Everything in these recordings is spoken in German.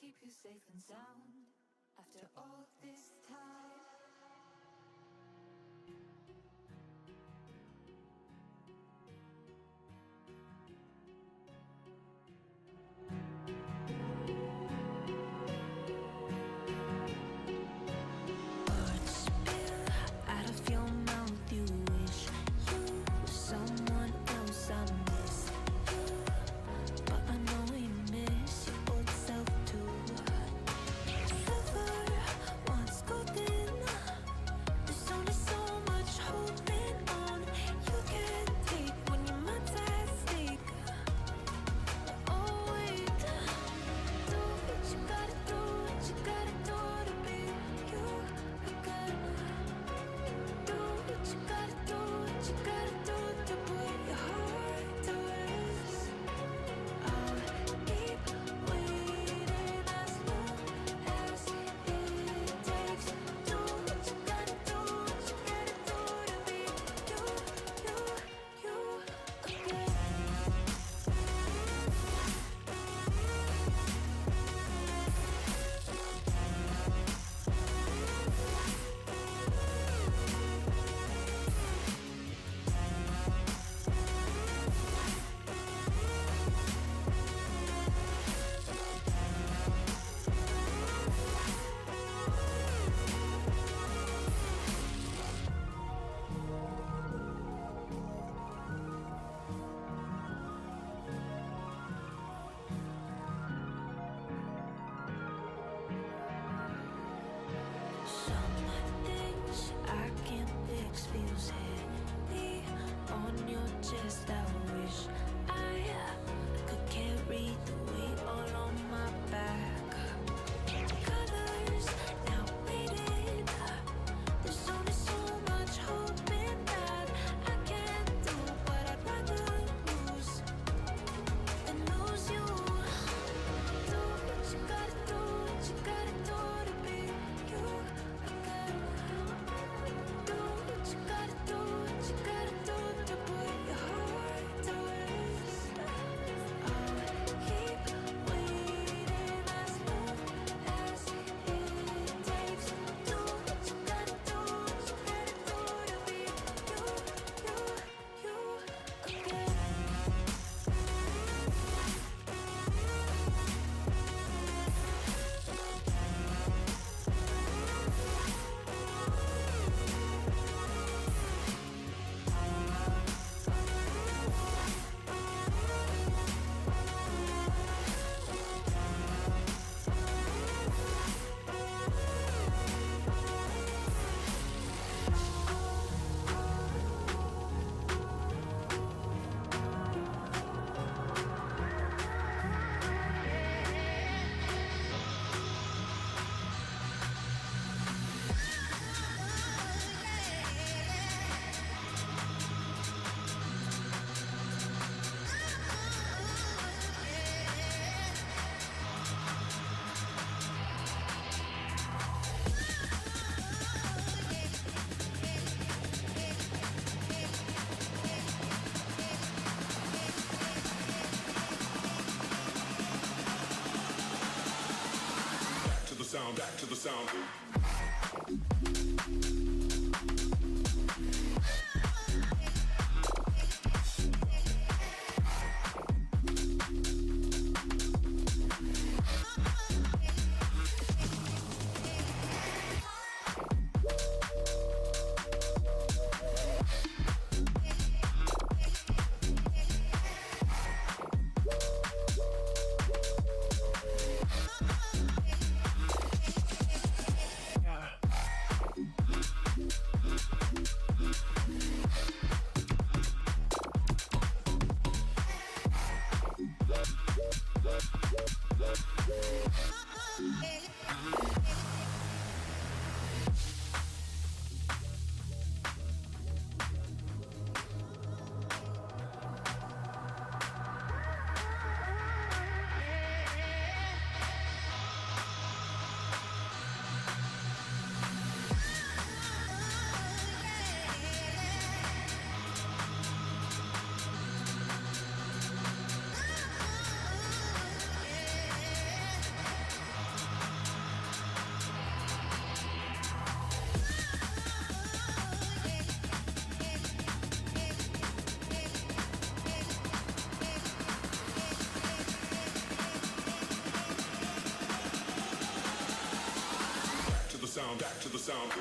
keep you safe and sound after all this time. Words spill out of your mouth. You wish you were someone else. I miss you, but I know you miss your old self too. Silver once golden. There's only so much holding on you can take when your mind's at stake. Oh wait, do what you gotta do, what you gotta do to be you again. Do what you gotta do, what you gotta do to put your heart to rest. I'll keep waiting as long as it takes. Do what you gotta do, what you gotta do to be you again. Some things I can't fix feels heavy on your chest. I wish I could carry the weight all on my back. Colors now faded. There's only so much hoping that I can do, but I'd rather lose than lose you. Do what you gotta do, what you gotta do to be you again. Do what you gotta do, what you gotta do to put your heart to rest. I'll keep waiting as long as it takes. Do what you gotta do, what you gotta do to be you again. Back to the sound. Yeah. sound, back to the sound.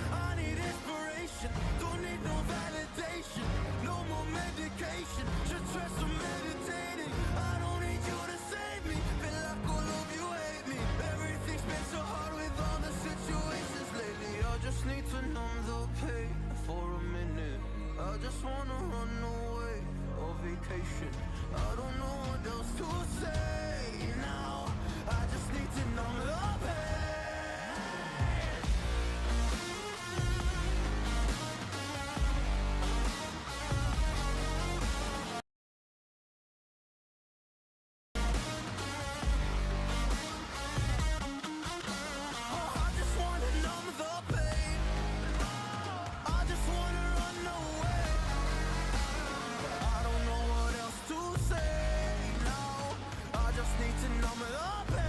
I need inspiration, don't need no validation, no more medication, just try some meditating. I don't need you to save me, feel like all of you hate me. Everything's been so hard with all the situations lately. I just need to numb the pain for a minute. I just wanna run away on vacation. I don't know what else to say now. I just need to numb the pain. I just wanna numb the pain. I just wanna run away. I don't know what else to say now. I just need to numb the pain.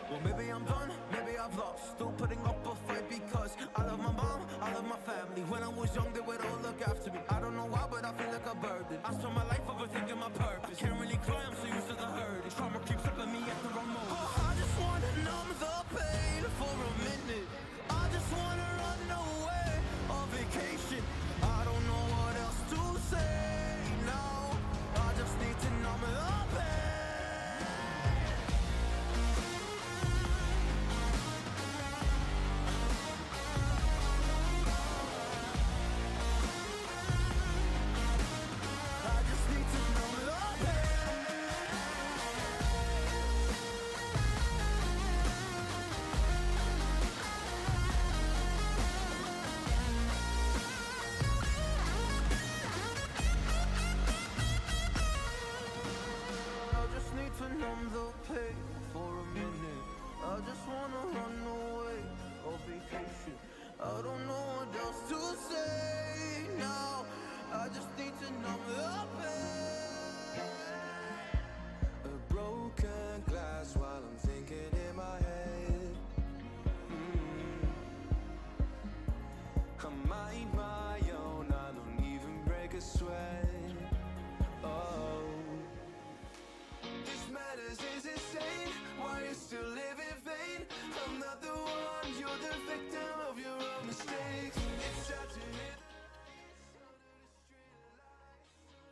Well, maybe I'm done, maybe I've lost. Still putting up a fight because I love my mom, I love my family. When I was young, they would all look after me. I don't know why, but I feel like a burden. I spend my life overthinking my purpose. I can't really cry, I'm so used to the hurt. Trauma keeps up at me at the wrong moment. I just wanna numb the pain for a minute. I just wanna run away on vacation. I don't know what else to say now. I just need to numb the pain. I just need to numb the pain. I just need to numb the pain for a minute. I just wanna run away on vacation. I don't know what else to say now. I just need to numb the pain. A broken glass while I'm thinking in my head. I mind my own, I don't even break a sweat. Oh, this madness is insane. Why you still live in vain? I'm not the one, you're the victim of your own mistakes. It's sad to hear the lights under the street lights.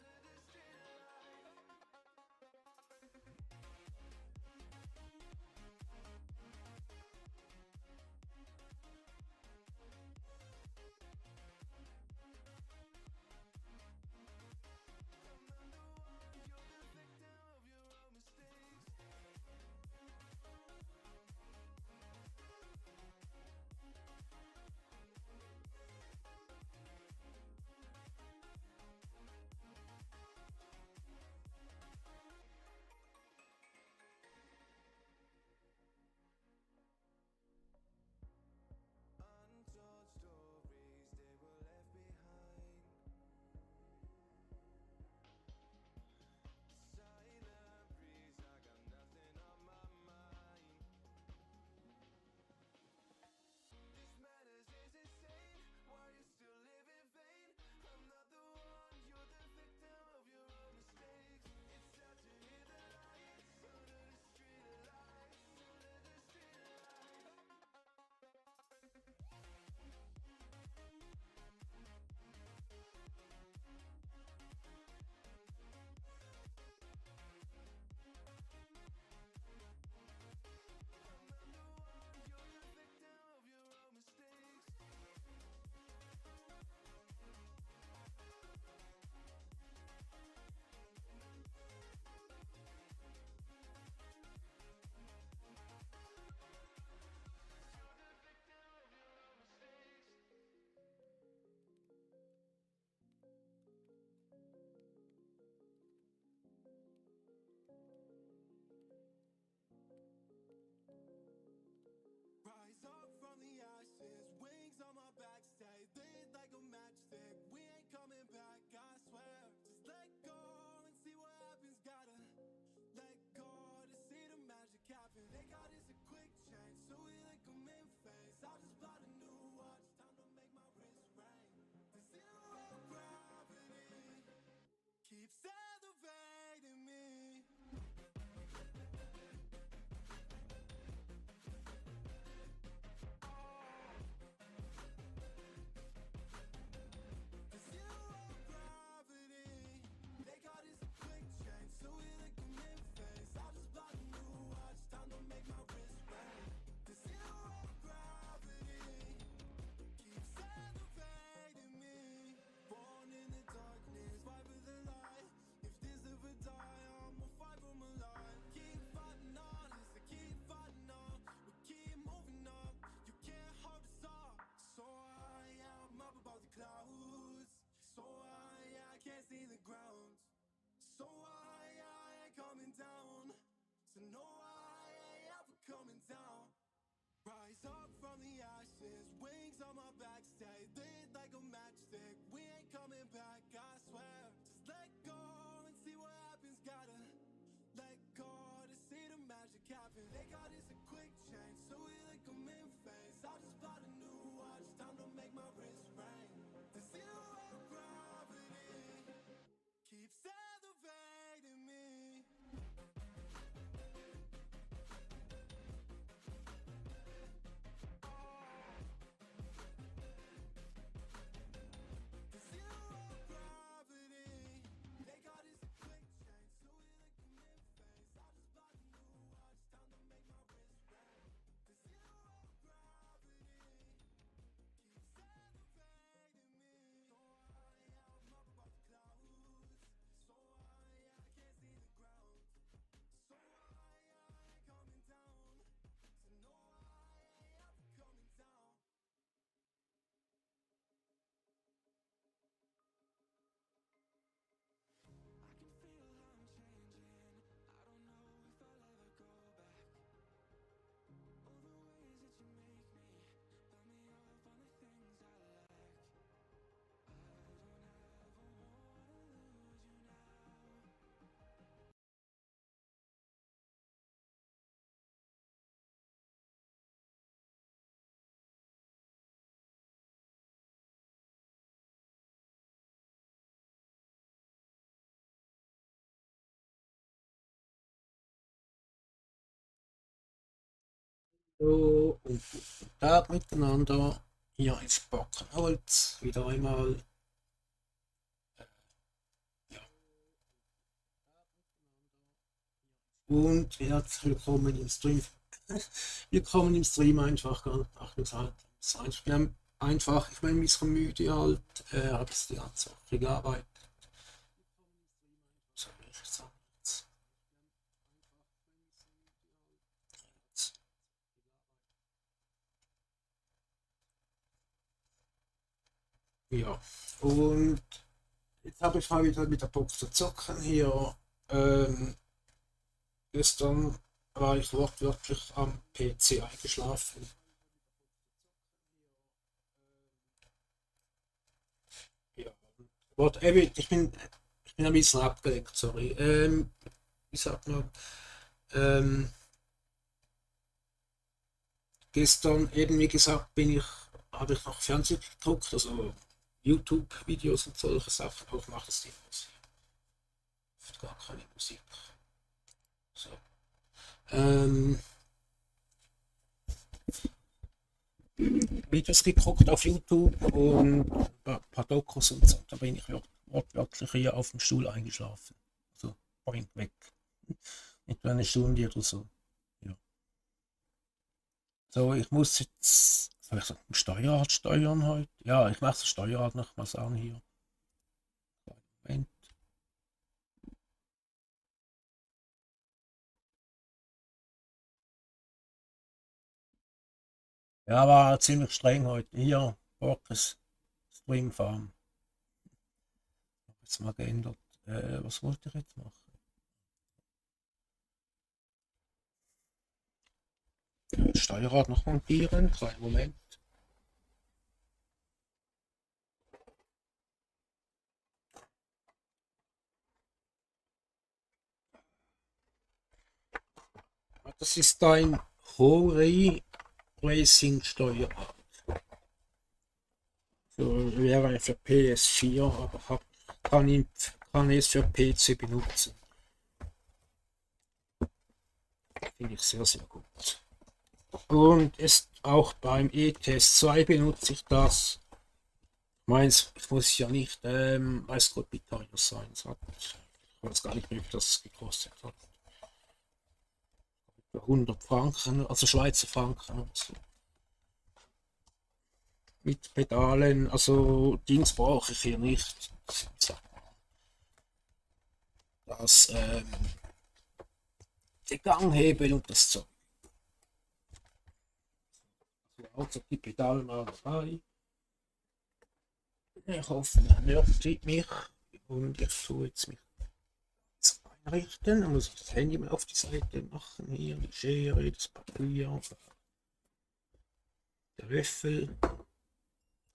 know I ain't ever coming down. Rise up from the ashes, wings on my back, stay lit like a matchstick. We ain't coming back, I swear. Just let go and see what happens. Gotta let go to see the magic happen. They got us a quick change, so we like them in phase. I just bought a new watch, time to make my wrist ring. The zero gravity keeps elevating me. The zero gravity, they got us a quick change, so we like them in phase. I just bought a new watch, time to make my wrist ring. The zero gravity keeps elevating me. So I'm up above the clouds. So I can't see the ground. So I ain't coming down. So no, I ain't ever coming down. I can feel how I'm changing. I don't know if I'll ever go back. All the ways that you make me, build me up on the things I lack. I don't ever wanna lose you now. Hallo und guten Tag miteinander. Hier ist Bockenholz wieder einmal. Ja. Und herzlich willkommen im Stream. Willkommen im Stream einfach ganz Ich bin einfach, ich bin ein bisschen müde halt, habe es die ganze Woche gearbeitet. So, ich sag jetzt. Ja, und jetzt habe ich mal wieder mit der Box zu zocken hier. Gestern war ich wortwörtlich am PC eingeschlafen. Ja, ich bin ein bisschen abgelenkt, sorry. Wie sagt man? Gestern eben, wie gesagt, habe ich noch Fernsehen geguckt, also YouTube-Videos und solche Sachen. Auch macht es die Musik. Gar keine Musik. So. Videos geguckt auf YouTube und ein paar Dokus und so. Da bin ich wortwörtlich hier auf dem Stuhl eingeschlafen. Also, boing, weg. Etwa eine Stunde oder so. Ja. So, ich muss jetzt. Soll ich sagen, Steuerrad steuern heute? Ja, ich mache das Steuerrad noch mal sagen hier. Moment. Ja, war ziemlich streng heute. Hier, Borges Stream Farm. Hab jetzt mal geändert. Was wollte ich jetzt machen? Steuerrad noch montieren. Kleinen Moment. Das ist ein Hori Racing Steuerrad. Wäre für PS4, aber kann es für PC benutzen. Finde ich sehr, sehr gut. Und ist auch beim E-Test 2 benutze ich das. Meins muss ja nicht, weiß Gott, wie teuer sein. Ich weiß gar nicht mehr, wie das gekostet hat. 100 Franken, also Schweizer Franken oder so. Mit Pedalen, also Dings brauche ich hier nicht. Das die Ganghebel und das Zeug. Also die Pedale mal dabei. Ich hoffe, man hört mich und ich tue jetzt mich richten. Dann muss ich das Handy mal auf die Seite machen. Hier die Schere, das Papier, der Löffel,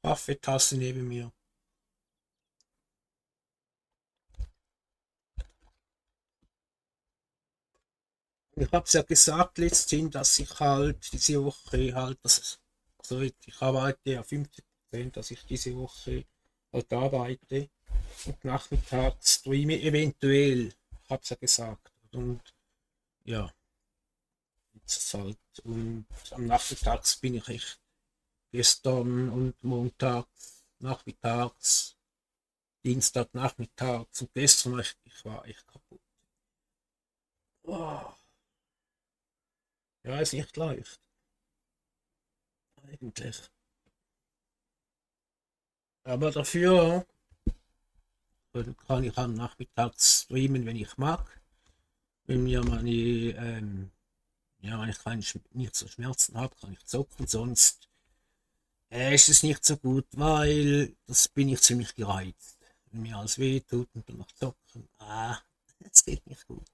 Kaffeetasse neben mir. Ich habe es ja gesagt letztens, dass ich halt diese Woche halt, also ich arbeite ja 50%, dass ich diese Woche halt arbeite und nachmittags streame eventuell. Ich habe es ja gesagt. Und ja, das ist halt. Und am Nachmittags bin ich echt gestern und montags, nachmittags, Dienstag, nachmittags und gestern ich war echt kaputt. Oh, ja, ist nicht leicht. Eigentlich. Aber dafür kann ich am Nachmittags streamen, wenn ich mag. Wenn mir meine, ja, wenn ich nicht so Schmerzen habe, kann ich zocken. Sonst ist es nicht so gut, weil das bin ich ziemlich gereizt. Wenn mir alles weh tut und dann noch zocken, das geht nicht gut.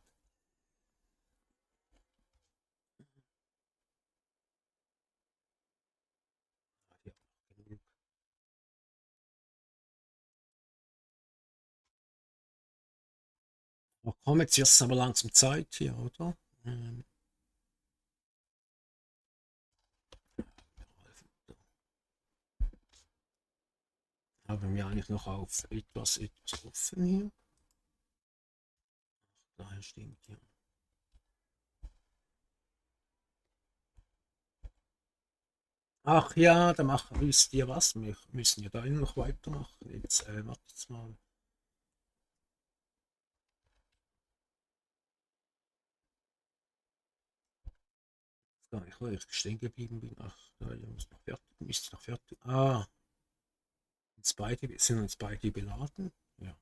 Ja, genug. Ach komm, jetzt wird es aber langsam Zeit hier, oder? Haben wir eigentlich noch auf etwas offen hier? Daher stimmt ja. Ach ja, da machen wisst ihr was? Wir müssen ja da noch weitermachen. Jetzt wartet mal. Gar nicht, wo ich stehen geblieben bin. Ach, da ja, muss noch fertig, müsste noch fertig. Sind uns beide beladen? Ja.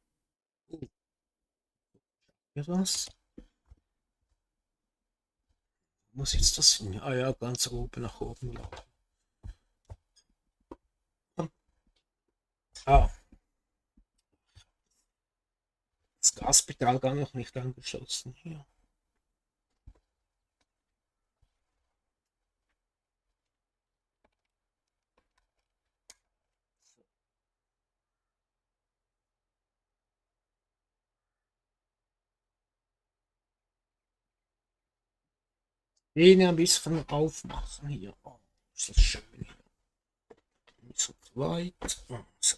Ja, das? Muss jetzt das hin? Ah ja, ganz oben nach oben laufen. Ah, das Gaspedal gar noch nicht angeschlossen hier. Den ein bisschen aufmachen hier. Oh, ist das schön hier. Nicht so zu weit. Oh, so.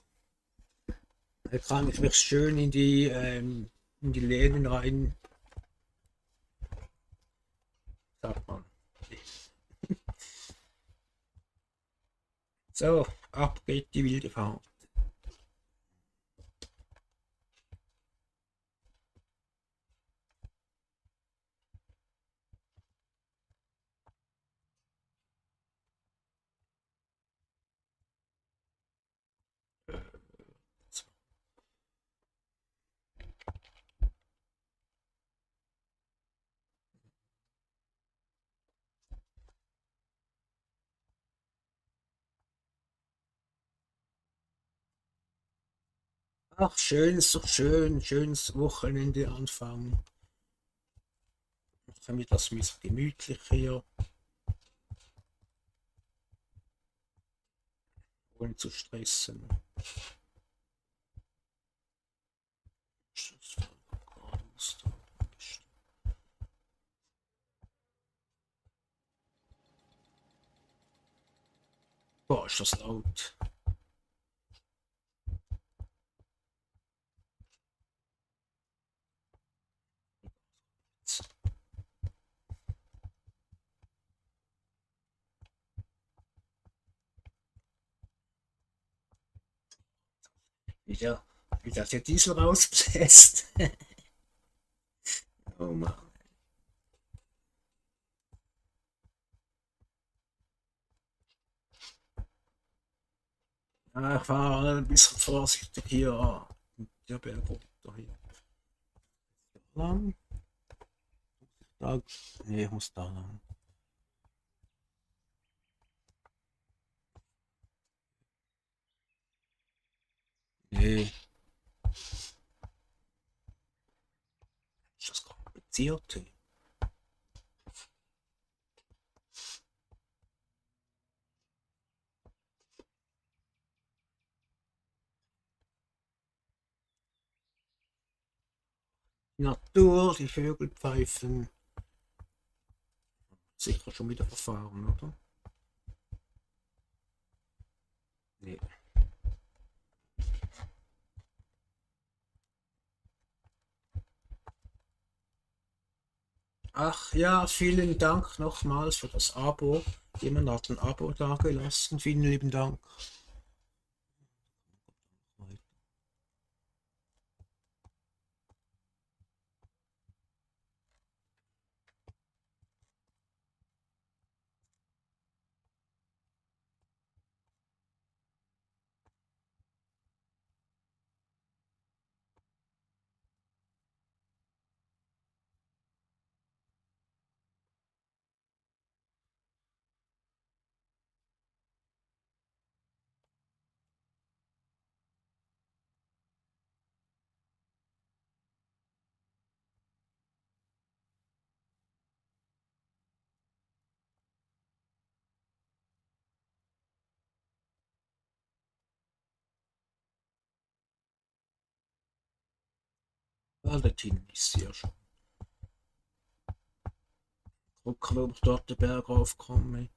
Da kann ich mich schön in die Läden rein. Sagt man. So, ab geht die wilde Fahrt. Ach, schön, ist doch schön. Schönes Wochenende anfangen. Machen wir das ein bisschen gemütlich hier. Ohne zu stressen. Boah, ist das laut. Wieder, wie das der Diesel rausbläst. Oh Mann. Ich fahre ein bisschen vorsichtig hier. Der Berg runter hier. Lang. Da, nee, ich muss da lang. Nee. Ist das kompliziert? Natur, die Vögel pfeifen. Sicher schon wieder verfahren, oder? Nee. Ach ja, vielen Dank nochmals für das Abo. Jemand hat ein Abo dagelassen. Vielen lieben Dank. Valentin ist ja schon. Gucken, ob ich dort den Berg raufkomme.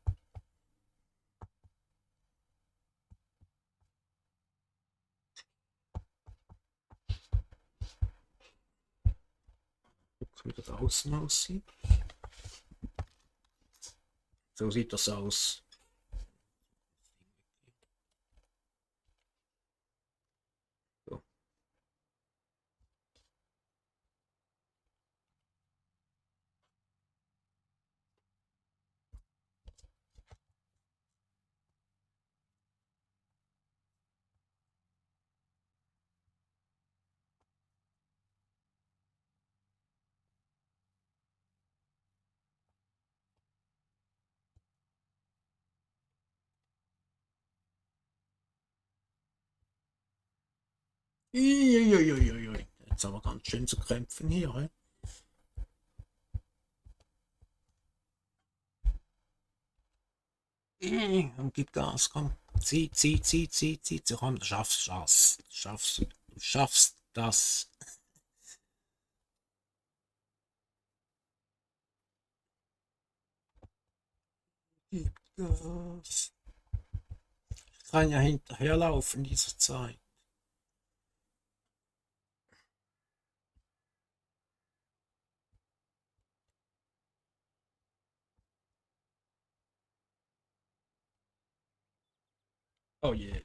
Gucken, wie das außen aussieht. So sieht das aus. So. Uiuiuiui. Jetzt aber ganz schön zu krämpfen hier. He? Und gib Gas, komm. Zieh. Komm, du schaffst das. Gib Gas. Ich kann ja hinterherlaufen in dieser Zeit. Oh je.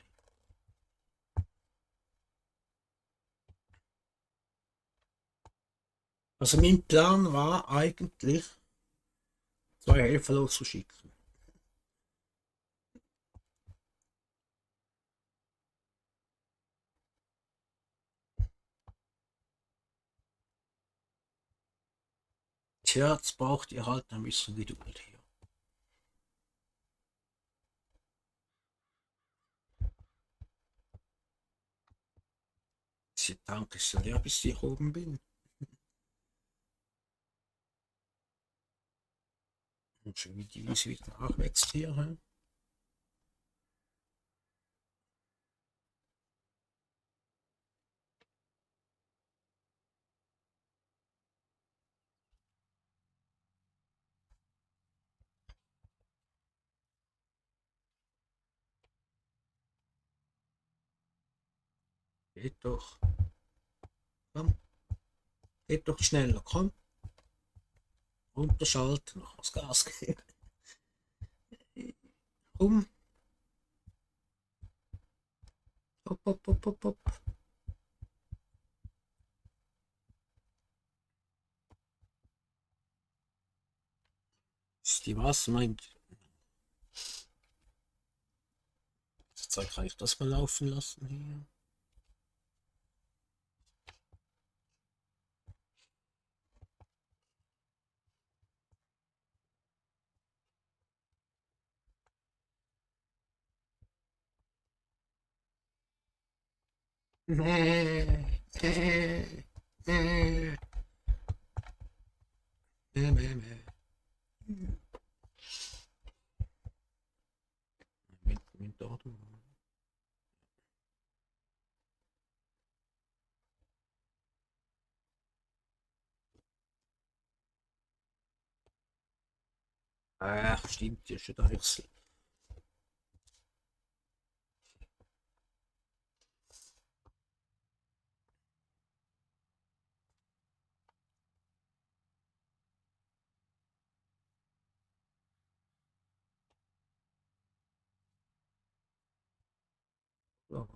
Also mein Plan war eigentlich, 2 Helfer loszuschicken. Tja, jetzt braucht ihr halt ein bisschen Geduld hier. Der Tank ist ja leer, bis ich oben bin. Und schon wie die Wiese wieder nachwächst hier. He? Geht doch. Komm. Geht doch schneller, komm. Runterschalten, noch das Gas geben. Komm. Hopp. Ist die was? Meint. Jetzt kann ich das mal laufen lassen hier. Nee. meh. Mit dort. Ach, stimmt, hier ist schon der Wechsel. So.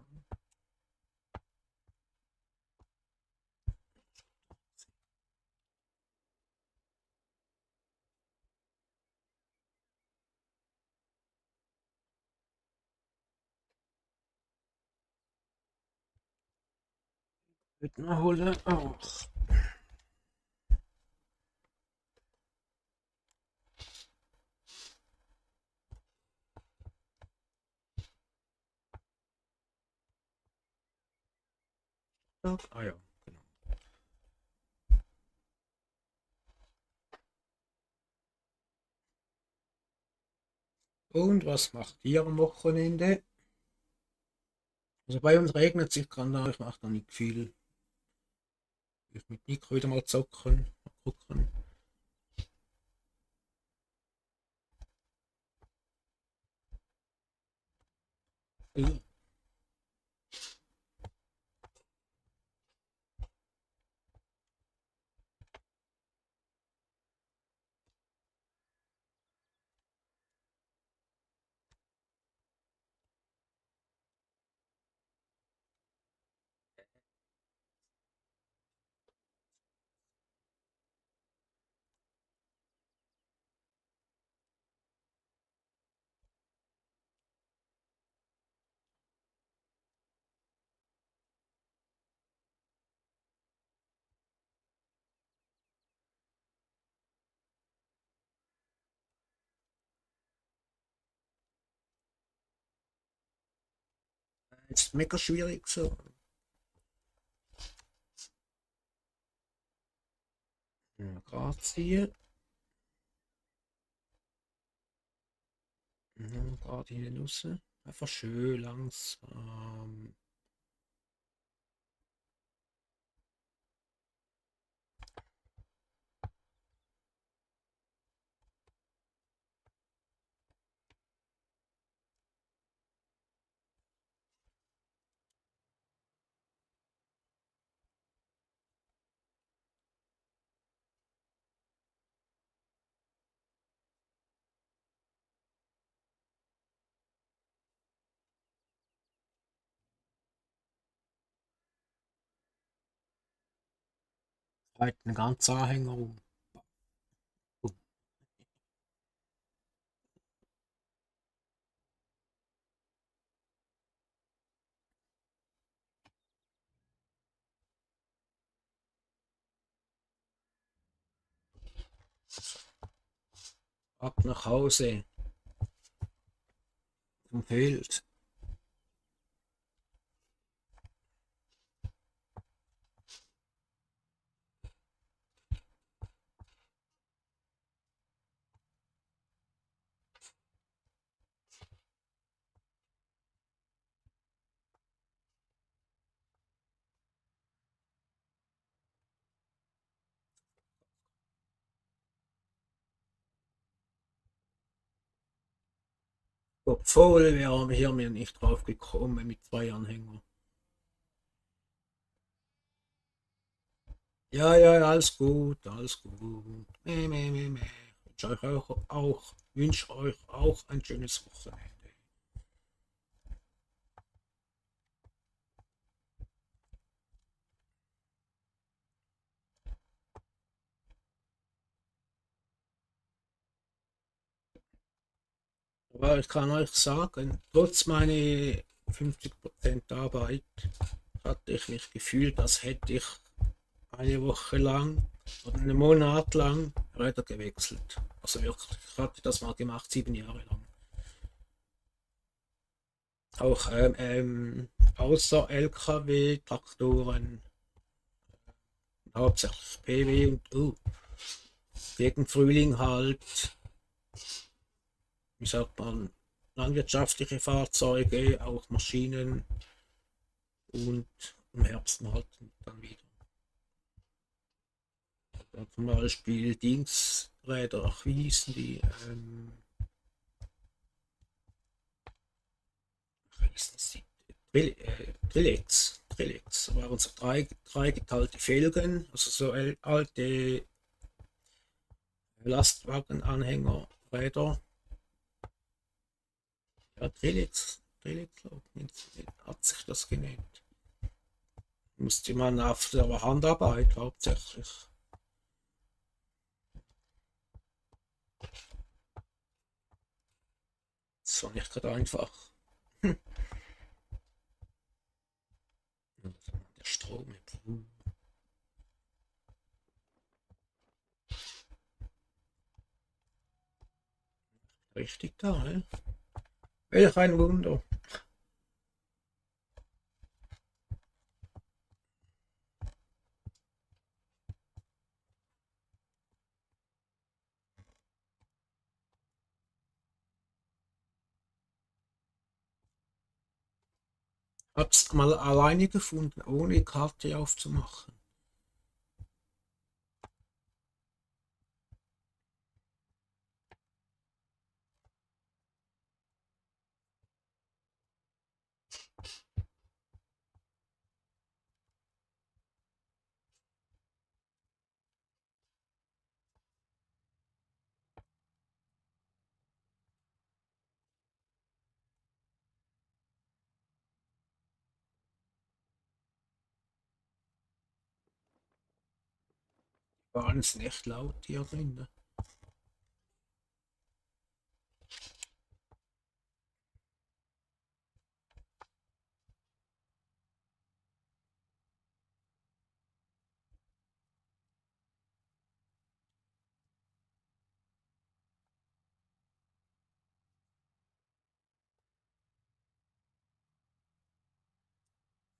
Wird holen auch. Ah ja, genau. Und was macht ihr am Wochenende? Also bei uns regnet es gerade, ich mache da nicht viel. Ich mit Nico wieder mal zocken, mal gucken. Ja. Ist mega schwierig so. Ja, gerade ziehen. Ja, gerade hinten raus. Einfach schön langsam. Halt einen ganzen Anhänger um. Ab nach Hause. Zum Feld. Obwohl wir hier mir nicht drauf gekommen mit zwei Anhängern. Ja, ja, ja, alles gut, alles gut. Meh. Wünsche euch auch ein schönes Wochenende. Aber ich kann euch sagen, trotz meiner 50% Arbeit hatte ich mich gefühlt, als hätte ich eine Woche lang oder einen Monat lang Räder gewechselt. Also wirklich, ich hatte das mal gemacht, 7 Jahre lang. Auch außer LKW, Traktoren, hauptsächlich PW und gegen Frühling halt, wie sagt man, landwirtschaftliche Fahrzeuge, auch Maschinen und im Herbst halt dann wieder. Ja, zum Beispiel Dingsräder, ach, wie hießen die? Wie hießen sie? Trillex waren so dreigeteilte Felgen, also so alte Lastwagenanhängerräder. Ja, Trillex glaub ich, hat sich das genannt. Musste man auf der Handarbeit hauptsächlich. Das war nicht gerade einfach. Der Strom. Richtig da, ne? Welch ein Wunder. Hab's mal alleine gefunden, ohne Karte aufzumachen. Waren es echt laut hier drin. Ne?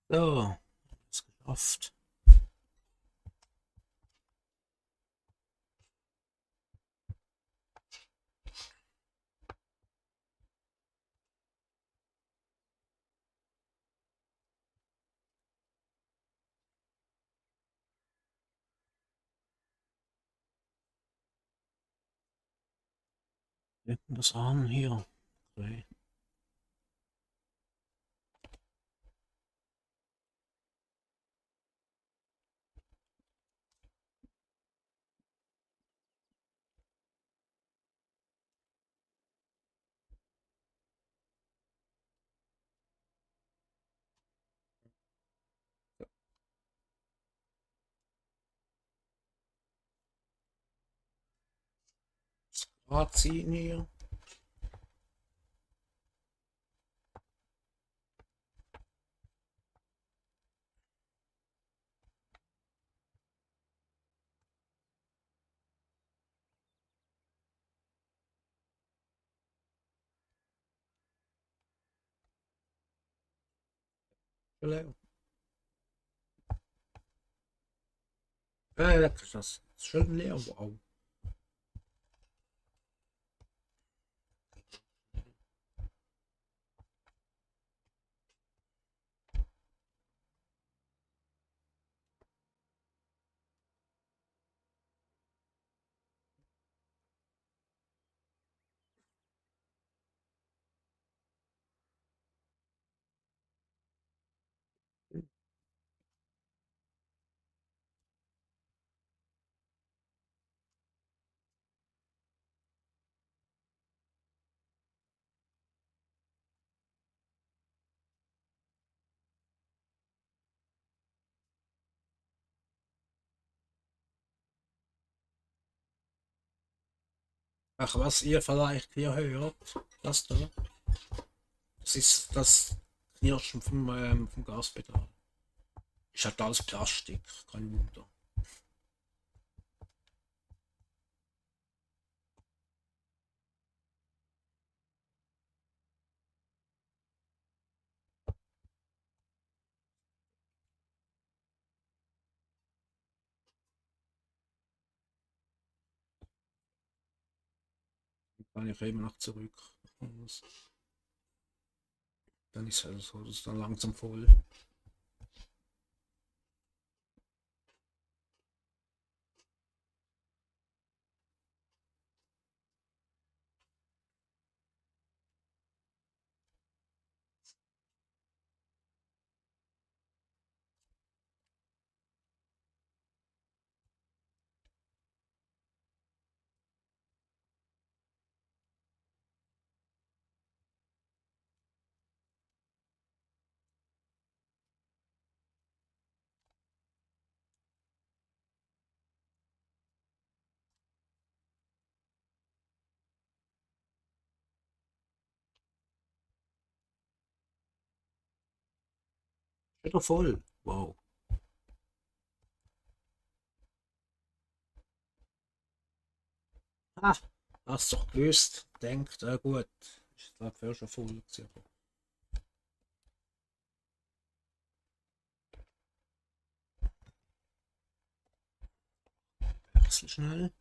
So, ist geschafft. Das an hier. Okay. Rad ziehen hier. Leer. Das ist schön leer, wow. Ach, was ihr vielleicht hier hört, das da, das ist das Knirschen vom Gaspedal. Ist halt alles Plastik, kein Wunder. Kann ich immer noch zurück. Dann ist halt so, das ist dann langsam voll. Wieder voll. Wow. Ah, hast doch gewusst. Denkt, gut. Ich glaube, schon voll gewesen. Wechsel schnell.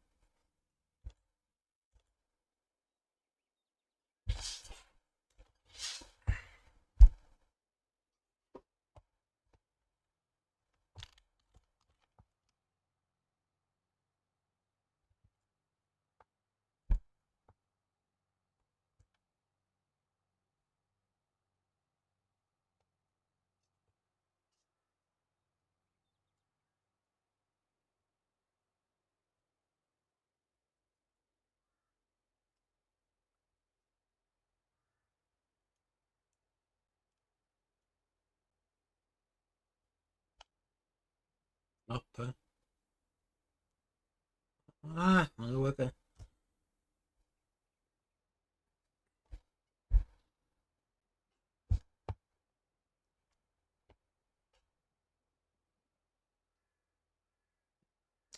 Ab. Ah, mal schauen.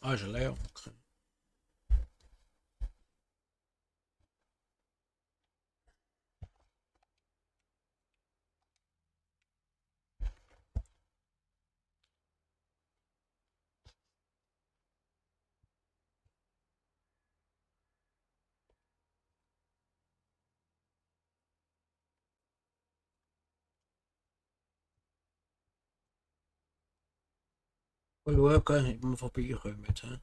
Ah, ist leer. Okay. Mal schauen, ob wir vorbeikommen. Hä?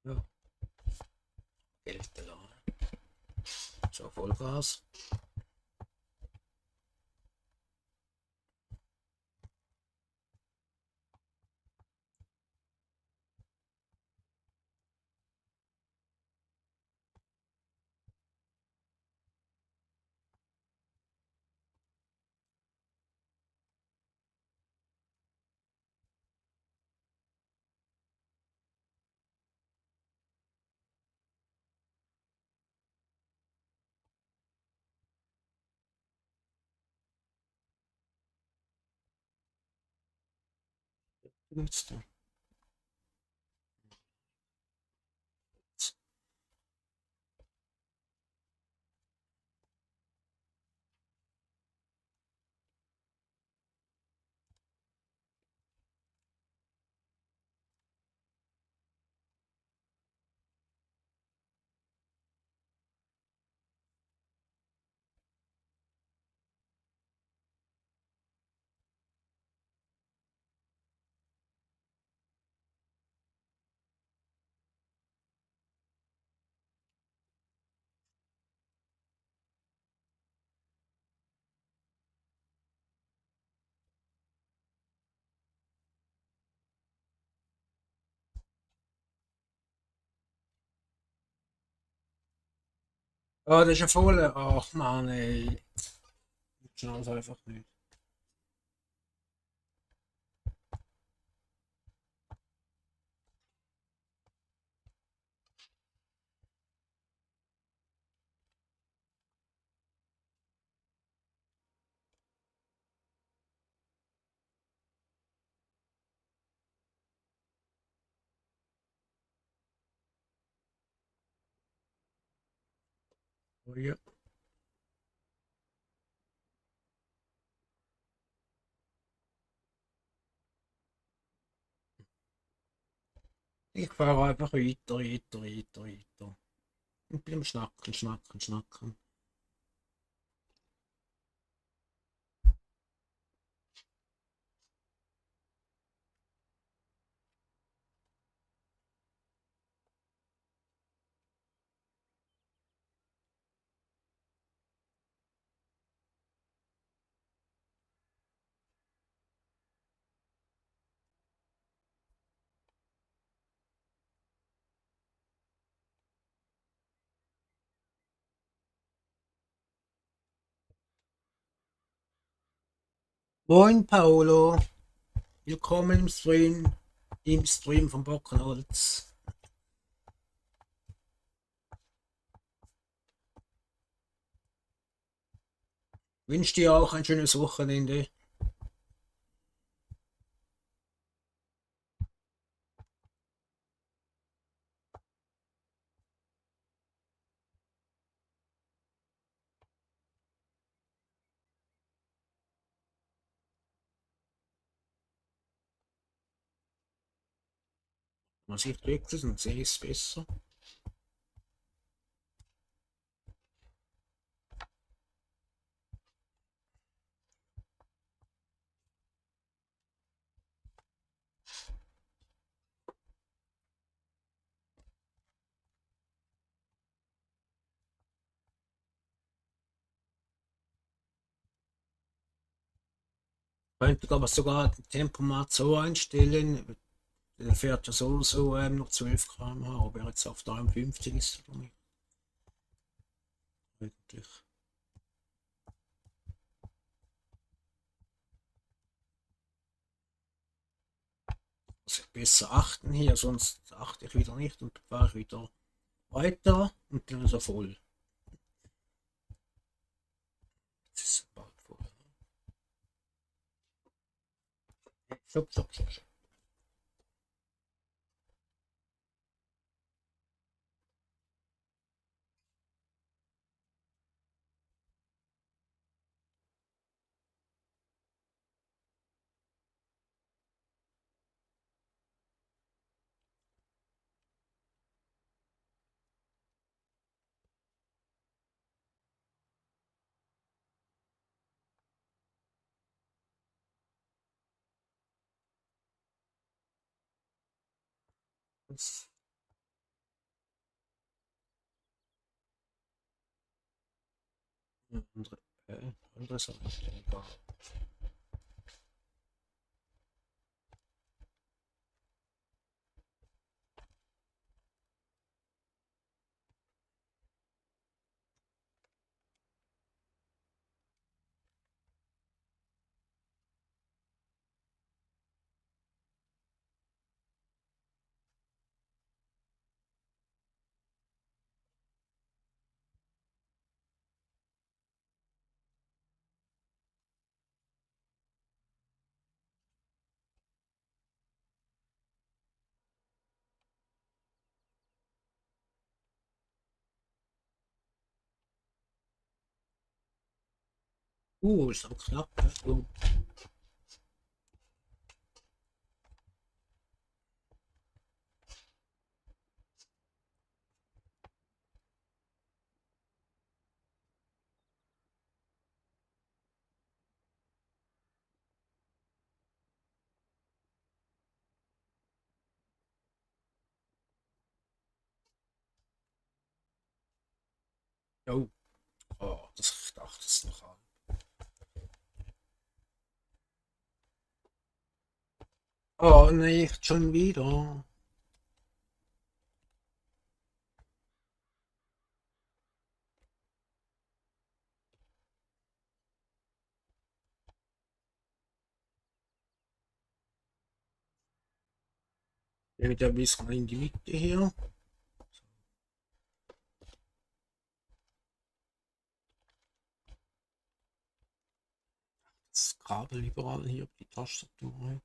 Ja, Geld da. So, Vollgas. Benutzt er. Ah, das ist ein voller. Ach man, ey. Schnell einfach nicht. Oh ja. Ich fahre einfach weiter, weiter, weiter, weiter. Und bin am Schnacken, Schnacken, Schnacken. Moin Paolo, willkommen im Stream von Bockenholz. Wünsche dir auch ein schönes Wochenende. Was ich drücke, dann sehe ich es besser. Könnte aber sogar das Tempomat so einstellen. Der fährt ja sowieso noch 12 km/h, ob er jetzt auf 53 ist oder nicht. Eigentlich. Muss ich besser achten hier, sonst achte ich wieder nicht und fahre ich wieder weiter und dann ist er voll. Das ist bald voll. Stopp, stopp, stopp, stopp. Das andere Sache. Ist aber knapp. Oh. Oh. Oh, ich dachte es noch an. Oh, nicht schon wieder. Wieder ein bisschen in die Mitte hier. Das Kabel überall hier auf die Tastatur.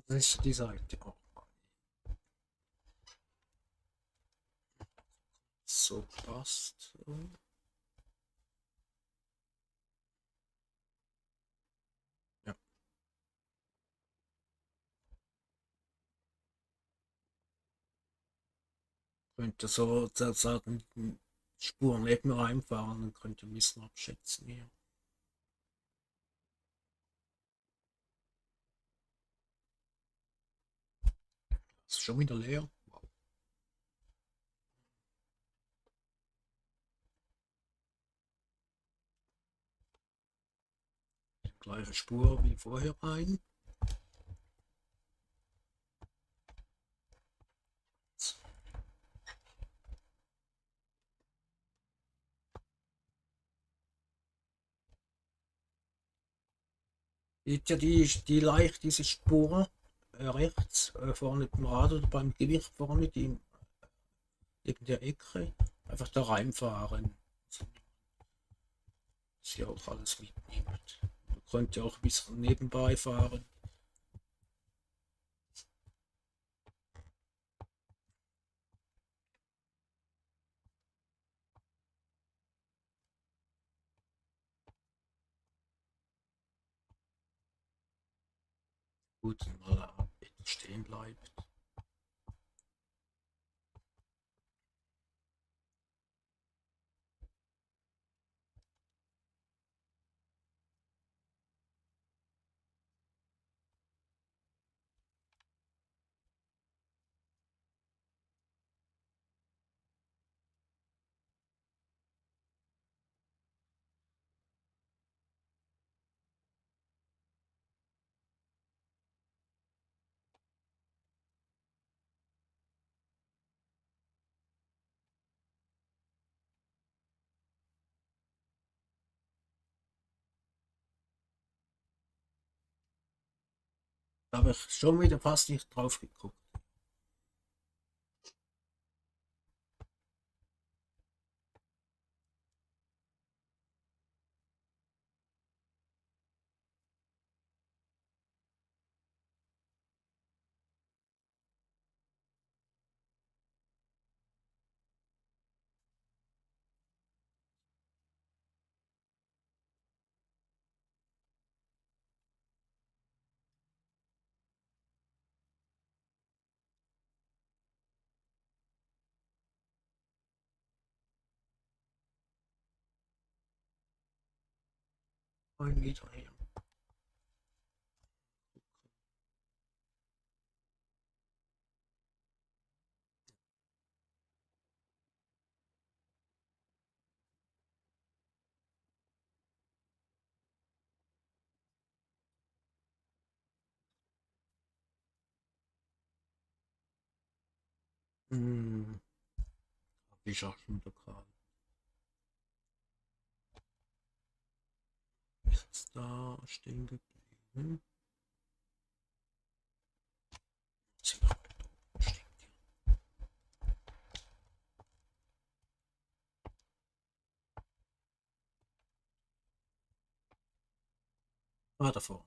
Das ist die Seite auch. So passt. Ja. Könnte so sozusagen Spuren neben reinfahren und könnte ein bisschen abschätzen hier. Ist schon wieder leer. Wow. Gleiche Spur wie vorher rein. Seht ihr diese Spur rechts vorne beim Rad oder beim Gewicht vorne, die neben der Ecke, einfach da reinfahren. Dass hier auch alles mitnimmt. Man könnte auch ein bisschen nebenbei fahren. Gut, mal etwas stehen bleibt. Da habe ich schon wieder fast nicht drauf geguckt. Ein Meter her. Hm, hab ich auch schon gerade. Ist da stehen geblieben. Ah, davor.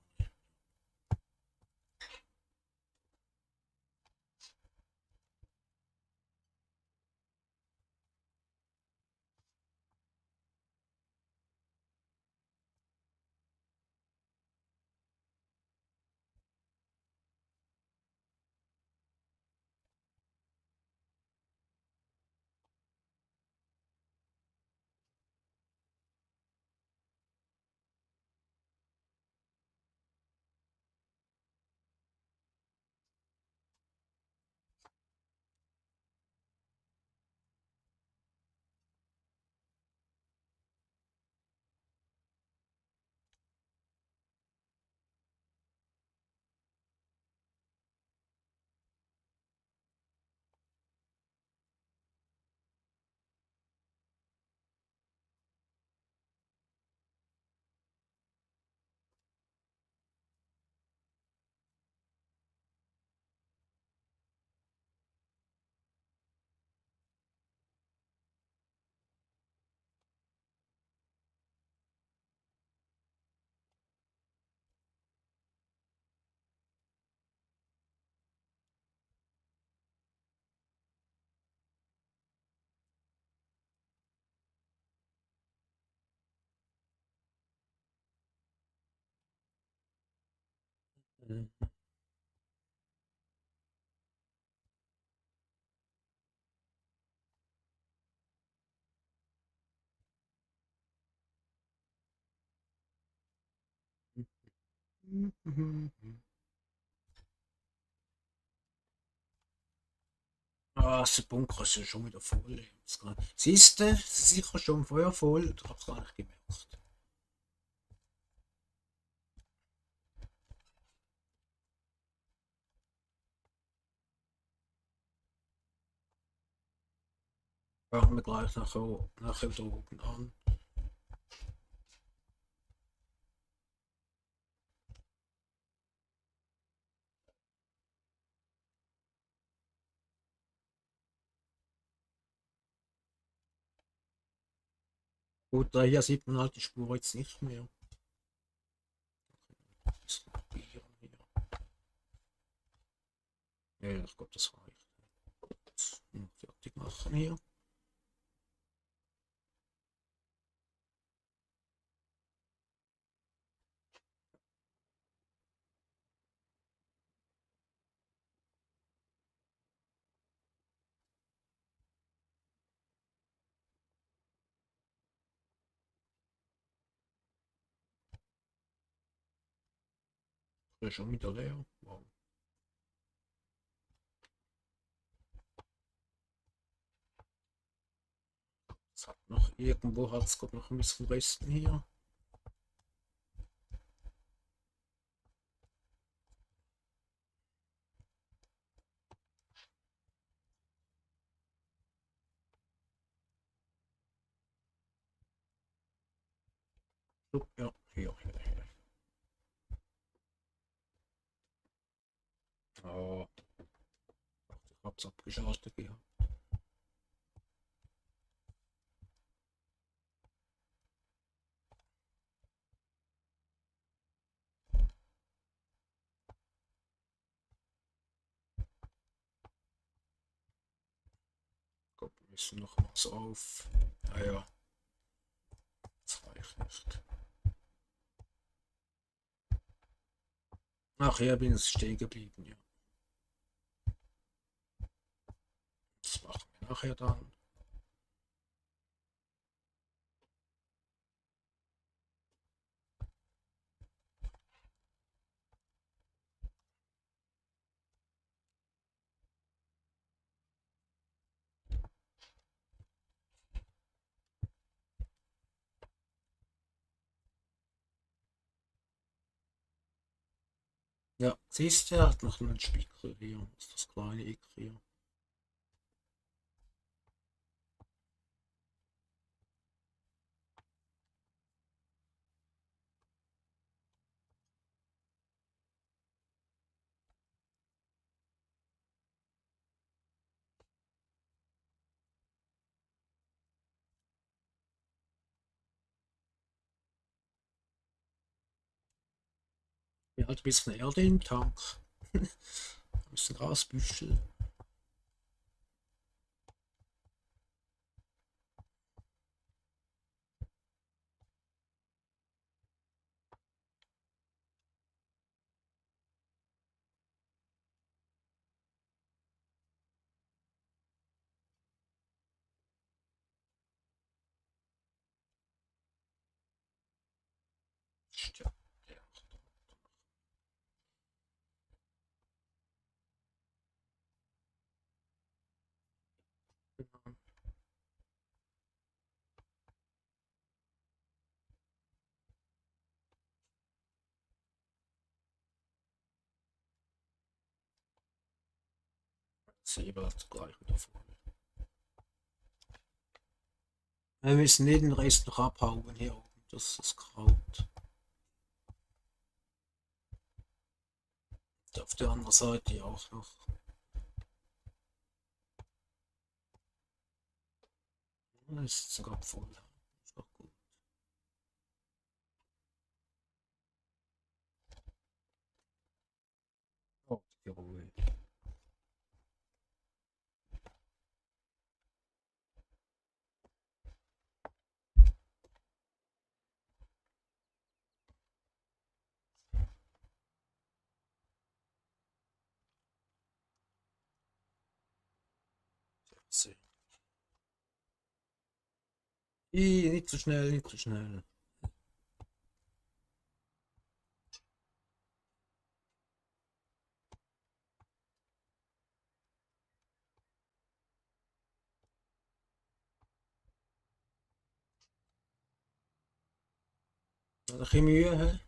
Mhm. Ah, der Bunker ist ja schon wieder voll. Siehst du, sicher schon vorher voll. Ich hab's gar nicht gemerkt. Fangen wir gleich nachher da oben an. Gut, da hier sieht man halt die Spur jetzt nicht mehr. Das Bier hier. Ja, ich glaube, das reicht. Fertig machen hier. Ist schon wieder leer. Wow. Es hat noch irgendwo hat es noch ein bisschen Resten hier. So, ja, hier. Oh, ich hab's abgeschaltet gehabt. Guck, wir müssen noch was auf. Naja, das reicht nicht. Ach ja, bin ich stehen geblieben, ja. Das machen wir nachher dann. Ja, siehst du, er hat noch einen Spiegel hier. Das ist das kleine Eck hier. Ja, halt ein bisschen Erde im Tank. Ein bisschen rausbüscheln. Ja. Säbel hat gleich wieder vor. Wir müssen den Rest noch abhauen hier oben. Das ist Kraut. Auf der anderen Seite auch noch. Das ist sogar voll. Ist doch gut. Oh, die Ruhe. So. Nicht so schnell, nicht so schnell. Ein bisschen Mühe, hä?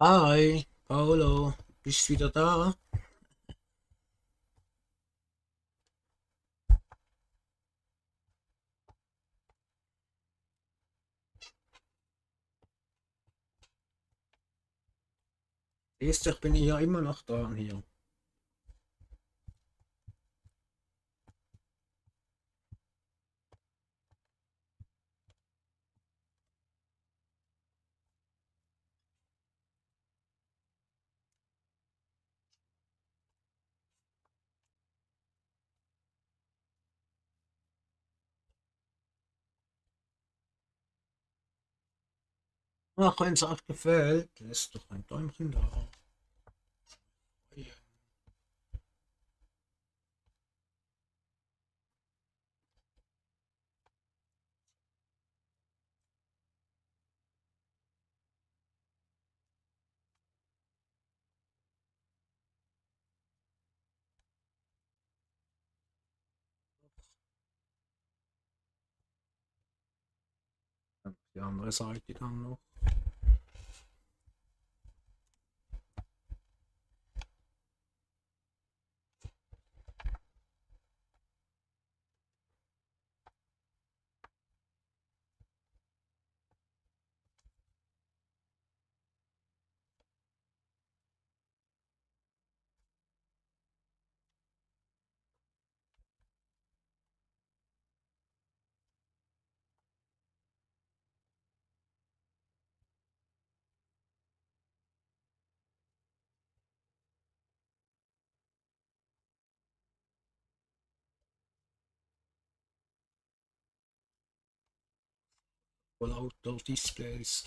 Hi, Paolo, bist wieder da? Siehst du, ich bin ja immer noch dran hier. Ach, wenn es euch gefällt, lässt doch ein Däumchen da. Die andere Seite dann noch. Vor lauter Displays.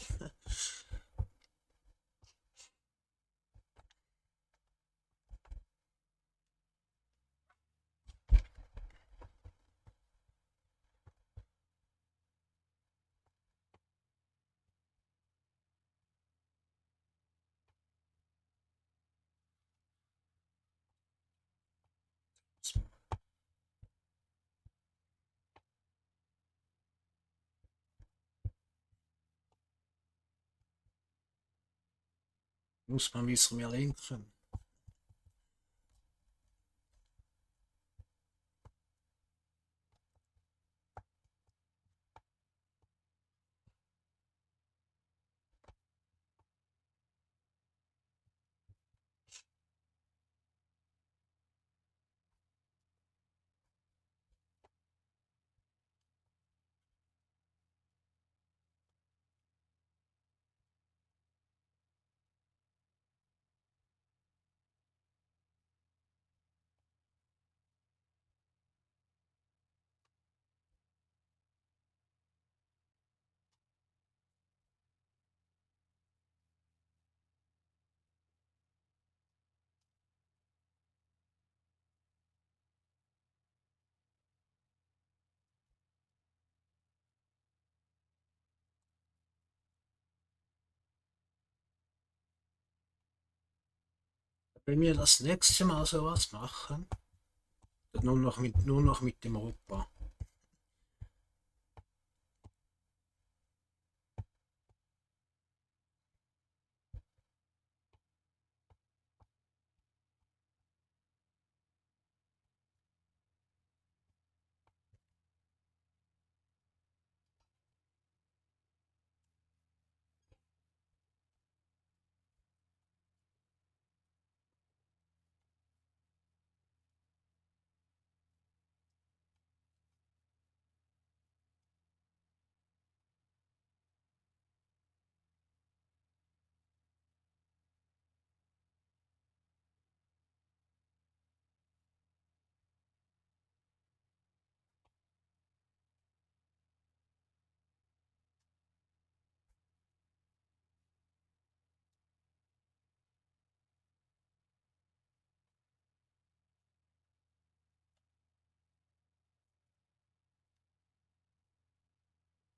Muss man ein bisschen mehr lenken. Wenn wir das nächste Mal sowas machen, nur noch mit dem Opa.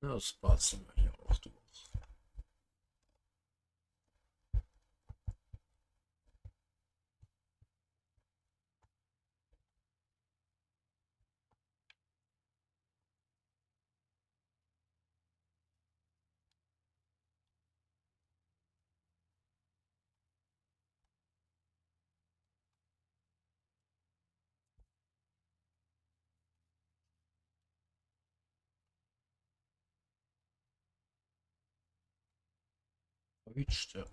Ja, das passen wir hier auch durch. Deutsch, ja.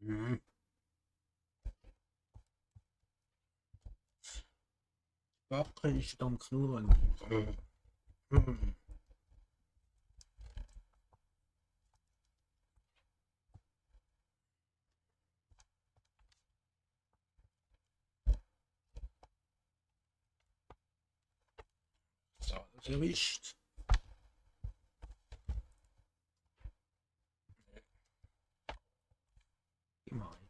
Mhm. Backe ist am Knurren. Mhm. So, das erwischt. Gemein.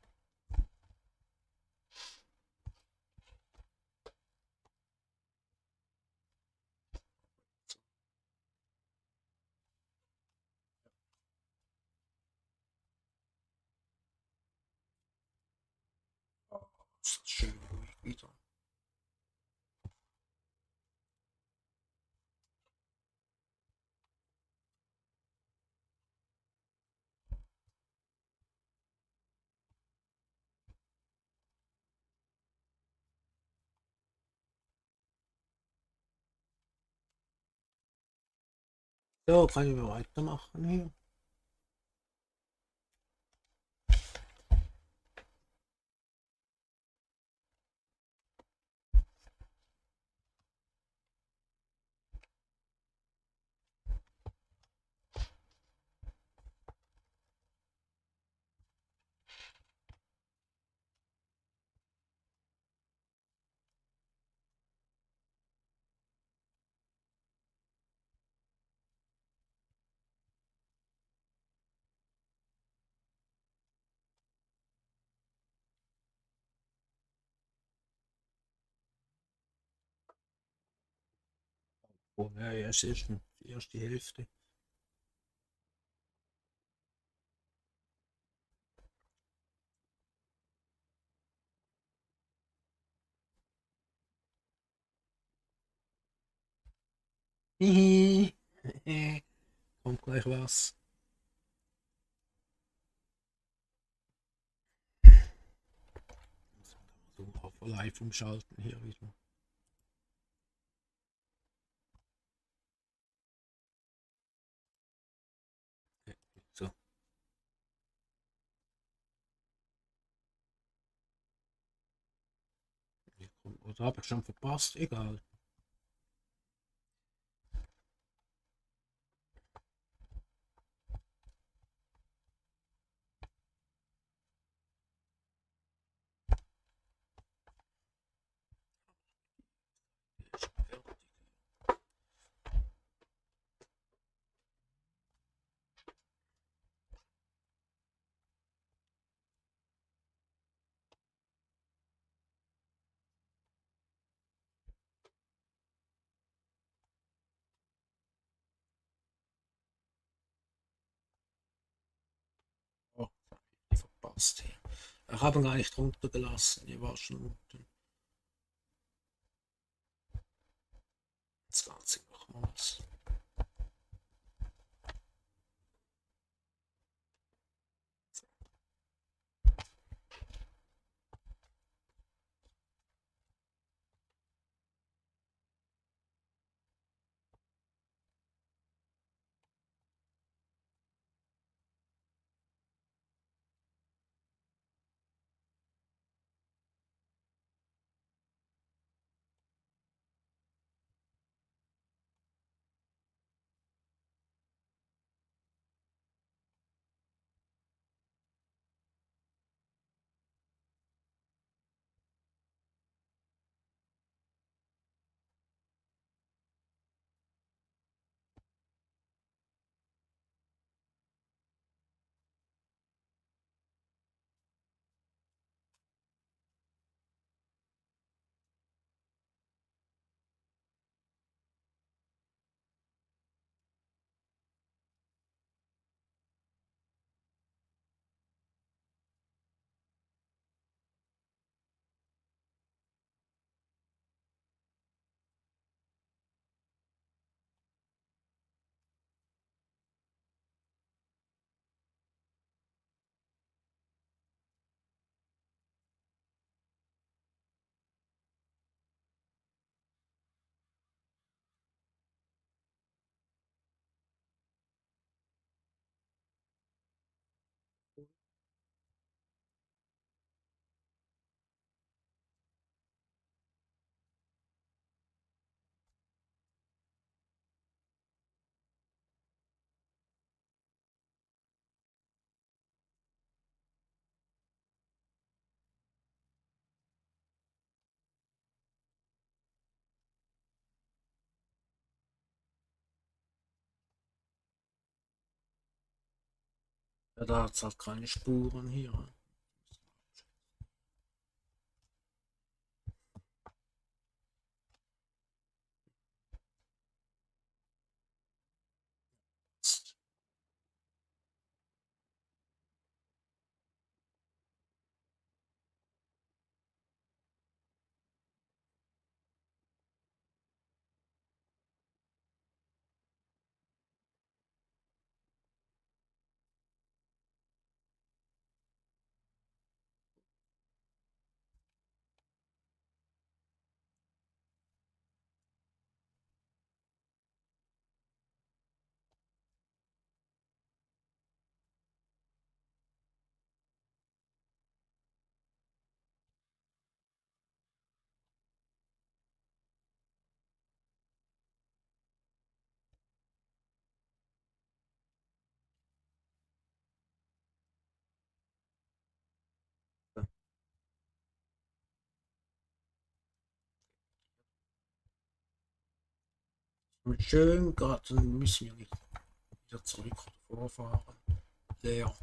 Oh, ist das schön ruhig wieder. So, kann ich mal weitermachen hier. Oh, ja, es ist erst die Hälfte. Hihi. Kommt gleich was. So auf live umschalten hier wieder. So. Oder habe ich schon verpasst? Egal. Oh, die verpasst hier. Ich habe ihn gar nicht runtergelassen. Die war schon unten. Das Ganze nochmals. Ja, da hat es halt keine Spuren hier. Und schön, gerade dann müssen wir nicht wieder zurück oder vorfahren. Leer.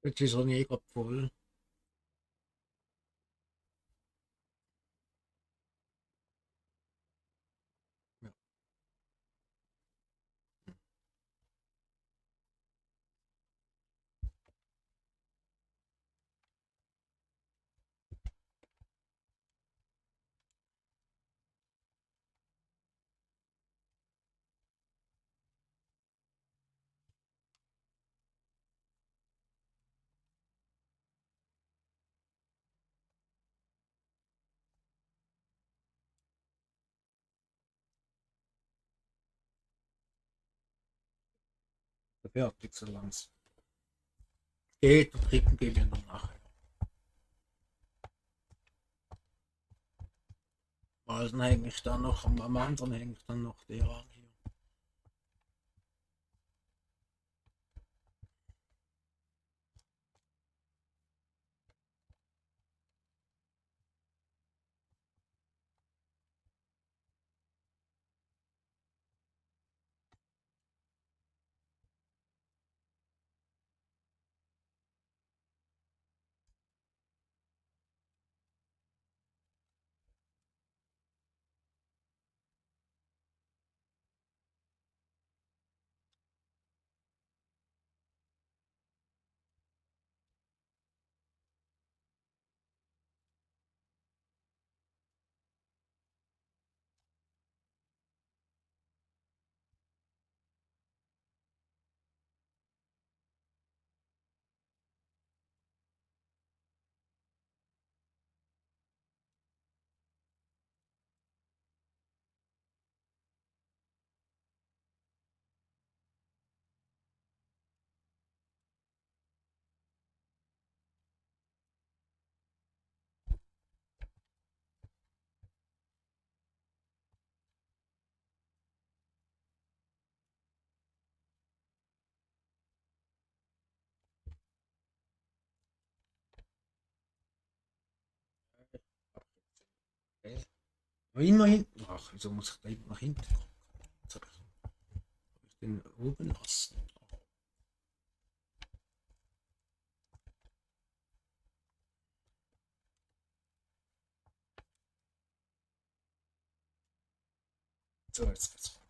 Jetzt ist er mega voll. Ja, fertig so langsam. Geht und trinken gehen wir noch nachher. Weil dann hänge ich dann noch, am anderen hänge ich dann noch der an hier. Aber immer hinten. Ach, wieso muss ich da immer nach hinten gucken? Jetzt hab ich den oben lassen. So, jetzt geht's.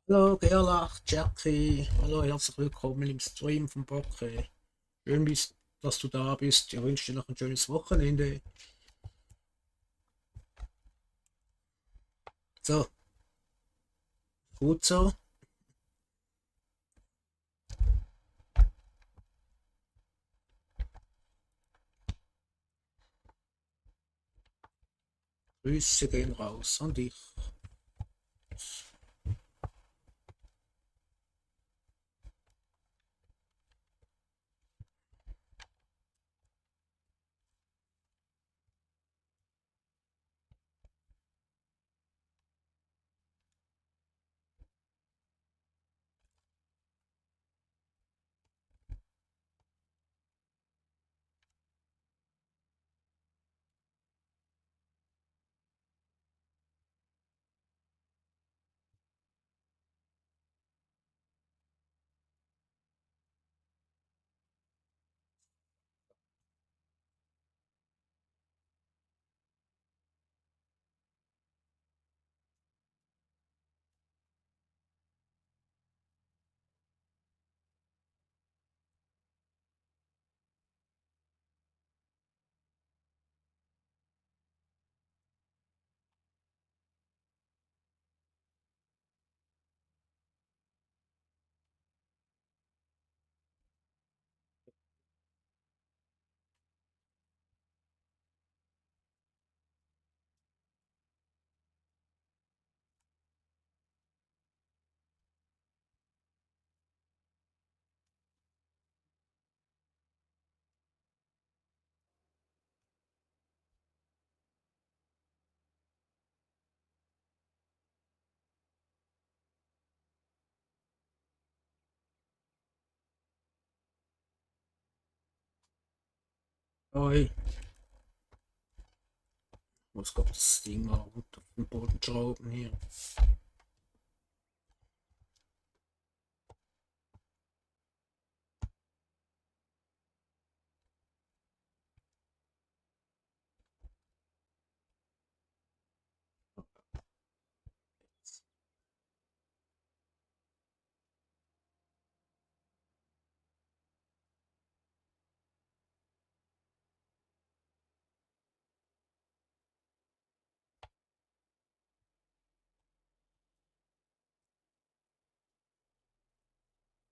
Hallo Gerlach, Jackie, hallo, herzlich willkommen im Stream von Bocke. Schön, dass du da bist. Ich wünsche dir noch ein schönes Wochenende. So, gut so. Grüße gehen raus an dich. Hi. Ich muss gerade das Ding mal runter auf den Boden schrauben hier.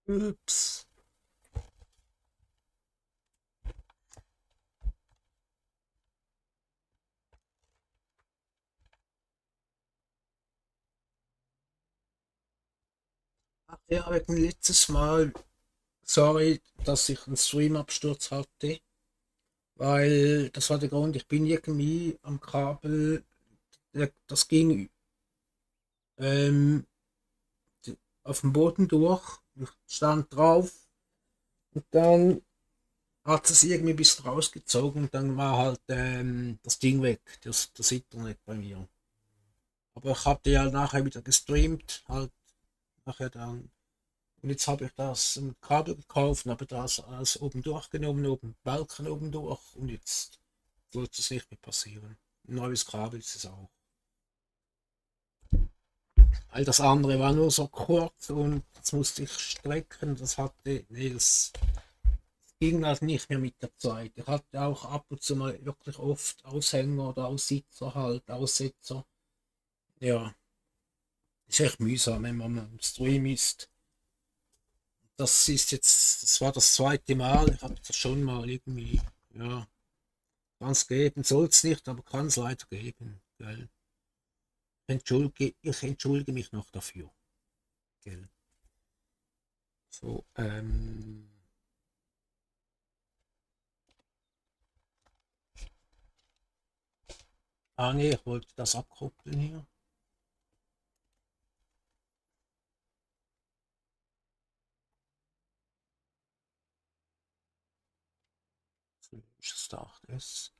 Ups. Ach ja, wegen letztes Mal. Sorry, dass ich einen Streamabsturz hatte, weil das war der Grund, ich bin irgendwie am Kabel, das ging ähm, auf dem Boden durch, ich stand drauf und dann hat es irgendwie bis rausgezogen und dann war halt das Ding weg, das Internet bei mir. Aber ich hatte ja nachher wieder gestreamt, halt nachher dann. Und jetzt habe ich das Kabel gekauft und habe das alles oben durchgenommen, oben Balken oben durch und jetzt wird es nicht mehr passieren. Ein neues Kabel ist es auch. Weil das andere war nur so kurz und das musste ich strecken. Nee, das ging halt nicht mehr mit der Zeit. Ich hatte auch ab und zu mal wirklich oft Aushänger oder Aussitzer halt, Aussetzer. Ja, ist echt mühsam, wenn man am Stream ist. Das war das zweite Mal. Ich habe das schon mal irgendwie, ja, kann es geben, soll es nicht, aber kann es leider geben. Gell? Ich entschuldige mich noch dafür. Gell? So, nee, ich wollte das abkoppeln hier. So, start es.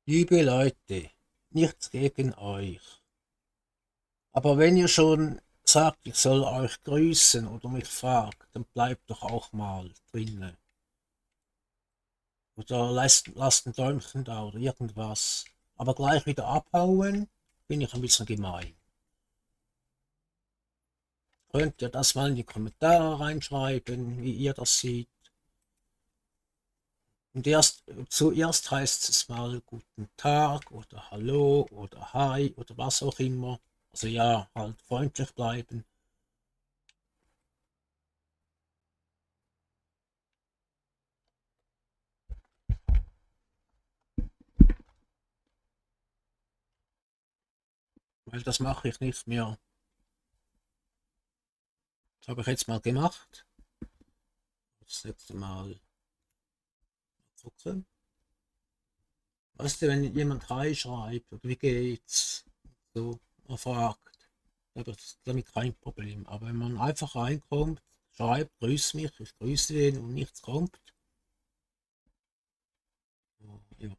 Liebe Leute, nichts gegen euch. Aber wenn ihr schon sagt, ich soll euch grüßen oder mich fragt, dann bleibt doch auch mal drinnen. Oder lasst ein Däumchen da oder irgendwas. Aber gleich wieder abhauen, bin ich ein bisschen gemein. Könnt ihr das mal in die Kommentare reinschreiben, wie ihr das seht. Und zuerst heißt es mal guten Tag oder Hallo oder Hi oder was auch immer. Also ja, halt freundlich bleiben. Weil das mache ich nicht mehr. Das habe ich jetzt mal gemacht. Das nächste Mal gucken. Weißt du, wenn jemand Hi schreibt oder wie geht's, so, man fragt, damit kein Problem. Aber wenn man einfach reinkommt, schreibt, grüß mich, ich grüße den und nichts kommt, ja,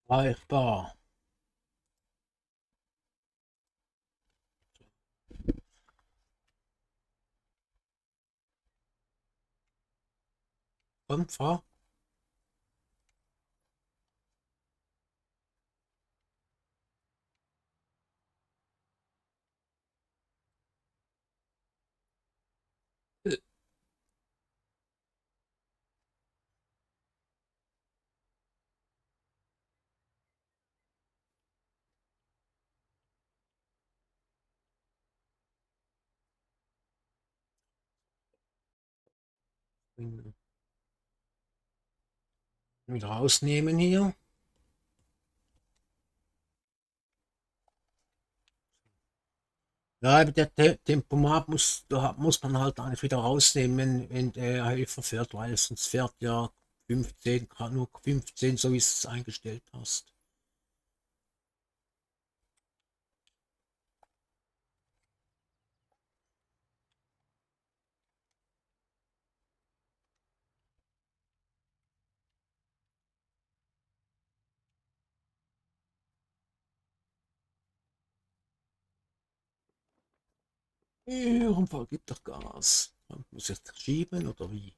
greifbar. Kommt, fahr. Wieder rausnehmen hier. Ja, aber der Tempomat muss man halt eigentlich wieder rausnehmen, wenn der Helfer fährt, weil sonst fährt ja 15, nur 15, so wie du es eingestellt hast. Unfall gibt doch Gas. Muss ich das schieben oder wie?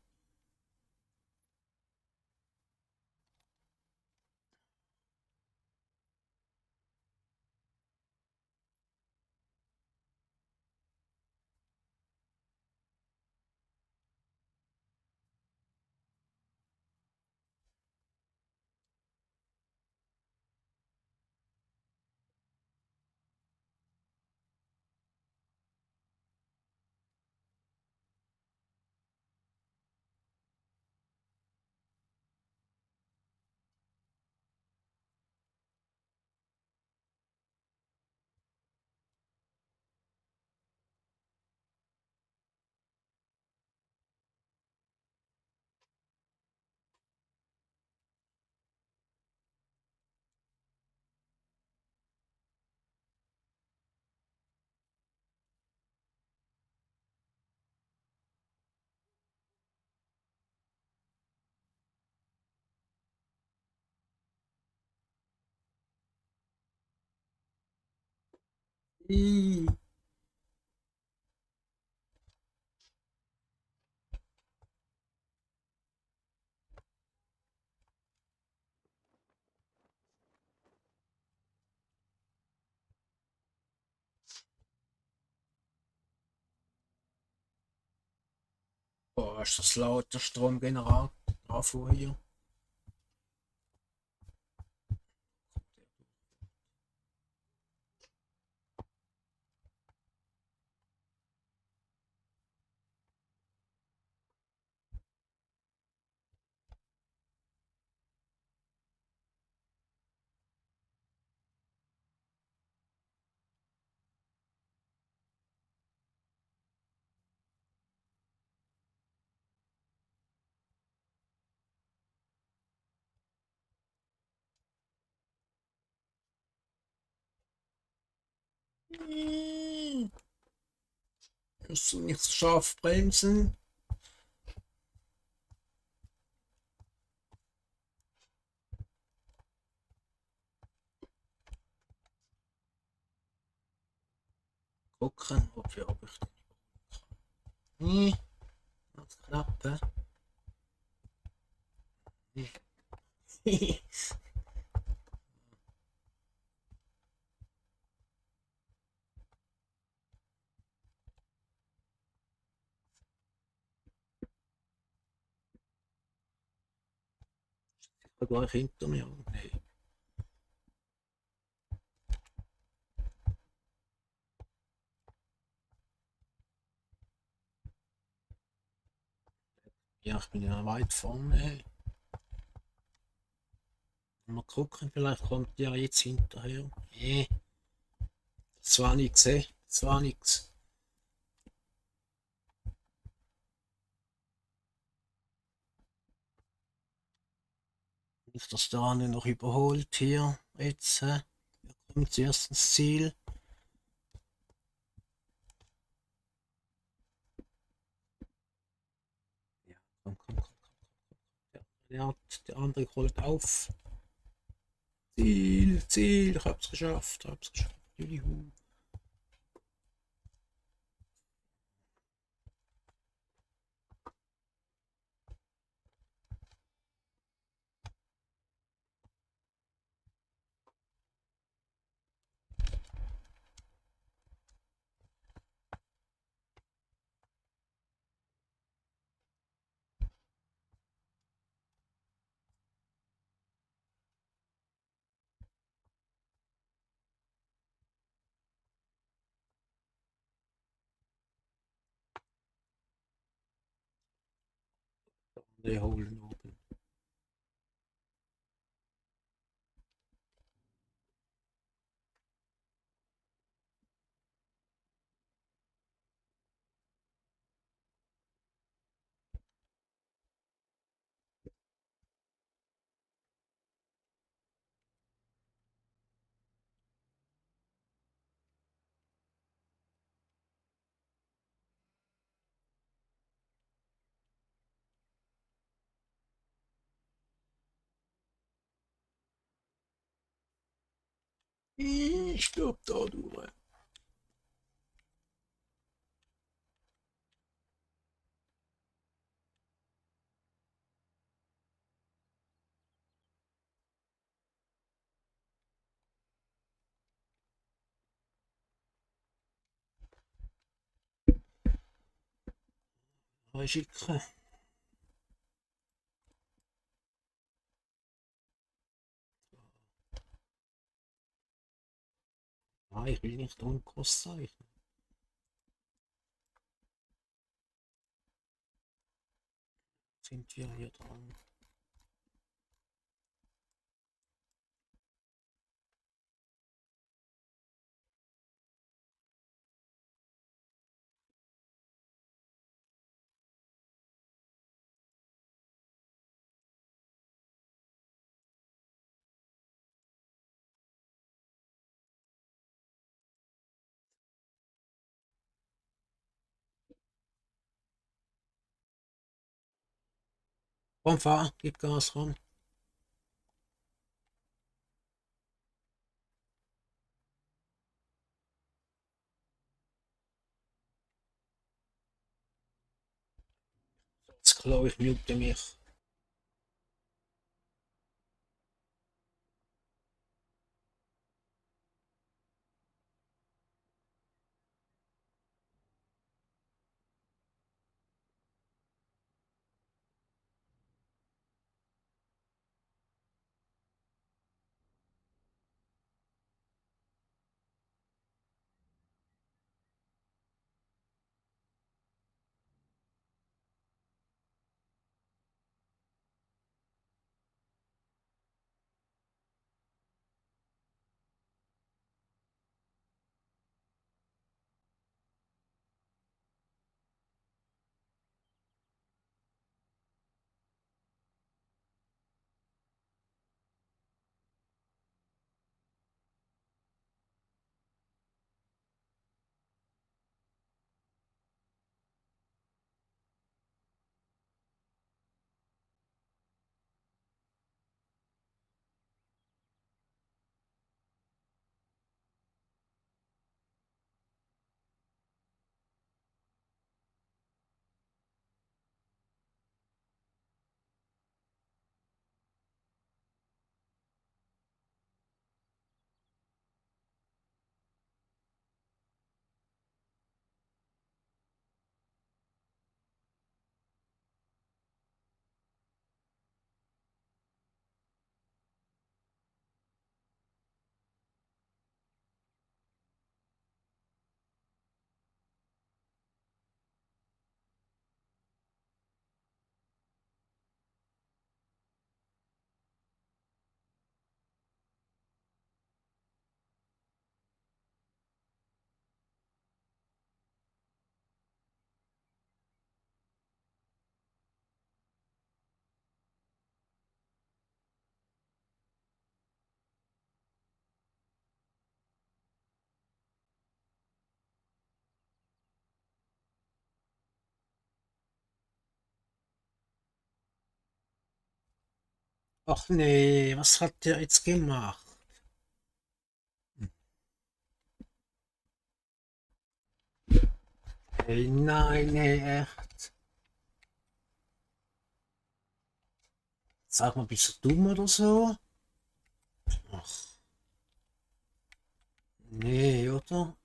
Ih. Boah, ist das laut, der Stromgenerator hier. Musst du nicht so scharf bremsen? Gucken, ob ich den. Das knapp, hä? Gleich hinter mir. Nee. Ja, ich bin ja weit vorne. Mal gucken, vielleicht kommt der jetzt hinterher. Nee, das war nix, das war nix. Nicht, dass der andere noch überholt hier. Jetzt, wir kommen zuerst ins Ziel. Ja, komm. Der andere rollt auf. Ziel, ich hab's geschafft. Juhu. Die holen oben. Ich glaub da durch. Schicken. Ah, ich will nicht Unkurs zeichnen. Sind wir hier dran? Komm, fahr, gib Gas ran. klar, ich mute mich. Ach nee, was hat der jetzt gemacht? Hey, nein, nee, echt. Sag mal, bist du dumm oder so? Ach, nee, oder?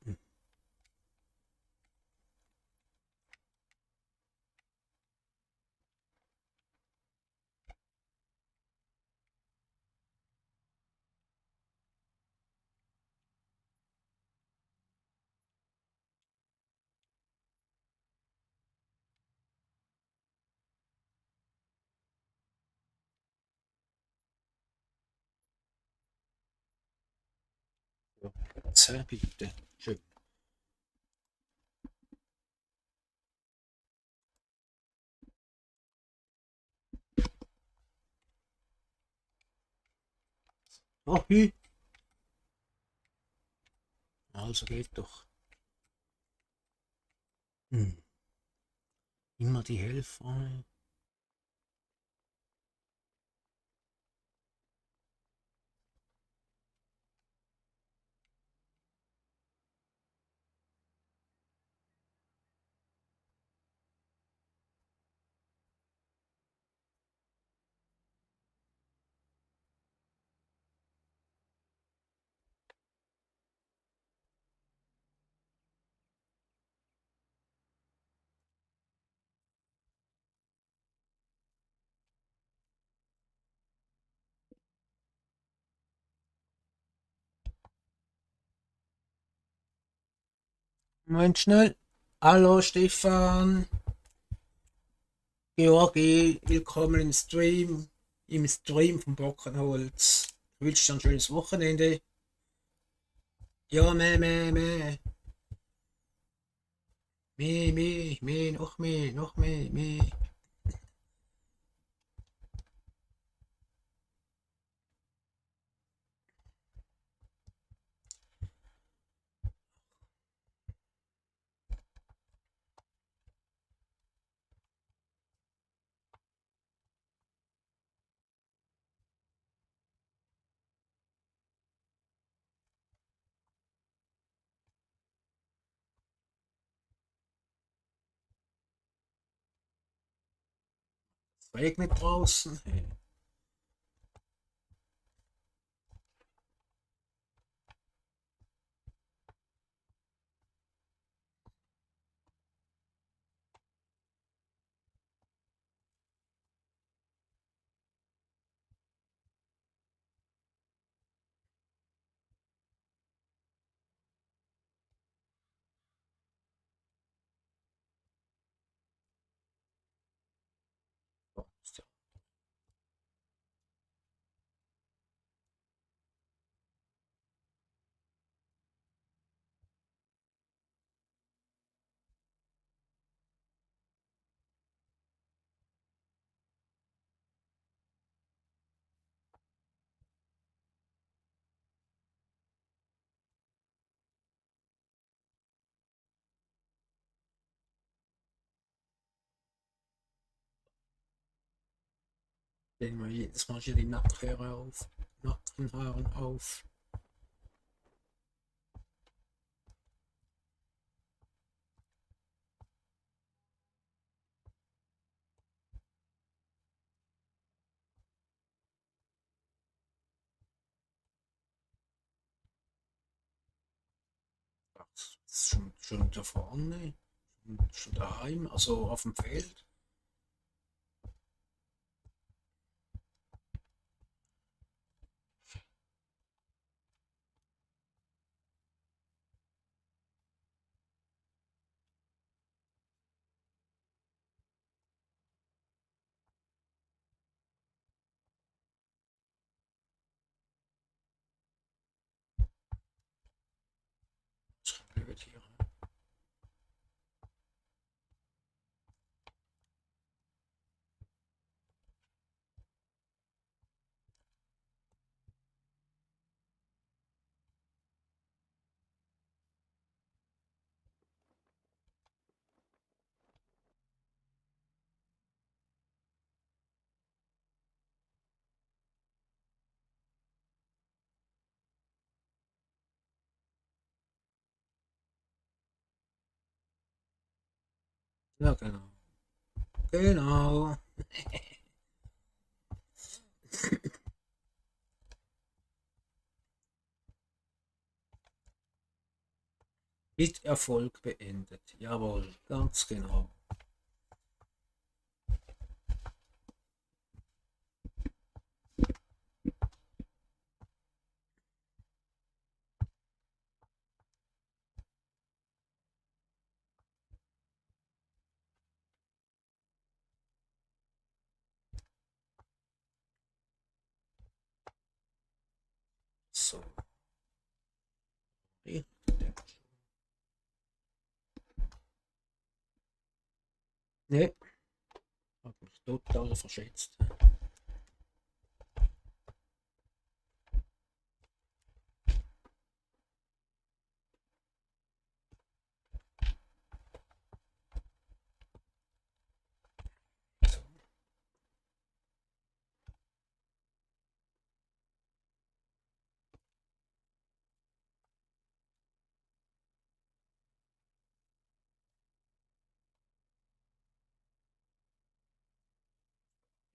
Erzähl bitte. Schön. Ach, wie? Also geht doch. Hm. Immer die Helfer. Moment schnell. Hallo Stefan, Georgi, willkommen im Stream vom Brockenholz. Ich wünsche dir ein schönes Wochenende. Ja, meh. Noch meh. regnet draußen. Hey. Legen wir jedes Mal hier die Nackenhaare auf. Nackenhaaren auf. Das ist schon da vorne. Schon daheim, also auf dem Feld. Blöd hier. Ja, genau. Genau. Mit Erfolg beendet. Jawohl, ganz genau. So. Nee, nee, hab mich total verschätzt.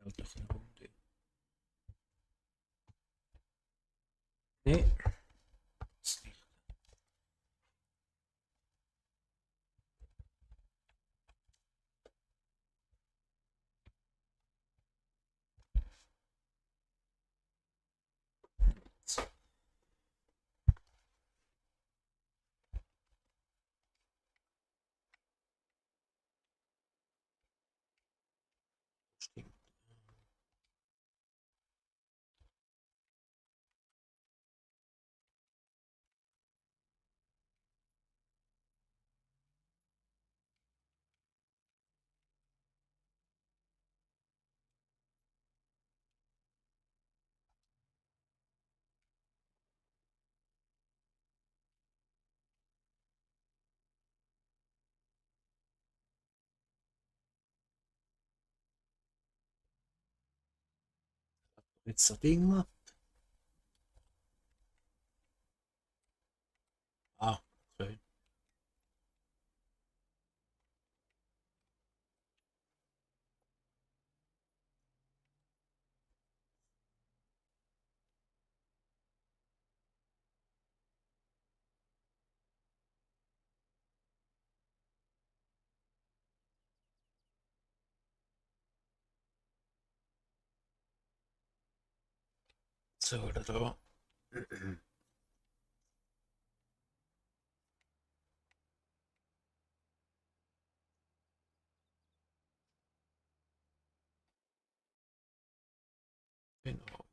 Ja, doch eine Runde. Nee, ist nicht. So, stimmt. Jetzt der Ding. Ah, okay. So, da. Genau.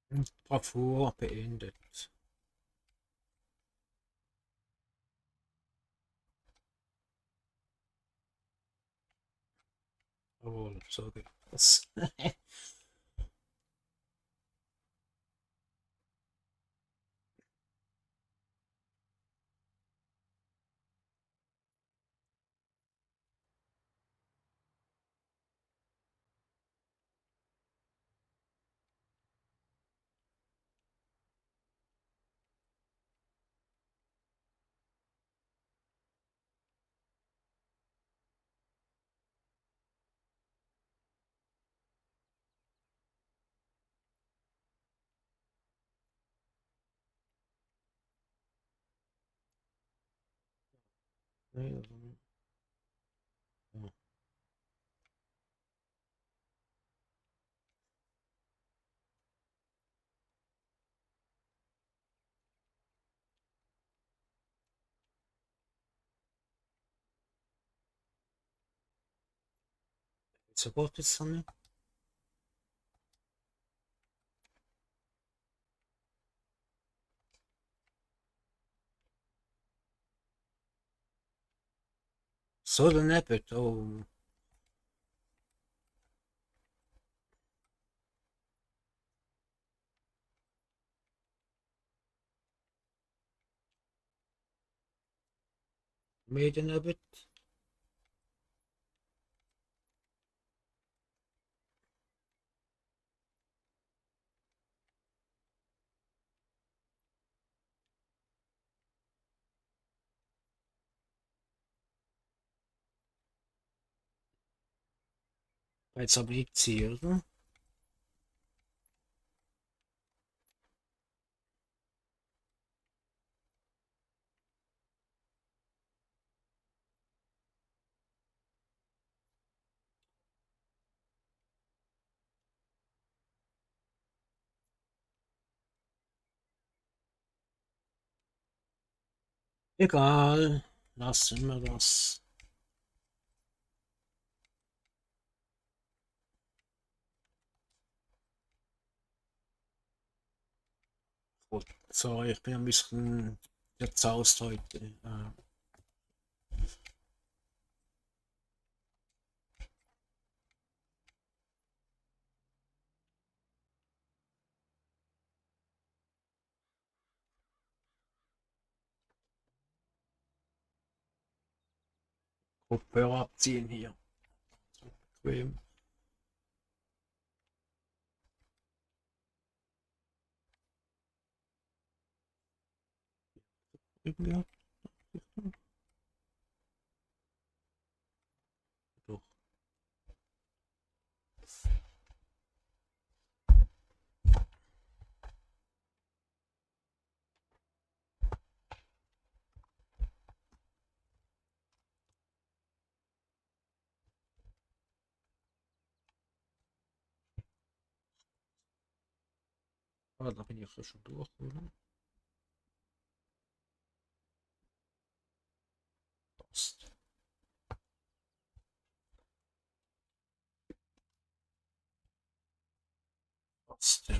Und Bravour beendet. Jawohl, so geht das. Nee, ja. So gut ist es nicht. So daneben, oh. Mehr daneben. Jetzt aber ich ziehe, oder? Egal. Lassen wir das. Gut. Sorry, ich bin ein bisschen zerzaust heute. Kopfhörer abziehen hier. Bequem. Ja, doch. Ah, da bin ich ja schon durch, oder? Passt. Passt, ja.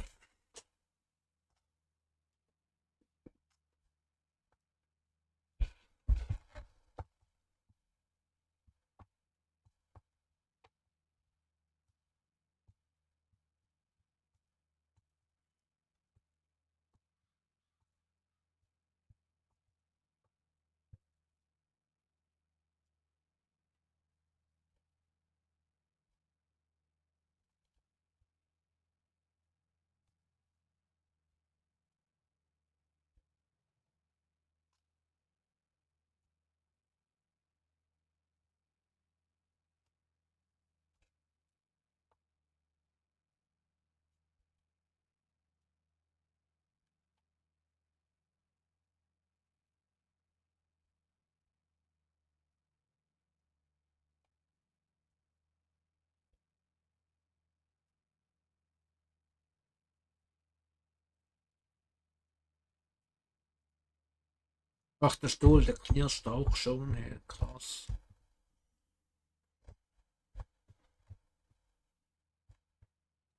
Ach, der Stuhl, der knirscht auch schon, ey, krass.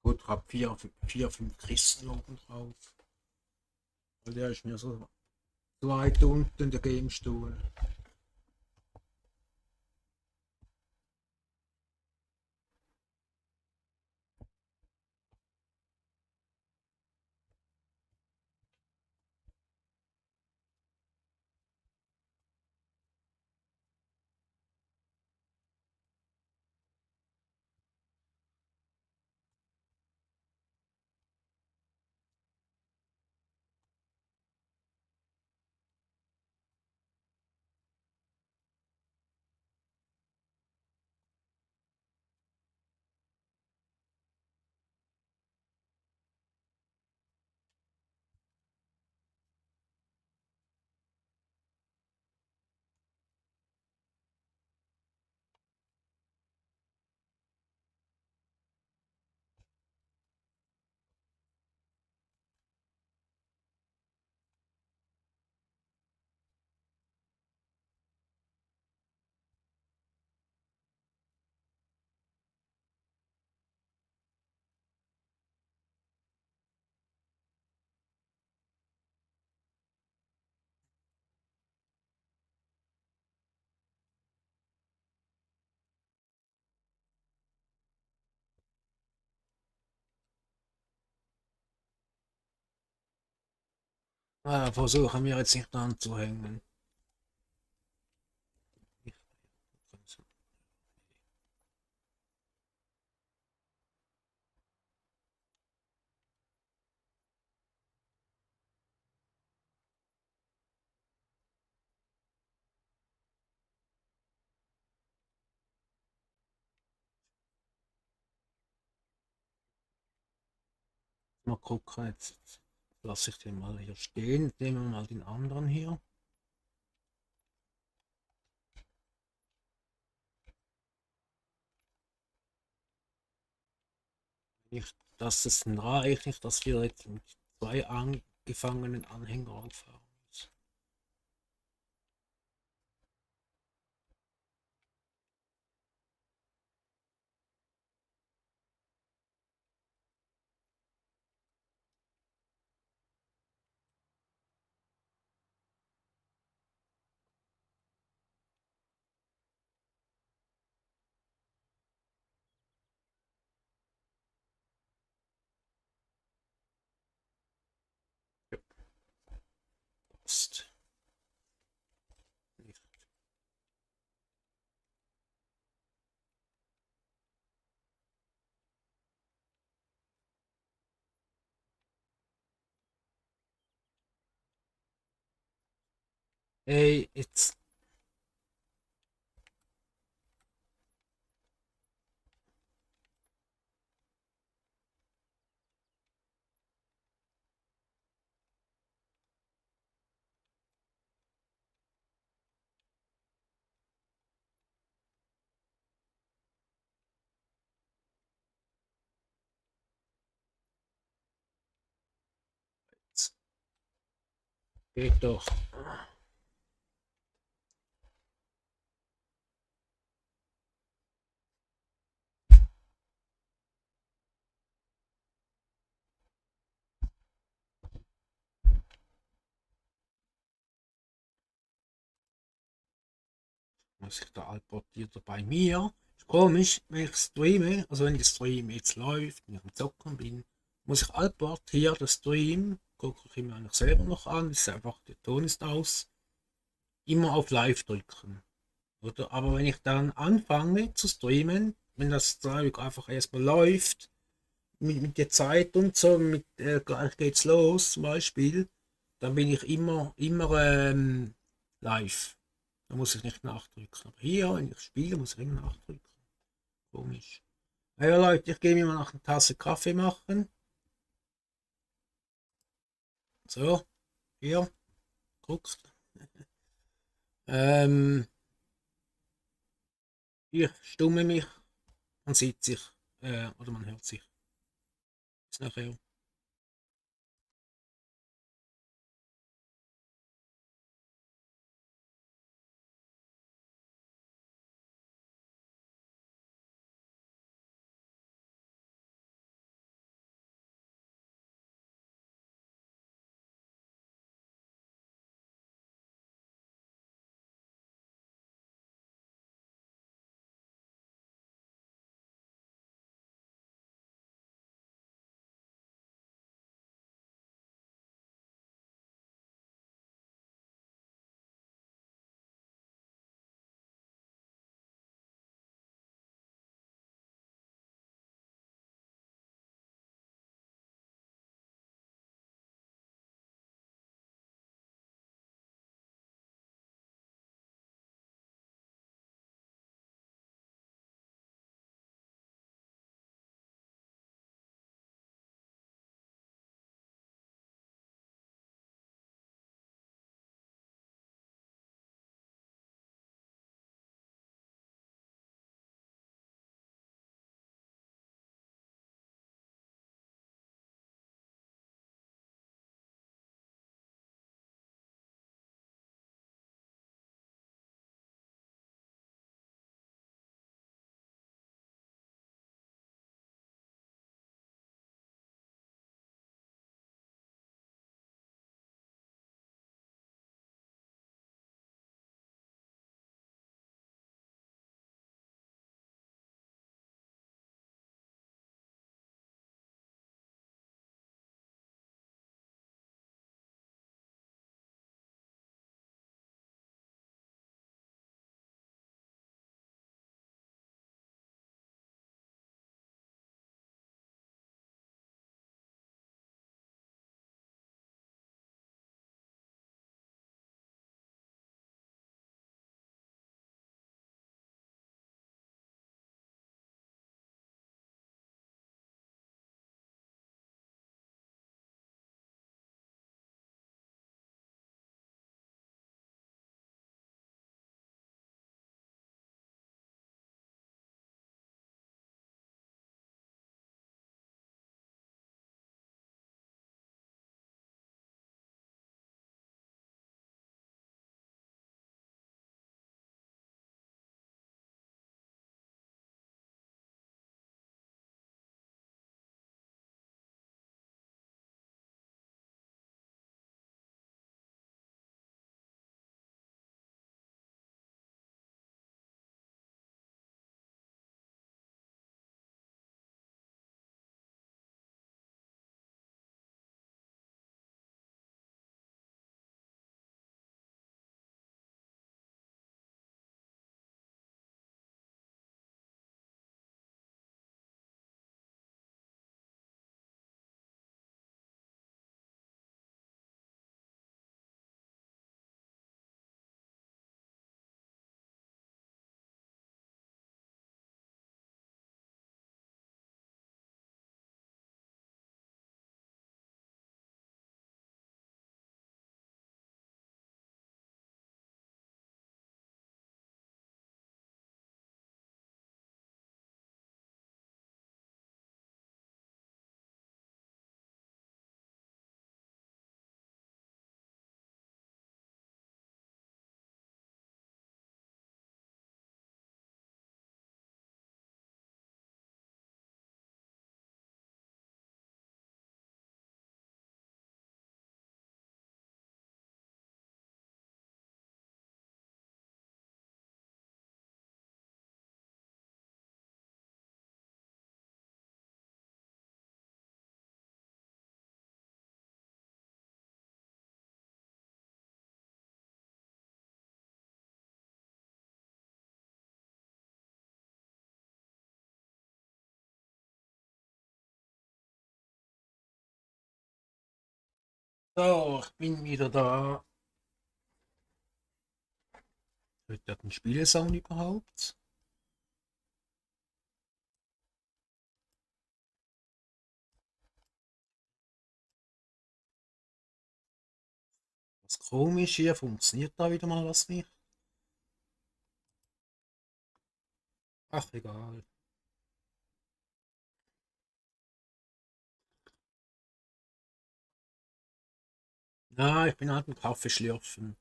Gut, ich hab vier, fünf Christen oben drauf. Weil der ist mir so weit unten, der Gamestuhl. Versuchen wir jetzt nicht anzuhängen. Mal gucken, jetzt lasse ich den mal hier stehen. Nehmen wir mal den anderen hier. Nicht, dass es reicht, nicht, dass wir jetzt mit zwei angefangenen Anhänger aufhören müssen. Passt. Nicht. Ey, jetzt geht doch. Muss ich da altportiert bei mir? Ist komisch, wenn ich streame, also wenn der Stream jetzt läuft, wenn ich am Zocken bin, muss ich altportieren den Stream, gucke ich mir eigentlich selber noch an, ist einfach, der Ton ist aus, immer auf Live drücken. Oder? Aber wenn ich dann anfange zu streamen, wenn das Zeug einfach erstmal läuft, mit der Zeit und so, gleich geht's los zum Beispiel, dann bin ich immer live. Da muss ich nicht nachdrücken. Aber hier, wenn ich spiele, muss ich immer nachdrücken. Komisch. Ja Leute, ich gehe mir mal noch eine Tasse Kaffee machen. So, hier, guckt. Ich stumme mich, man sieht sich, oder man hört sich. Bis nachher. So, ich bin wieder da. Hört ihr den Spielesound überhaupt? Was komisch hier, funktioniert da wieder mal was nicht? Ach, egal. Ja, ich bin halt ein Kaffee schlürfen.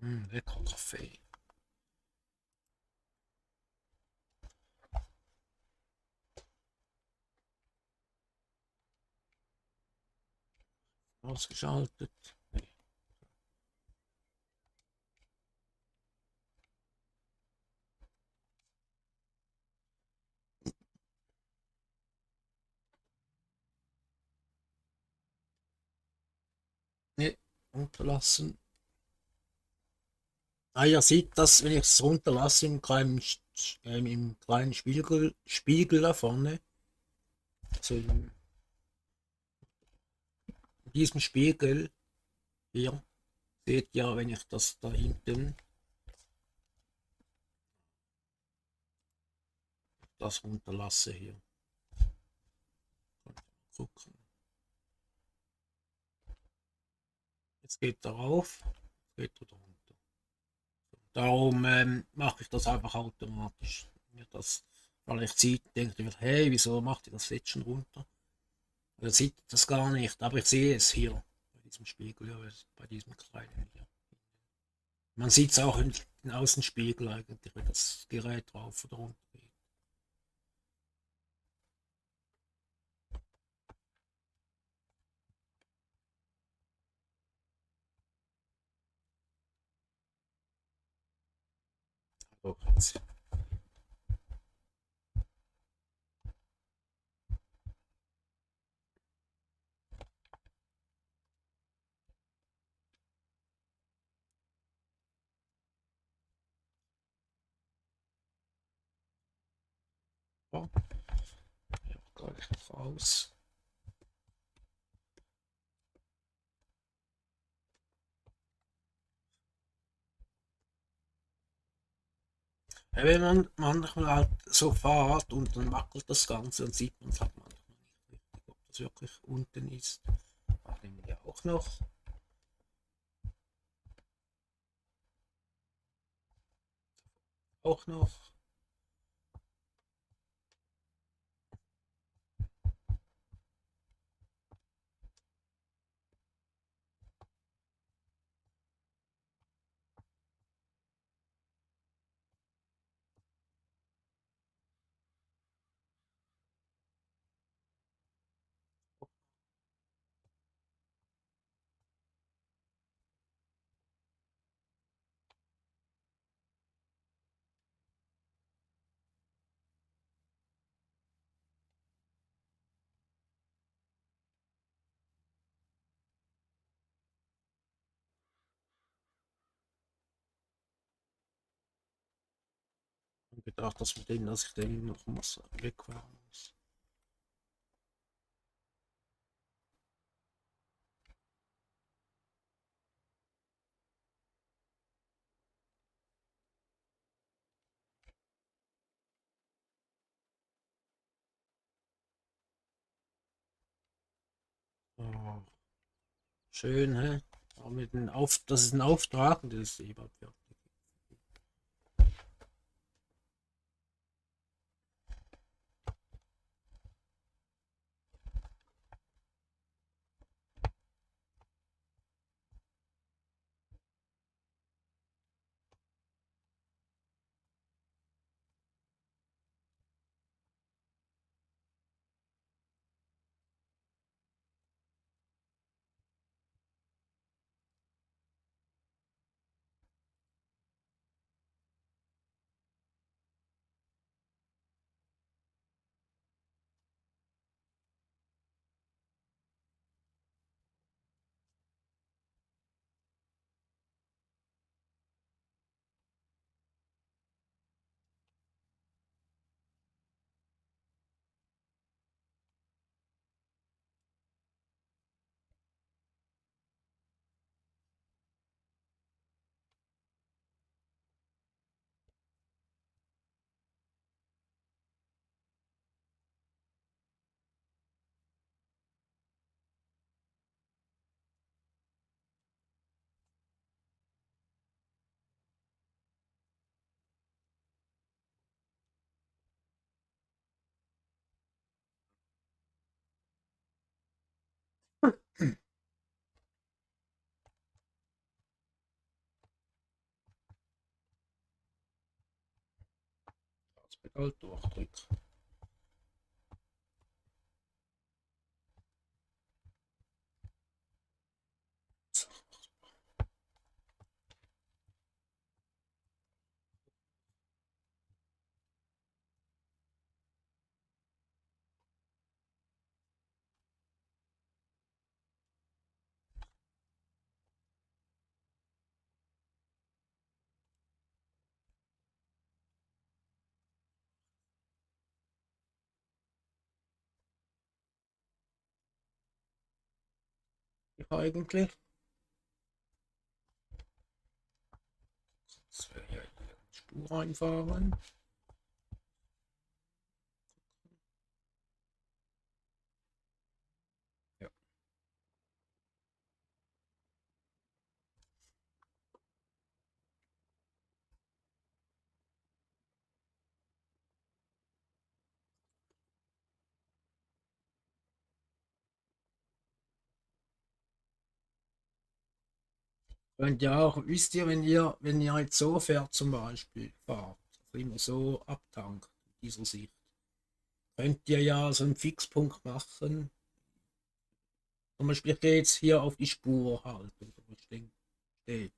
Lecker Kaffee. Ausgeschaltet. Nee. Nee, runterlassen. Ah, ihr seht das, wenn ich es runterlasse im kleinen Spiegel da vorne. Also in diesem Spiegel hier seht ihr, wenn ich das da hinten das runterlasse hier. Gucken. Jetzt geht er rauf, geht er runter. Darum mache ich das einfach automatisch. Mir das, weil ich sieht, denkt ihr, hey, wieso macht ihr das jetzt schon runter? Ihr sieht das gar nicht, aber ich sehe es hier bei diesem Spiegel, ja, bei diesem kleinen hier. Man sieht es auch im Außenspiegel eigentlich, wenn das Gerät rauf oder runter geht. So, jetzt. Ja, gleich noch aus. Ja, wenn man manchmal halt so fährt und dann wackelt das Ganze, dann sieht man es halt manchmal nicht richtig, ob das wirklich unten ist. Das nehmen wir auch noch. Auch noch. Ich gedacht, dass ich den noch was wegfahren muss. Oh, schön, hä? Aber das ist ein Auftrag und das ist eben fertig. halt durchdrücken. So. Eigentlich. Das wäre ja hier Spur einfahren. Ja. Und ja auch, wisst ihr, wenn ihr jetzt so fährt zum Beispiel, fahrt, also immer so abtankt, in dieser Sicht, könnt ihr ja so einen Fixpunkt machen. Zum Beispiel, ich gehe jetzt hier auf die Spur halt, oder wo ich stehe.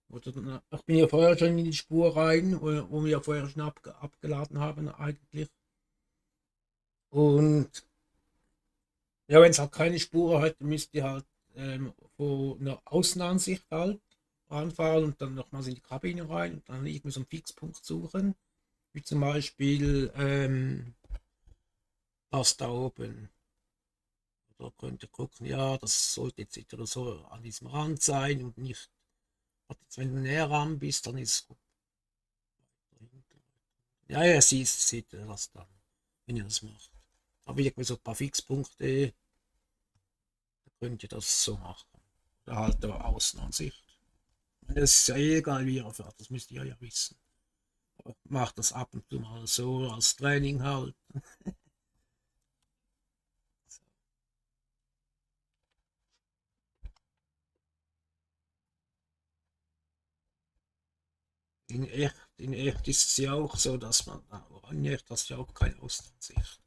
Oder ich bin ja vorher schon in die Spur rein, wo wir vorher schon abgeladen haben eigentlich. Und ja, wenn es halt keine Spur hat, dann müsst ihr halt von einer Außenansicht halt anfahren und dann nochmals in die Kabine rein und dann irgendwie so einen Fixpunkt suchen. Wie zum Beispiel das da oben. Da könnt ihr gucken, ja, das sollte jetzt wieder so an diesem Rand sein und nicht, jetzt, wenn du näher ran bist, dann ist es gut. Ja, ja, seht ihr das dann, wenn ihr das macht. Aber irgendwie so ein paar Fixpunkte, da könnt ihr das so machen. Oder halt der Außenansicht. Das ist ja eh egal, wie ihr fährt, das müsst ihr ja wissen. Aber macht das ab und zu mal so als Training halt. In echt ist es ja auch so, dass man, in echt hast du ja auch keine Außenansicht.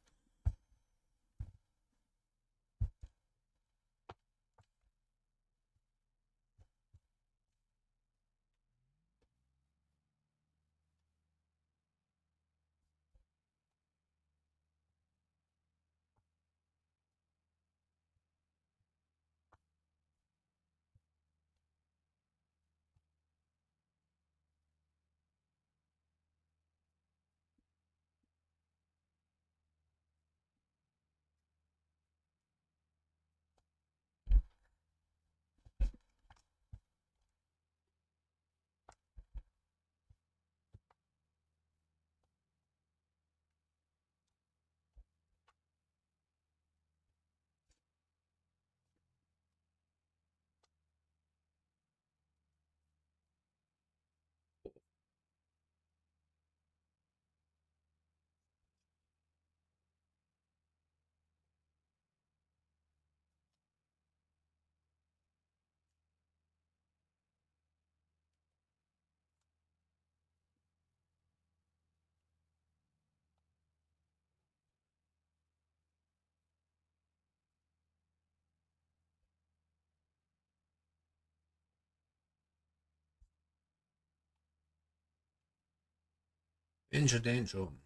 Den schon.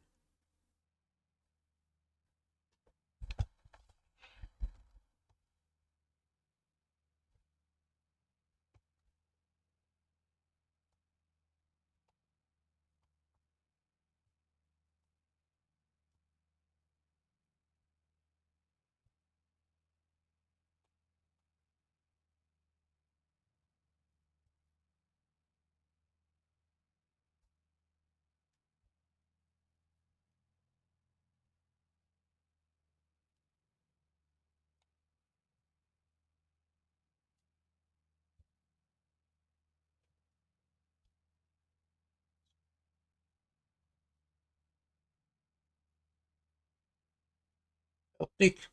Fertig.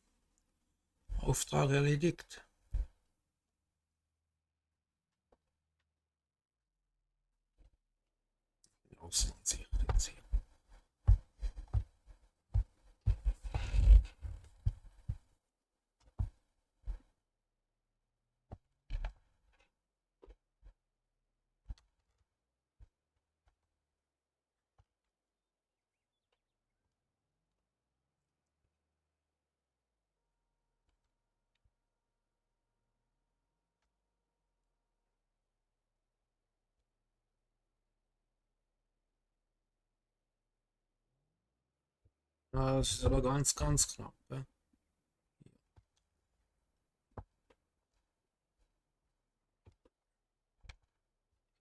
Auftrag erledigt. Außenansicht jetzt hier. Ja, das ist aber ganz, ganz knapp. Ja.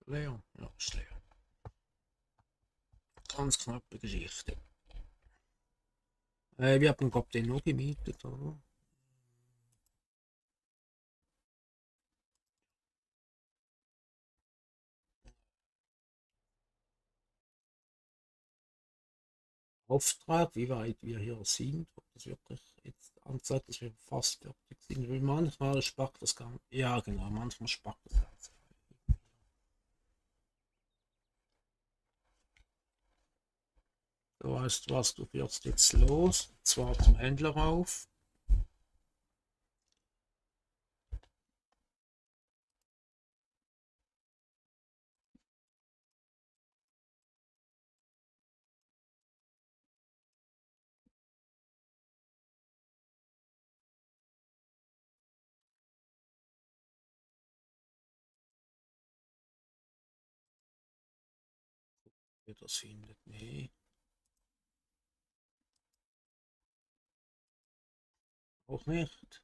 Leon, ja, ist Leon. Ganz knappe Geschichte. Wir haben, glaube den noch gemietet, oder? Auftrag, wie weit wir hier sind, ob das wirklich jetzt anzeigt, dass wir fast fertig sind. Weil manchmal spackt das gar nicht. Ja, genau, manchmal spackt das Ganze. Du weißt was, du fährst jetzt los, zwar zum Händler rauf. Wer das findet, nee, auch nicht.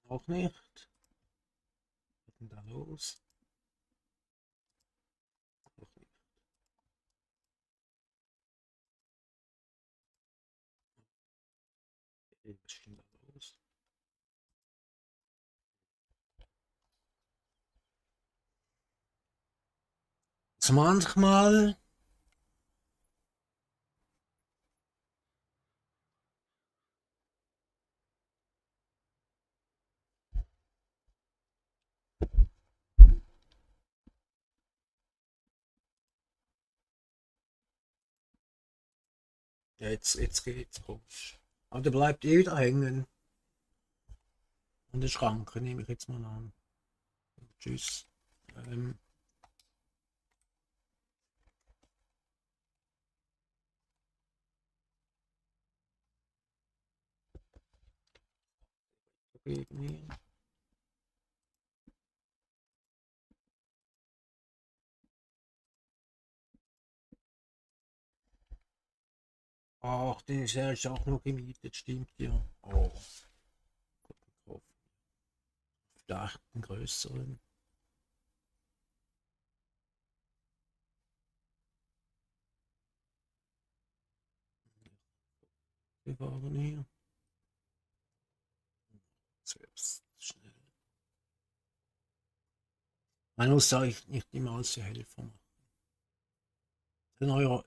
Auch nicht. Was ist denn da los? Auch nicht. Was ist denn da los? Also manchmal, ja, jetzt geht's komisch. Aber der bleibt eh wieder hängen. An der Schranke nehme ich jetzt mal an. Tschüss. Ähm, gegen hier. Ach, den ist ja ist auch noch gemietet, stimmt ja. Oh, Gott, vielleicht einen größeren. Wir waren hier. Selbst schnell. Man muss da nicht immer als die Helfer machen.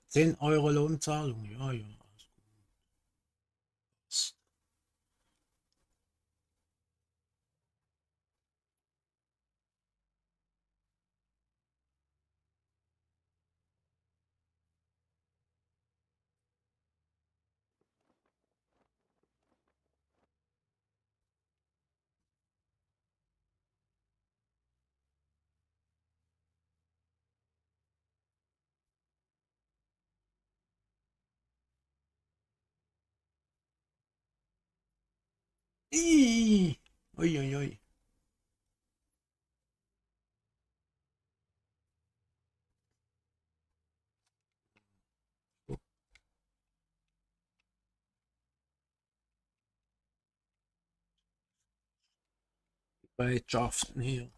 10 Euro Lohnzahlung, ja, ja. Alles gut. Ih, ui, ui, ui. Bereitschaften hier.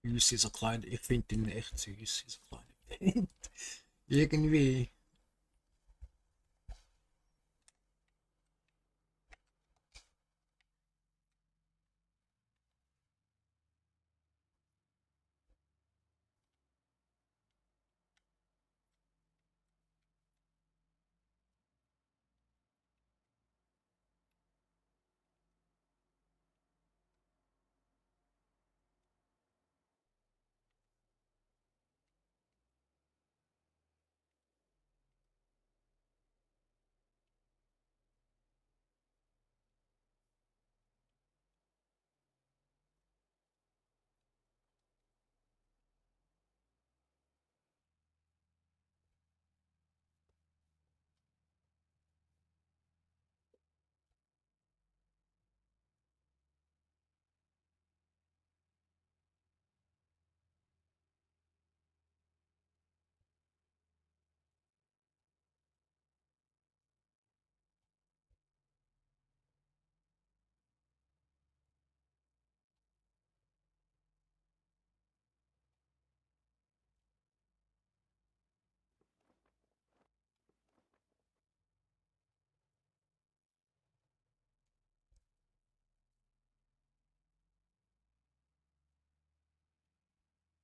Süß, dieser kleine, ich finde den echt süß, dieser kleine. Irgendwie.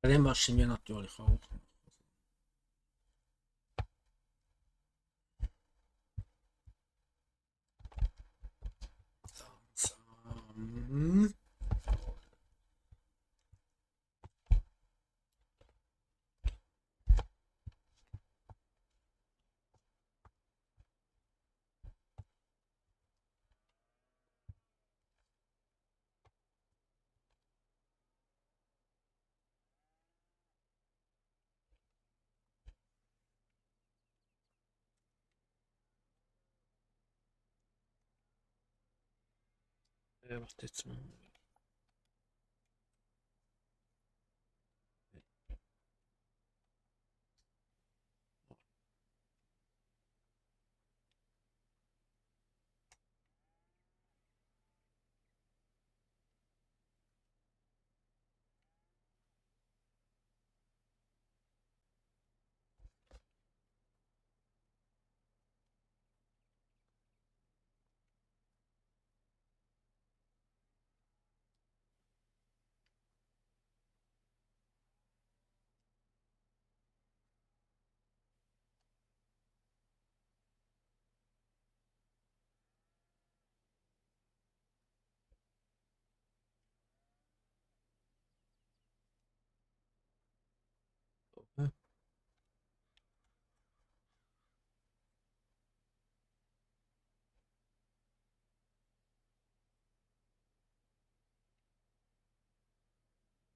Brennmaschinen wir natürlich auch. Langsam. Warte jetzt mal.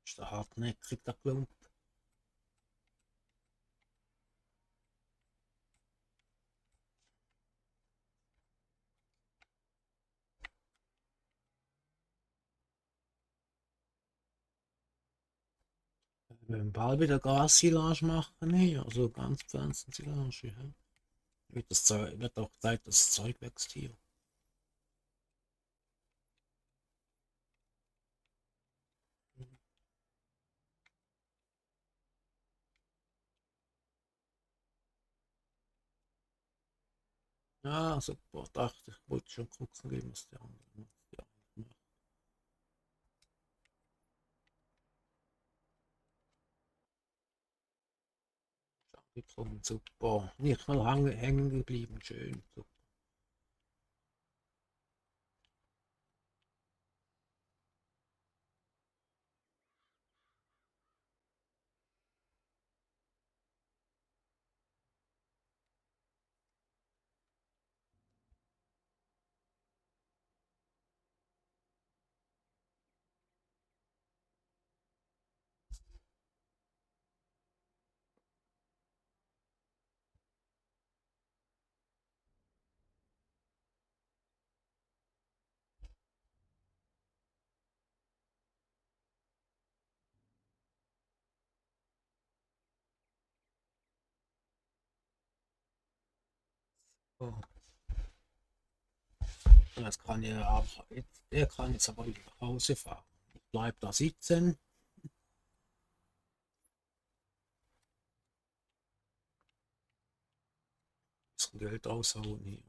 Ist der hartnäckig, der Klump. Wir werden bald wieder Grassilage machen hier, also ganz Pflanzensilage. Ja. Wird auch Zeit, das Zeug wächst hier. Ja, super. Dachte, ich wollte schon gucken, wie was der andere macht. Ja, gekommen, super. Nicht mal hängen geblieben, schön. Super. So. Und das kann er auch, er kann jetzt aber wieder nach Hause fahren. Ich bleib da sitzen. Bisschen Geld raushauen hier.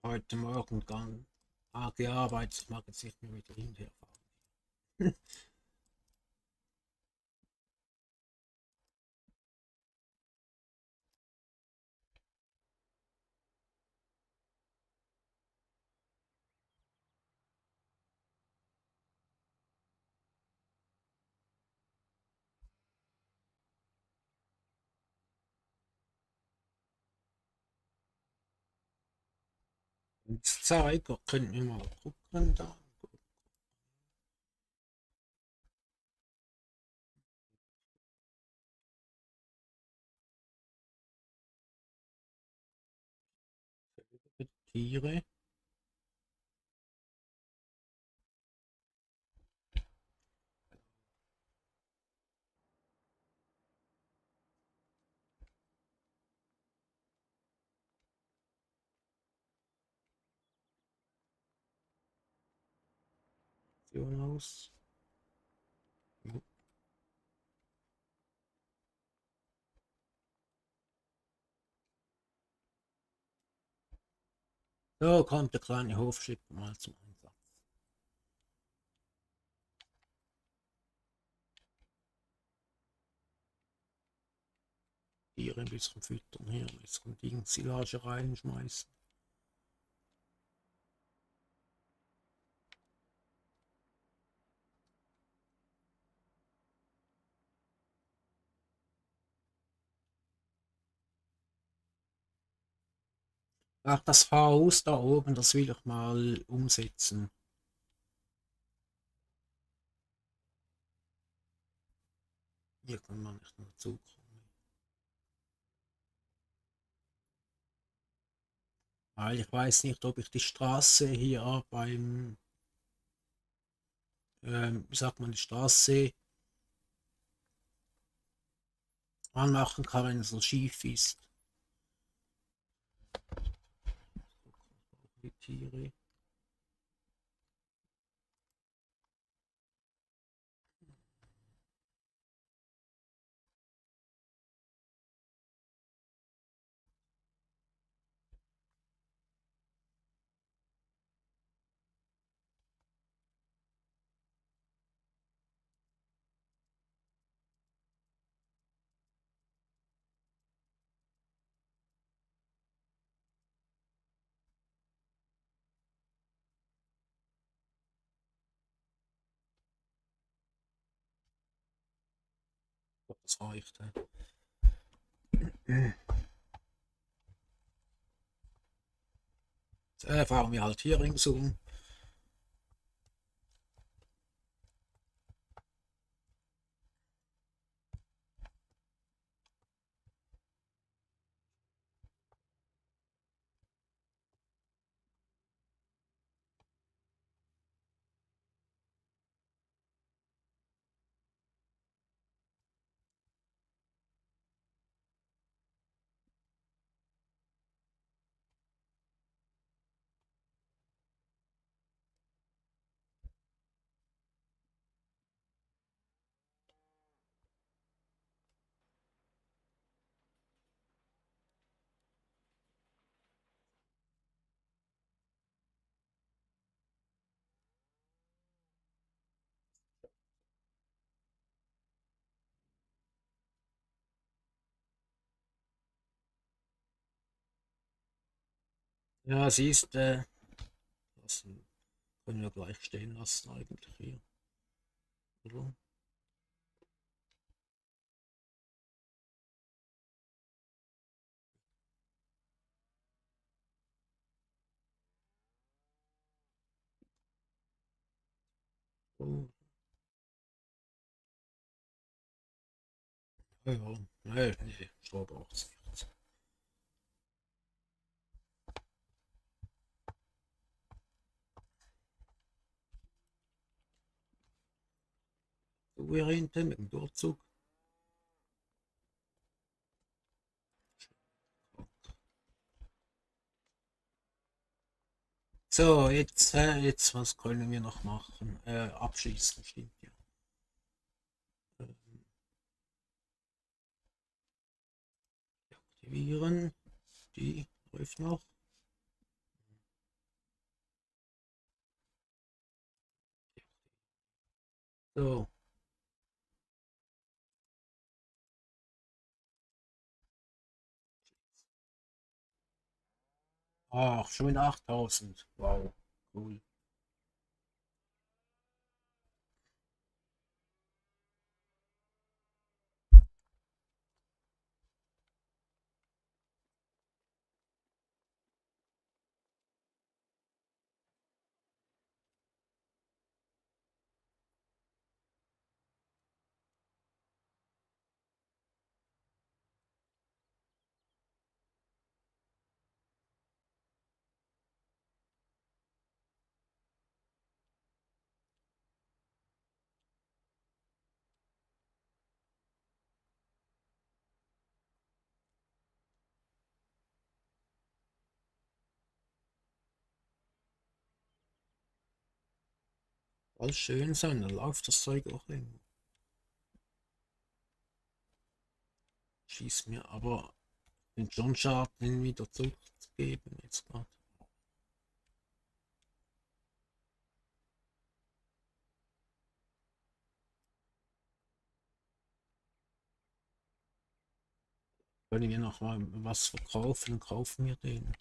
Heute Morgen dann gearbeitet, ich mag jetzt nicht mehr wieder hinterfahren. Und Zeiger können wir mal gucken da. Tiere. Aus. So kommt der kleine Hofschipper mal zum Einsatz. Tiere ein bisschen füttern, hier ein bisschen Ding Silage reinschmeißen. Ach, das Haus da oben, das will ich mal umsetzen. Hier kann man nicht mehr dazukommen. Weil ich weiß nicht, ob ich die Straße hier beim, wie sagt man, die Straße anmachen kann, wenn es so schief ist. Die Tiere. Das reicht. Fahren wir halt hier ringsum. Ja, siehst, lassen, können wir gleich stehen lassen eigentlich hier. Oder? Oh, ja, ja. Nee, so braucht's nicht. So, wir hinten mit dem Durchzug. So, jetzt, was können wir noch machen? Abschließen, stimmt ja. Deaktivieren, die läuft noch. So. Ach, schon wieder 8000. Wow, cool. Soll schön sein, dann läuft das Zeug auch länger. Schieß mir aber den John Schaden wieder zurückzugeben jetzt gerade. Können wir noch mal was verkaufen, dann kaufen wir den.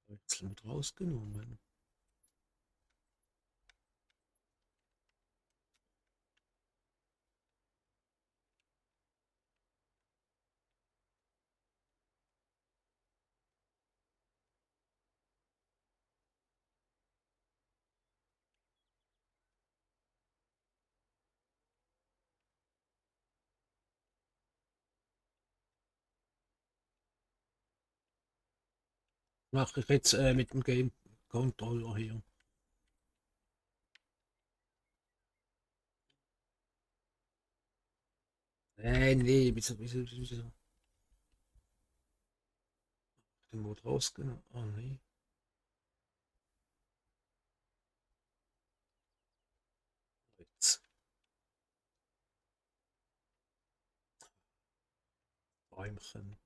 Wechsel mit rausgenommen. Mache ich jetzt mit dem Game Controller hier. Nee, wieso den Mode rausgenommen? Oh nee. Jetzt. Bäumchen.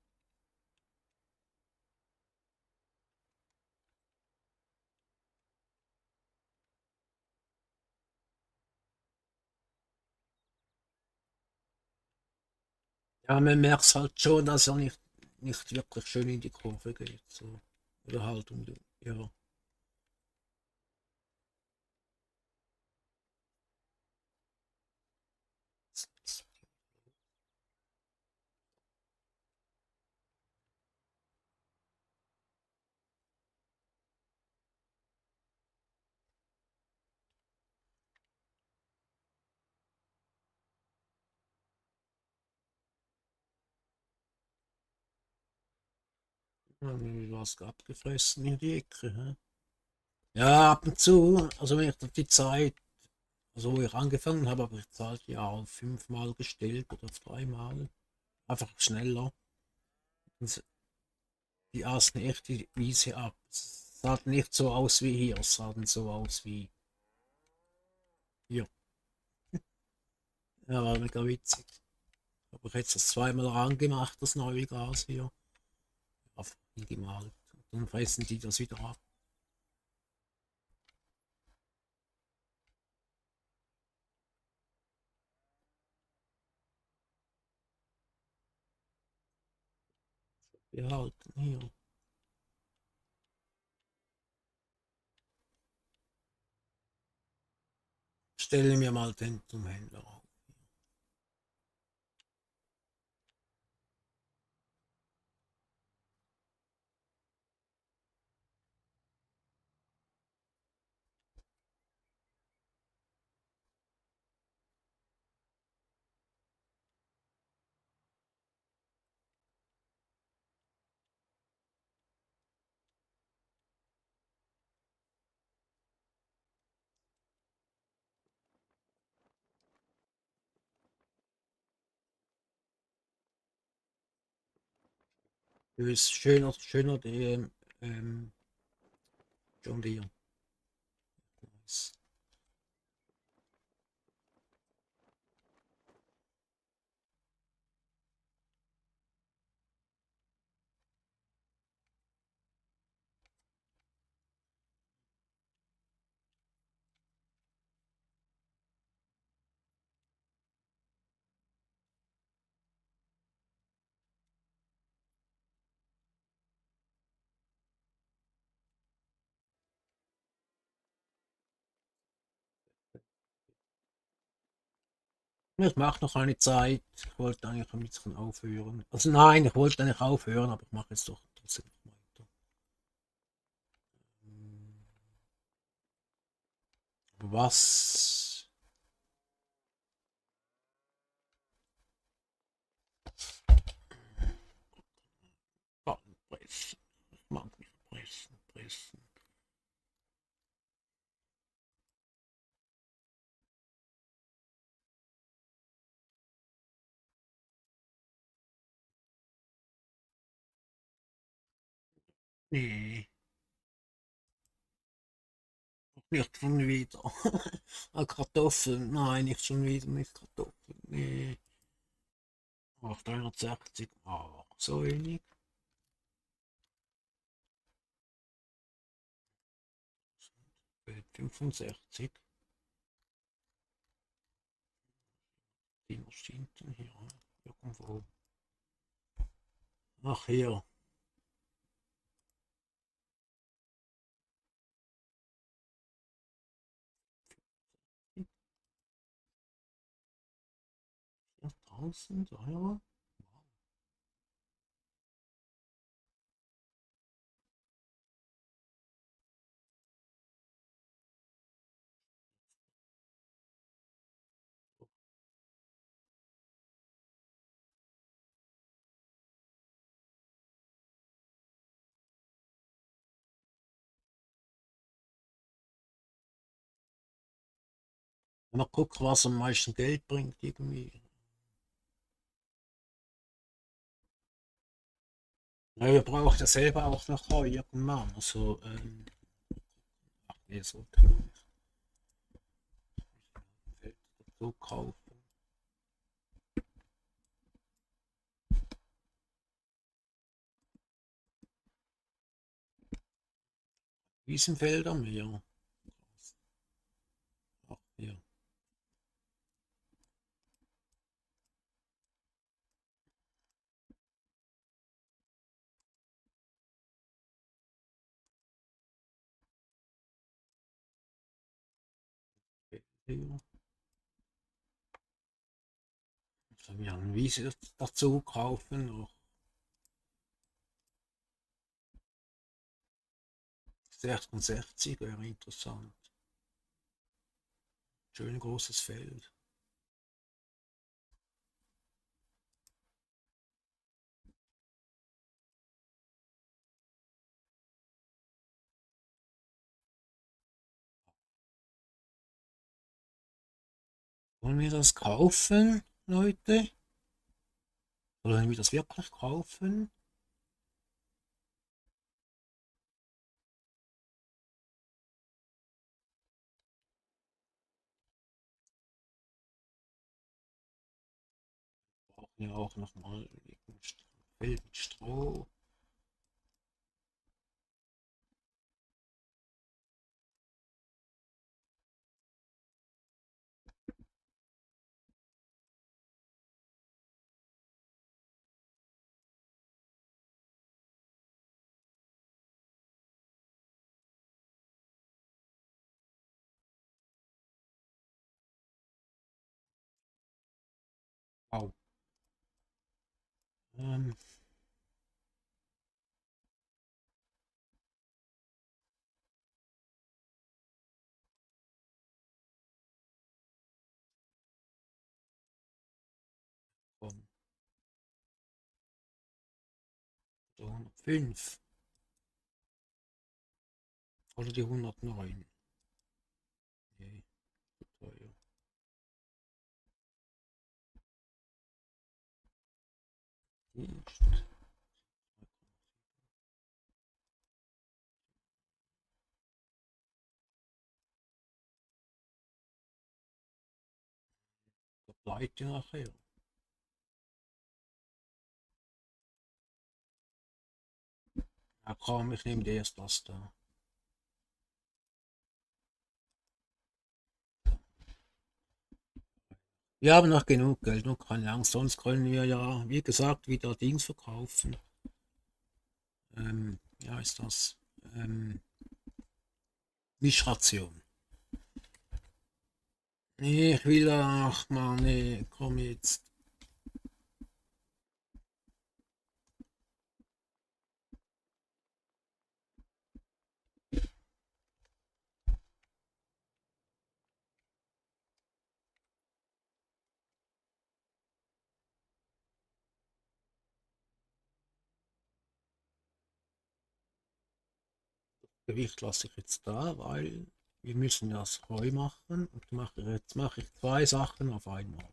Ja, man merkt halt schon, dass er nicht wirklich schön in die Kurve geht. So. Oder halt um die, ja. Was abgefressen in die Ecke. Hä? Ja, ab und zu, also wenn ich die Zeit, also wo ich angefangen habe, habe ich die Zeit ja auf 5-mal gestellt oder auf 3-mal. Einfach schneller. Und die aßen echt die Wiese ab. Es sah nicht so aus wie hier, es sah so aus wie hier. Ja, war mega witzig. Habe ich jetzt das 2-mal rangemacht, das neue Gas hier. Auf gemalt. Dann fressen die das wieder ab. Behalten hier. Stelle mir mal den zum Händler auf. Ist schöner der John Deere. Nice. Ich mache noch eine Zeit. Ich wollte eigentlich ein bisschen aufhören. Also nein, ich wollte eigentlich aufhören, aber ich mache jetzt doch trotzdem noch weiter. Was Nee, nicht schon wieder. Ah, Kartoffeln, nein, nicht schon wieder, nicht Kartoffeln. Nee. Ach, 360, ach, so wenig. 65. Die Maschinen hier, irgendwo. Ach, hier. 4.000 €. Mal gucken, was am meisten Geld bringt irgendwie. Ja, wir brauchen ja selber auch noch Heu irgendwann. Also, ach nee, so teuer nicht. Feld dazu kaufen. Wiesenfelder mehr. Ach, hier. Hier. Also wir haben Wiese dazu kaufen noch. 66 wäre interessant. Schön großes Feld. Wollen wir das kaufen, Leute? Wollen wir das wirklich kaufen? Brauchen ja auch noch mal Feld mit Stroh. Au. Ähm, komm. 305. Oder die 109. Nee, zu teuer. Nicht. Da bleibt ihr nachher. Ja komm, ich nehme erst das da. Wir haben noch genug Geld, nur keine Angst, sonst können wir ja, wie gesagt, wieder Dings verkaufen. Ja, ist das? Mischration. Nee, ich will, ach man, nee, komm jetzt. Gewicht lasse ich jetzt da, weil wir müssen das Heu machen und jetzt mache ich zwei Sachen auf einmal.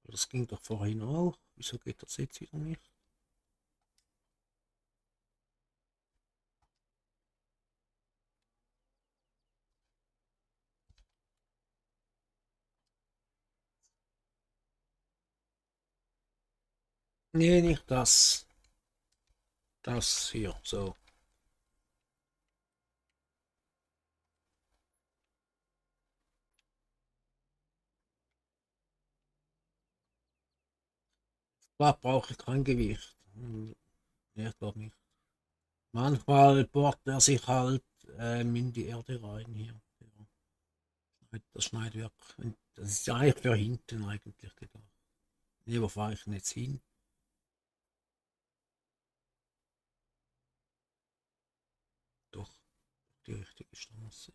Das ging doch vorhin auch. Wieso geht das jetzt wieder nicht? Nee, nicht das. Das hier, so. Da brauche ich kein Gewicht. Nee, ich glaube nicht. Manchmal bohrt er sich halt in die Erde rein hier. Ja. Das Schneidwerk. Und das ist ja eigentlich für hinten eigentlich gedacht. Nee, wo fahre ich denn jetzt hin? Doch, die richtige Straße.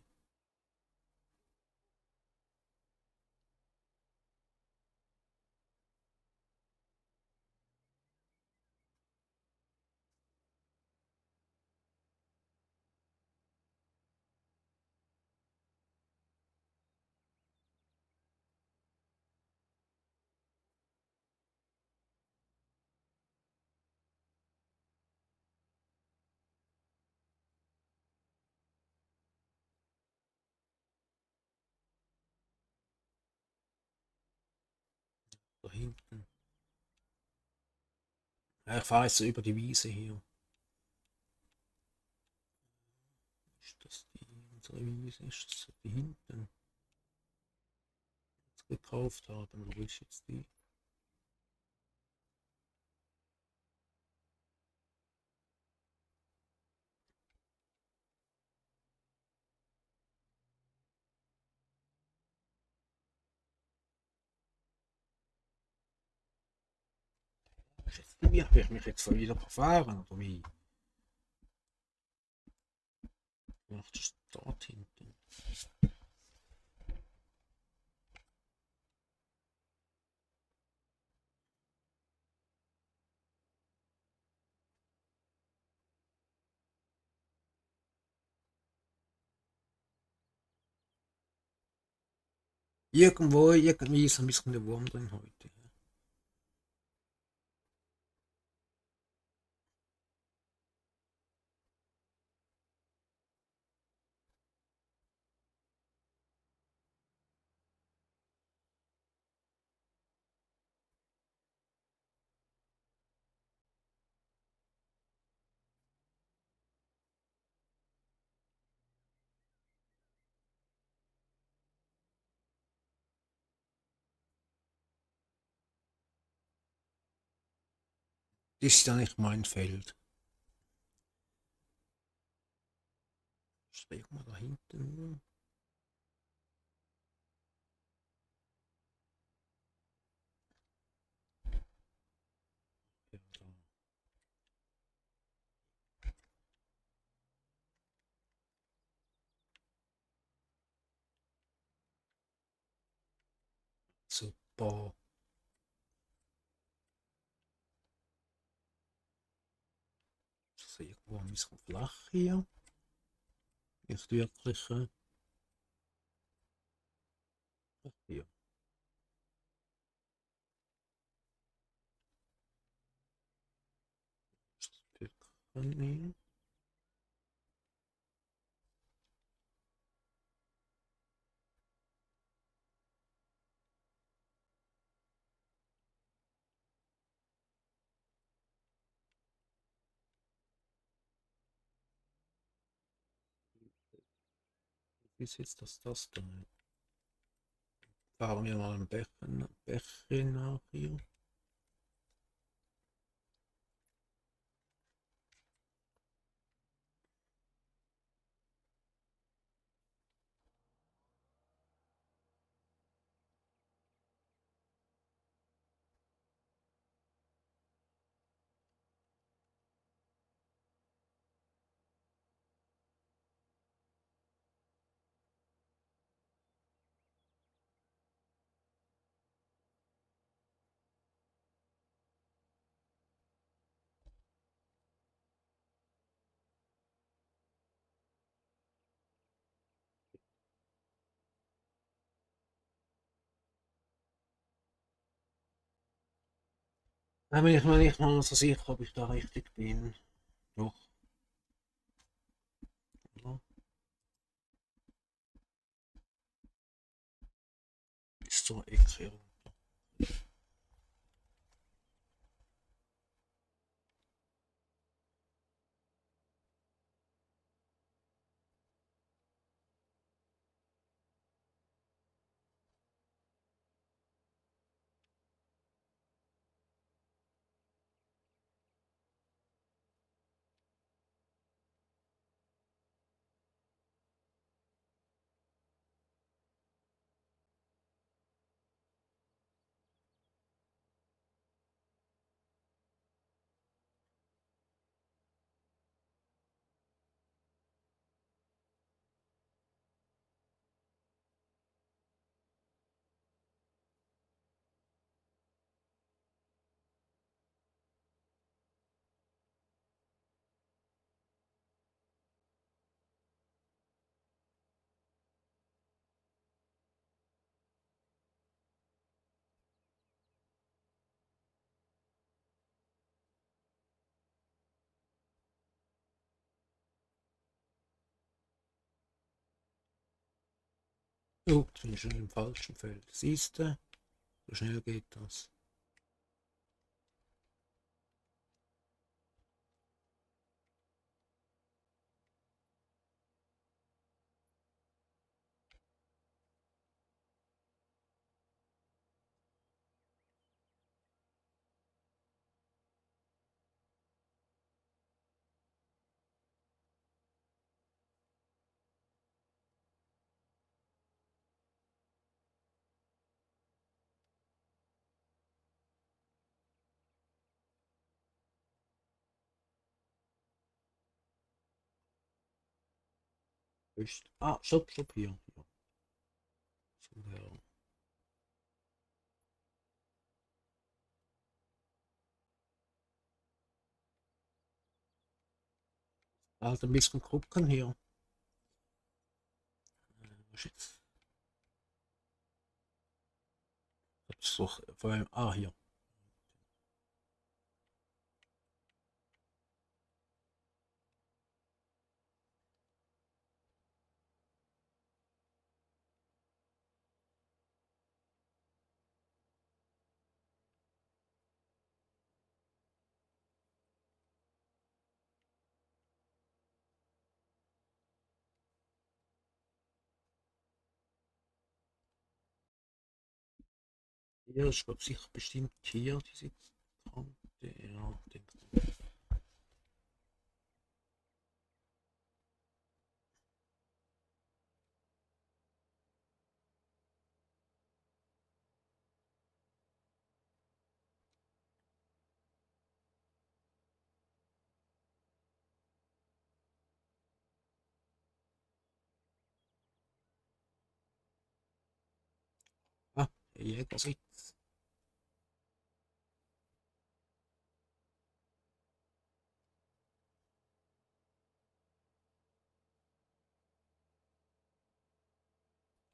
Da hinten. Ja, ich fahre jetzt so über die Wiese hier. Ist das die unsere Wiese? Ist das die hinten? Jetzt gekauft haben. Wo ist jetzt die? Wie habe ich mich jetzt voll wieder verfahren oder wie? Ach, das ist dort hinten. Irgendwo, irgendwie ist ein bisschen der Wurm drin heute. Das ist ja nicht mein Feld. Steig mal da hinten. Ja, da. Super. Das ist irgendwo ein bisschen flach hier. Nicht wirklich. Ach, hier. Nee. Wie ist jetzt das da? Fahren wir mal ein Bächchen nach hier. Da bin ich mir nicht mal so sicher, ob ich da richtig bin. Doch. Oder? Bis zur Ecke runter. Oh, jetzt bin ich schon im falschen Feld. Siehst du? So schnell geht das. Ah, stopp, stopp, hier. Hier. So, ja. Also ein bisschen gucken hier. Was ist jetzt? Hab's doch vor allem. Ah, hier. Hier, ich glaube sicher bestimmt hier diese Kante. Ja, denke ich. Ah, der Jägersitz.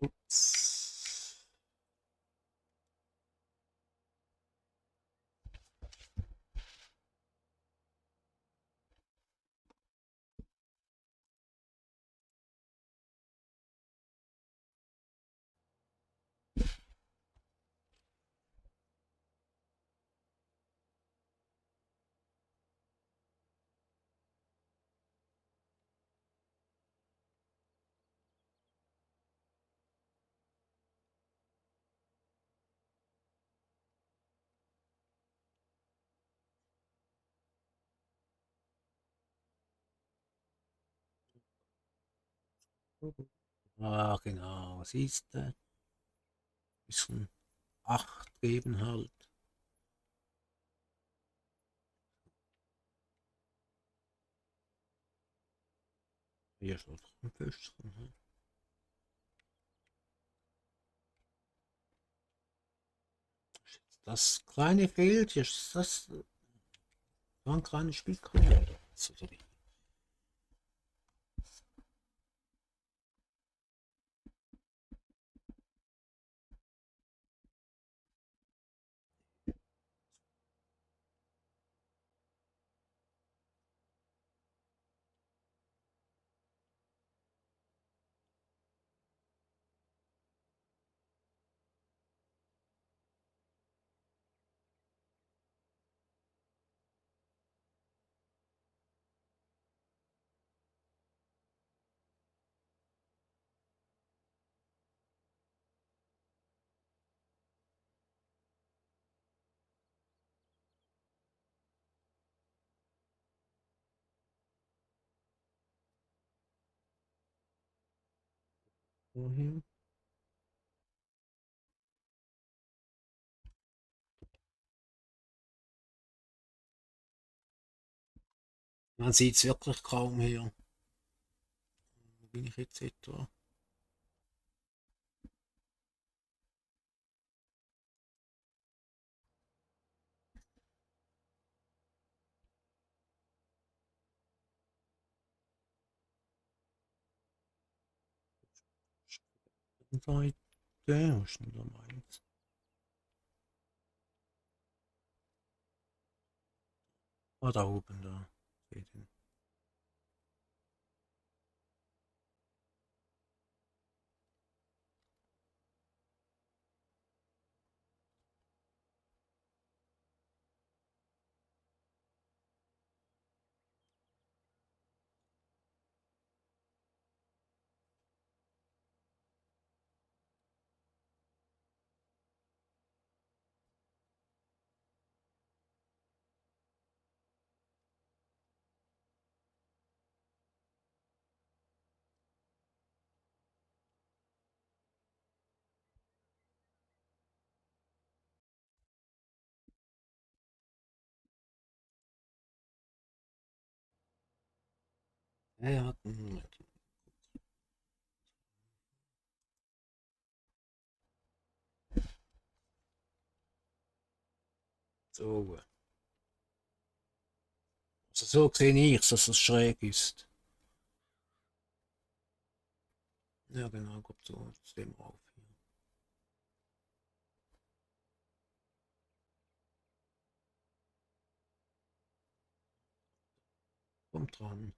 Ups. Ah, genau, siehst du? Bisschen Acht geben halt. Hier ist noch ein Fischchen. Hm. Das kleine Feld, hier ist das so ein kleines Spielkreis. So, so. Wohin? Man sieht es wirklich kaum hier. Wo bin ich jetzt etwa? Seite, wo ist denn da meins? Ah, da oben, da. Seht ihr. Ja, Moment. So. Also so sehe ich, dass es schräg ist. Ja, genau, kommt so aus dem auf hier. Kommt dran.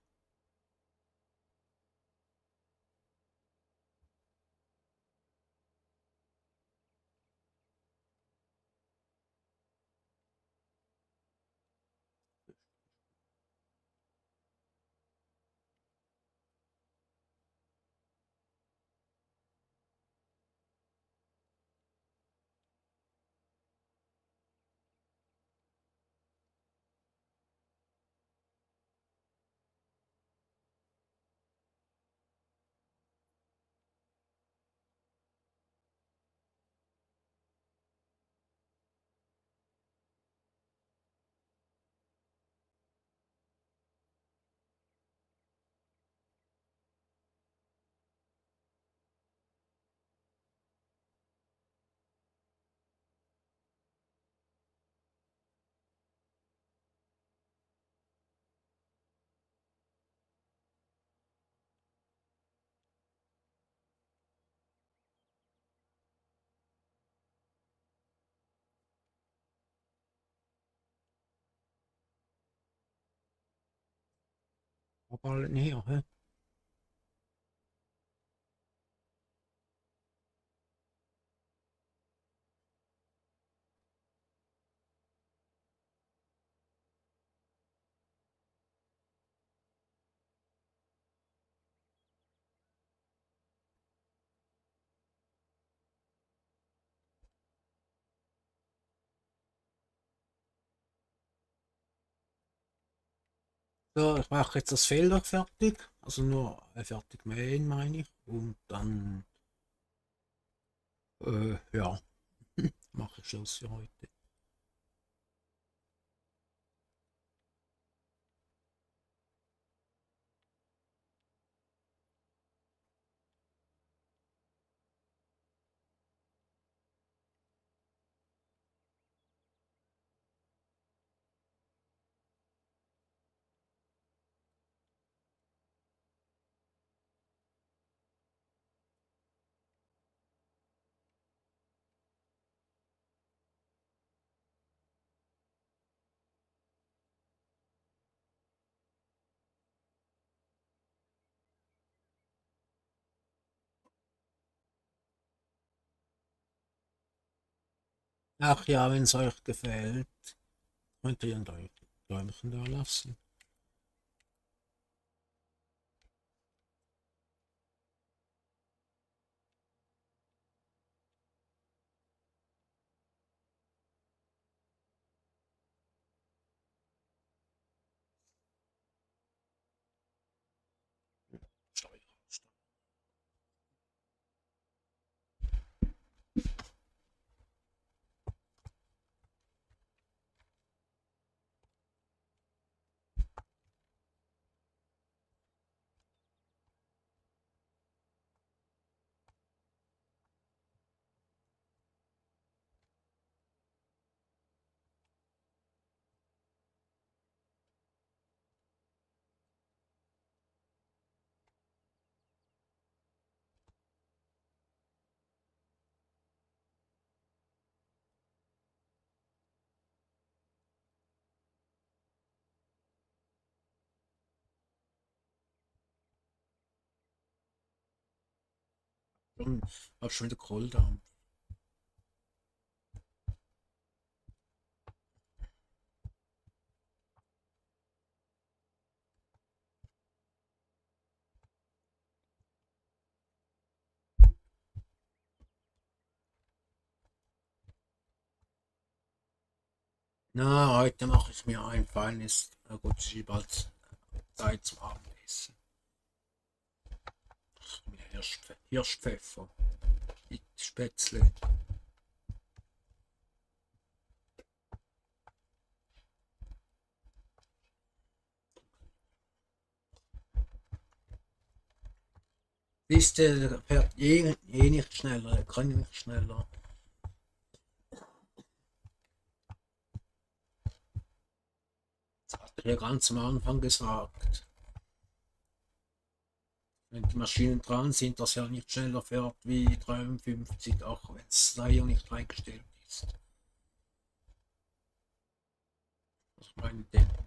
Aber alle näher, hä? So, ich mache jetzt das Feld auch fertig. Also nur fertig mähen, meine ich. Und dann, ja, mache ich Schluss für heute. Ach ja, wenn es euch gefällt, könnt ihr ein Däumchen da lassen. Steuer. Hab schon wieder Kohldampf. Na, heute mache ich mir ein feines, na gut, es ist bald Zeit zum Abendessen. Hirschpfeffer mit Spätzle. Liste fährt nicht schneller, kann nicht schneller. Das hat er ja ganz am Anfang gesagt. Wenn die Maschinen dran sind, dass er nicht schneller fährt wie 53, auch wenn es da hier nicht eingestellt ist. Das ist mein Tempo.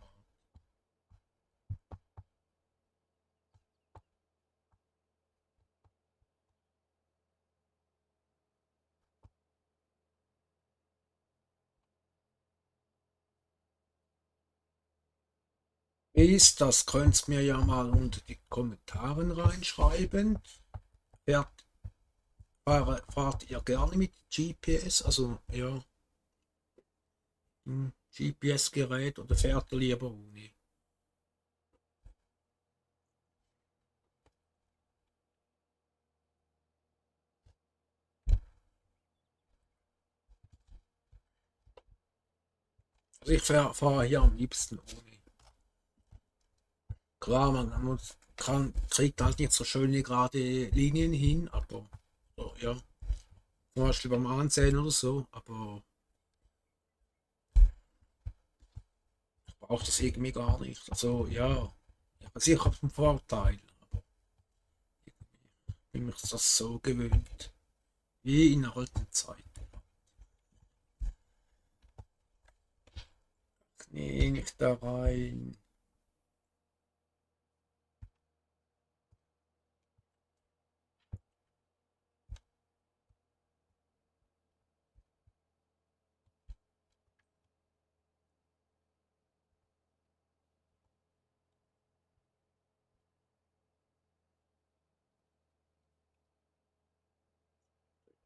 Ist, das könnt ihr mir ja mal unter die Kommentaren reinschreiben. Fahrt ihr gerne mit GPS, also ja, GPS-Gerät oder fährt ihr lieber ohne? Also ich fahre hier am liebsten ohne. Klar, kriegt halt nicht so schöne gerade Linien hin, aber so, ja, zum Beispiel beim Ansehen oder so, aber ich brauche das irgendwie gar nicht. Also ja, sicher zum Vorteil, aber ich bin mich das so gewöhnt, wie in der alten Zeit. Nee, nicht da rein.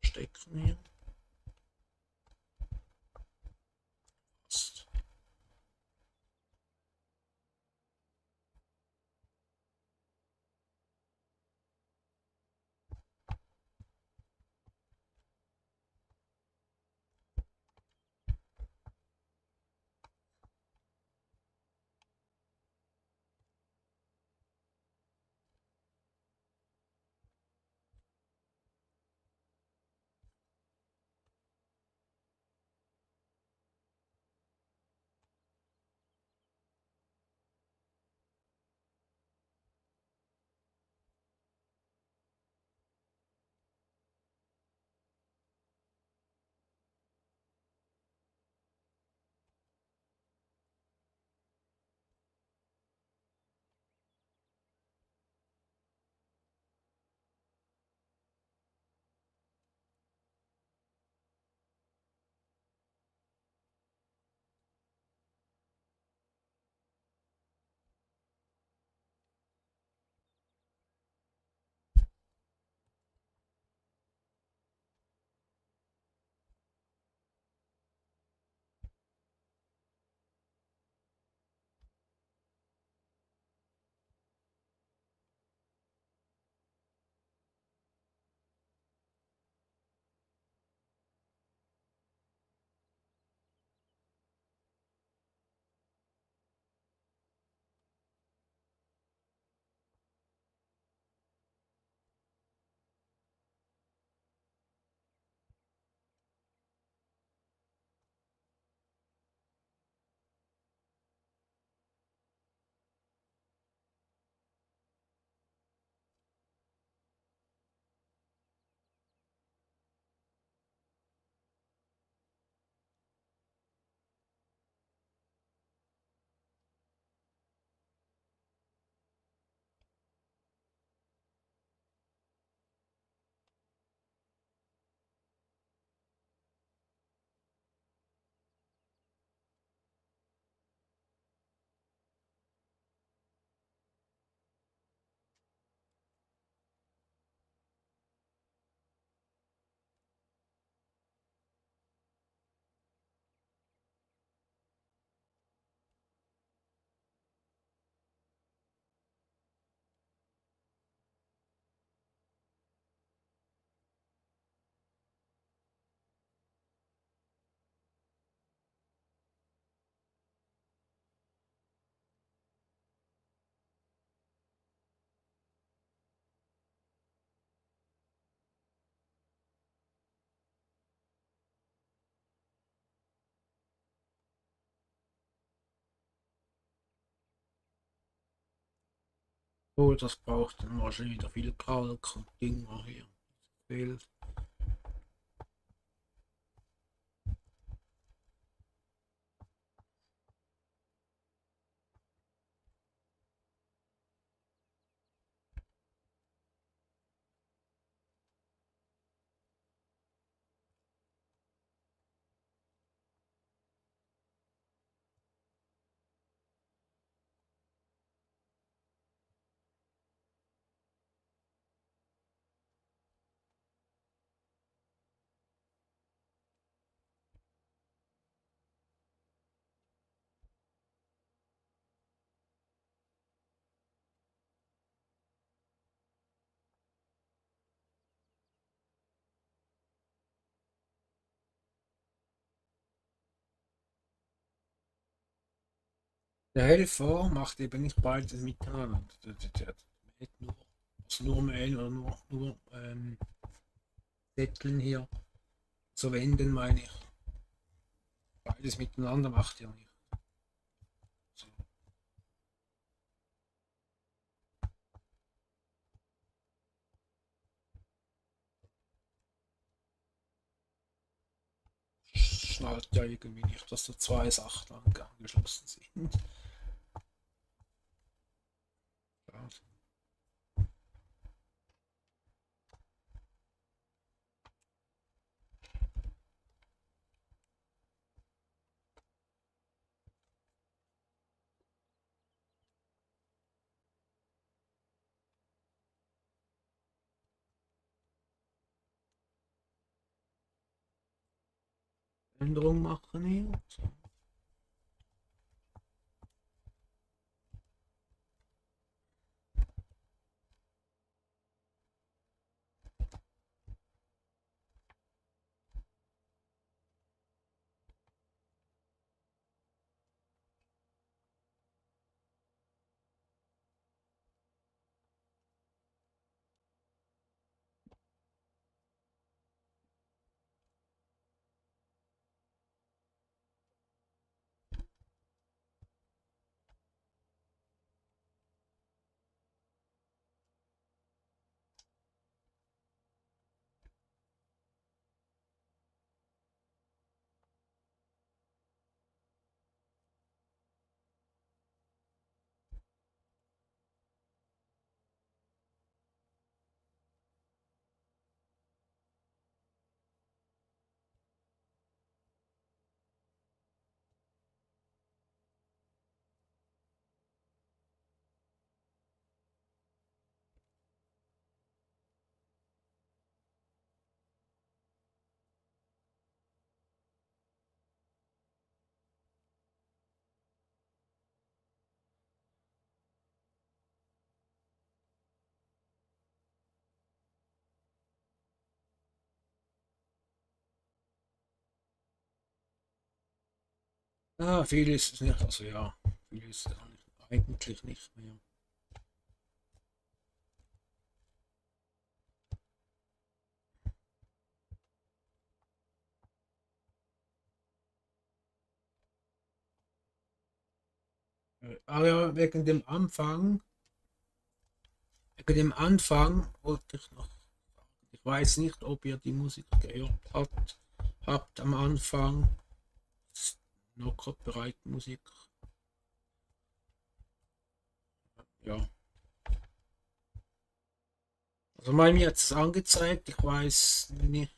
Stecken hier. Passt. Oh, das braucht dann wahrscheinlich wieder viel Kalk und Dinger hier. Viel. Der Helfer macht eben nicht beides miteinander. Der mäht nur, also nur mähen oder nur Sätteln hier. So wenden meine ich. Beides miteinander macht er nicht. So. Schnallt ja irgendwie nicht, dass da zwei Sachen angeschlossen sind. Ja. Änderung machen hier. So. Ah, viel ist es nicht, also ja, viel ist es eigentlich nicht mehr. Aber wegen dem Anfang wollte ich noch, ich weiß nicht, ob ihr die Musik gehört habt am Anfang. Noch Copyright-Musik. Ja. Also mal mir jetzt angezeigt, ich weiß nicht,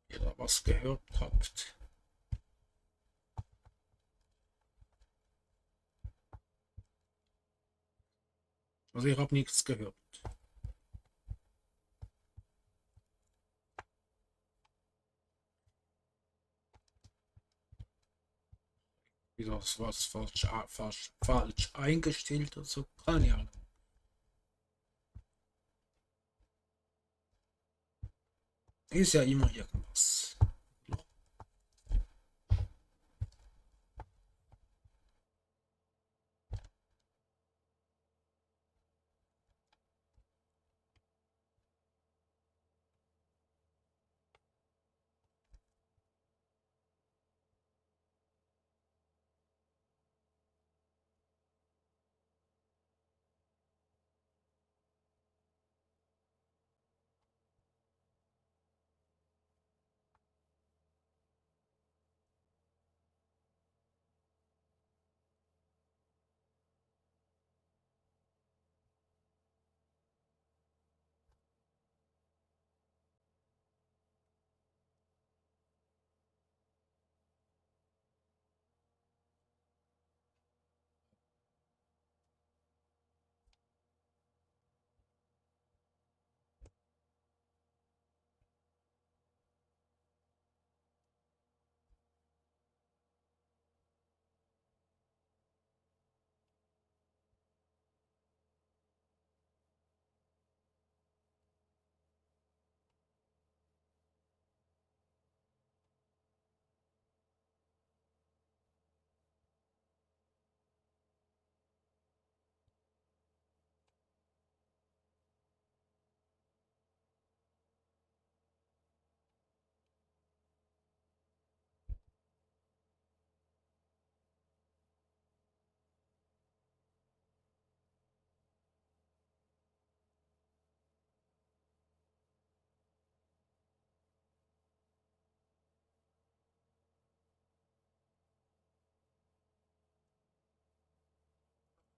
ob ihr da was gehört habt. Also ich habe nichts gehört. Wieder was falsch eingestellt oder so. Keine Ahnung. Ist ja immer irgendwas.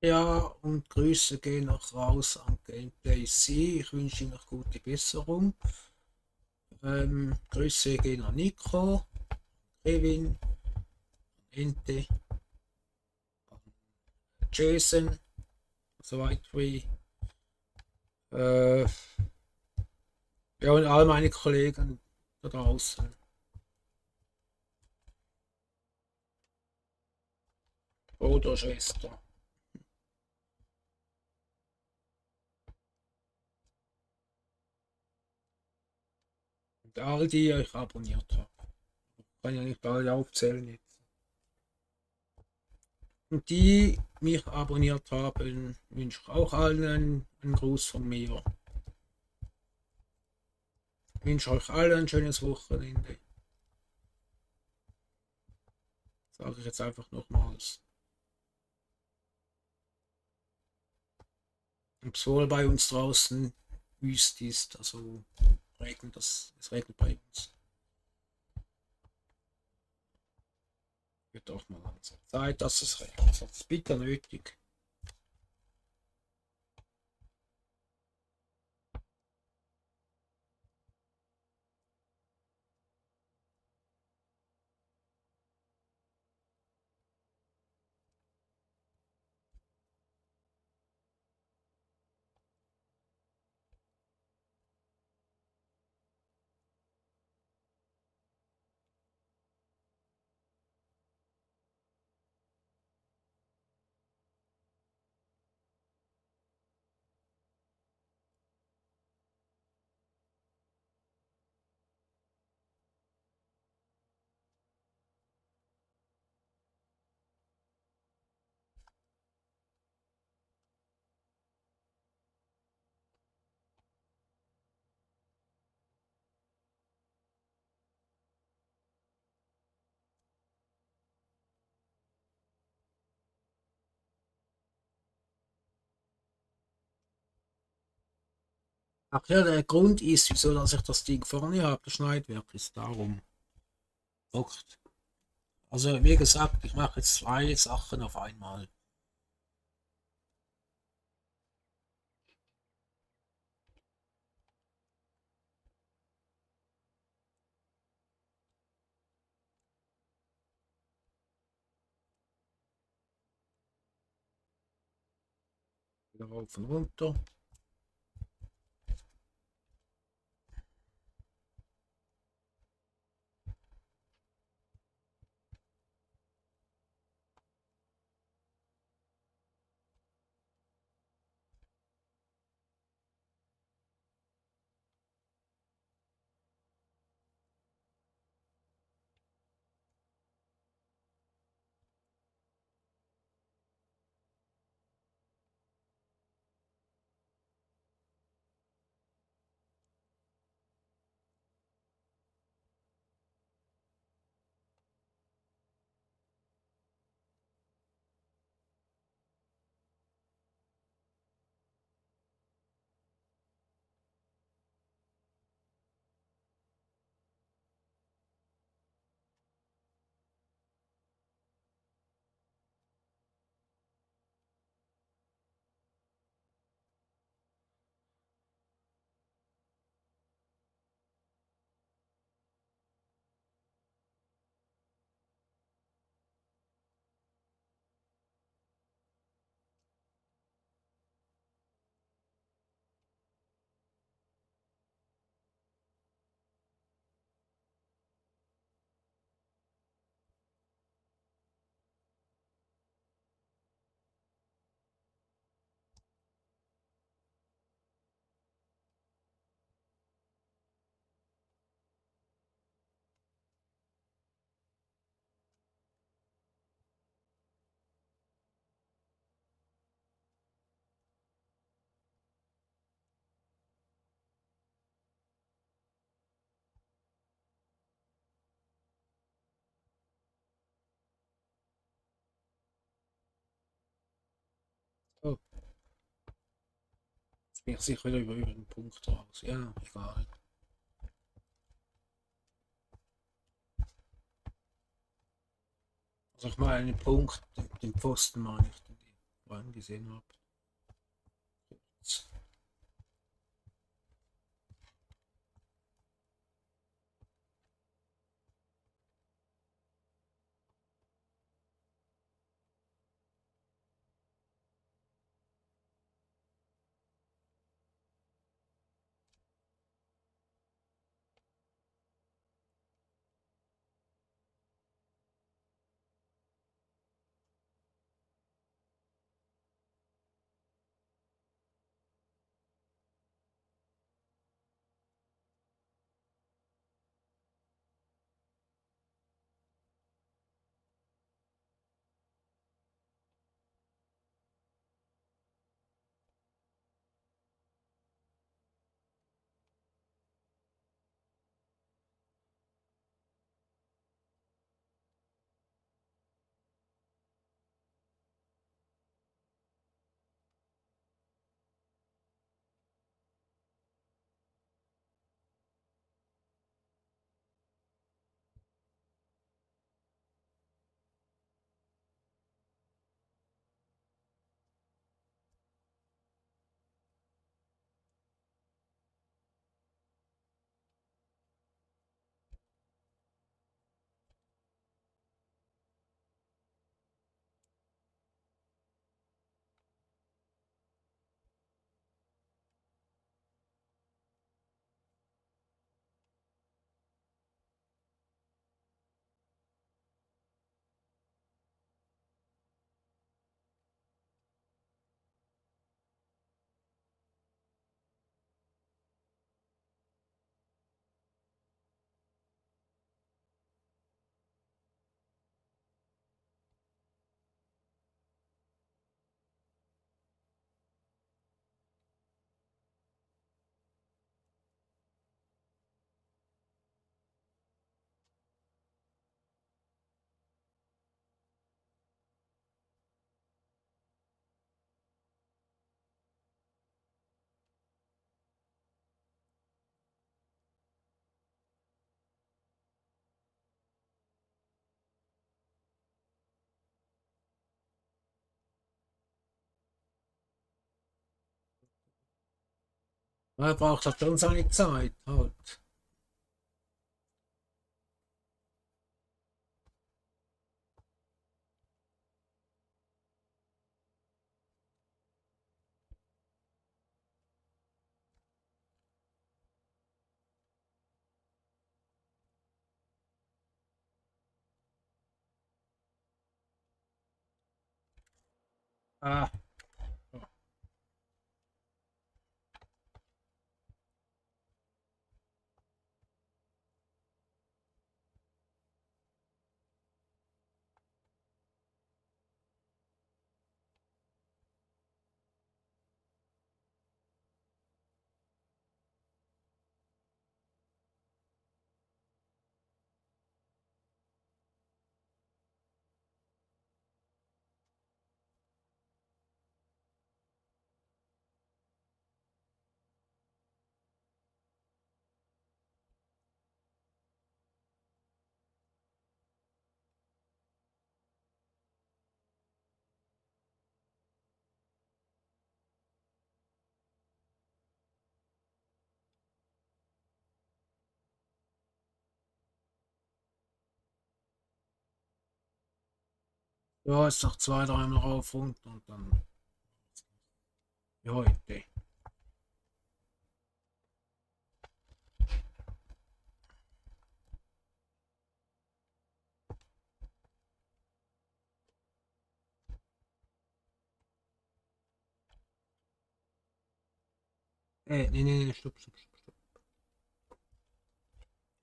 Ja, und Grüße gehen noch raus an Gameplay C. Ich wünsche ihm noch gute Besserung. Grüße gehen an Nico, Kevin, Ente, Jason, soweit wie. Äh, ja, und all meine Kollegen da draußen. Bruder, Schwester. Und all die euch abonniert haben. Kann ja nicht alle aufzählen jetzt. Und die mich abonniert haben, wünsche ich auch allen einen Gruß von mir. Ich wünsche euch allen ein schönes Wochenende. Sage ich jetzt einfach nochmals. Ob es wohl bei uns draußen wüst ist, also regnet es regnet bei uns. Wird auch mal langsam Zeit, dass es regnet. Das ist bitter nötig. Ach ja, der Grund ist, wieso dass ich das Ding vorne habe, das Schneidwerk, ist darum. Hockt. Also wie gesagt, ich mache jetzt zwei Sachen auf einmal. Wieder rauf und runter. Oh, jetzt bin ich sicher wieder über den Punkt raus. Ja, egal. Also ich meine den Punkt, den Pfosten meine ich. vorhin gesehen habe. Er braucht halt schon seine Zeit halt. Ah, ja, ist noch zwei, dreimal rauf und dann wie heute. Nee, stopp.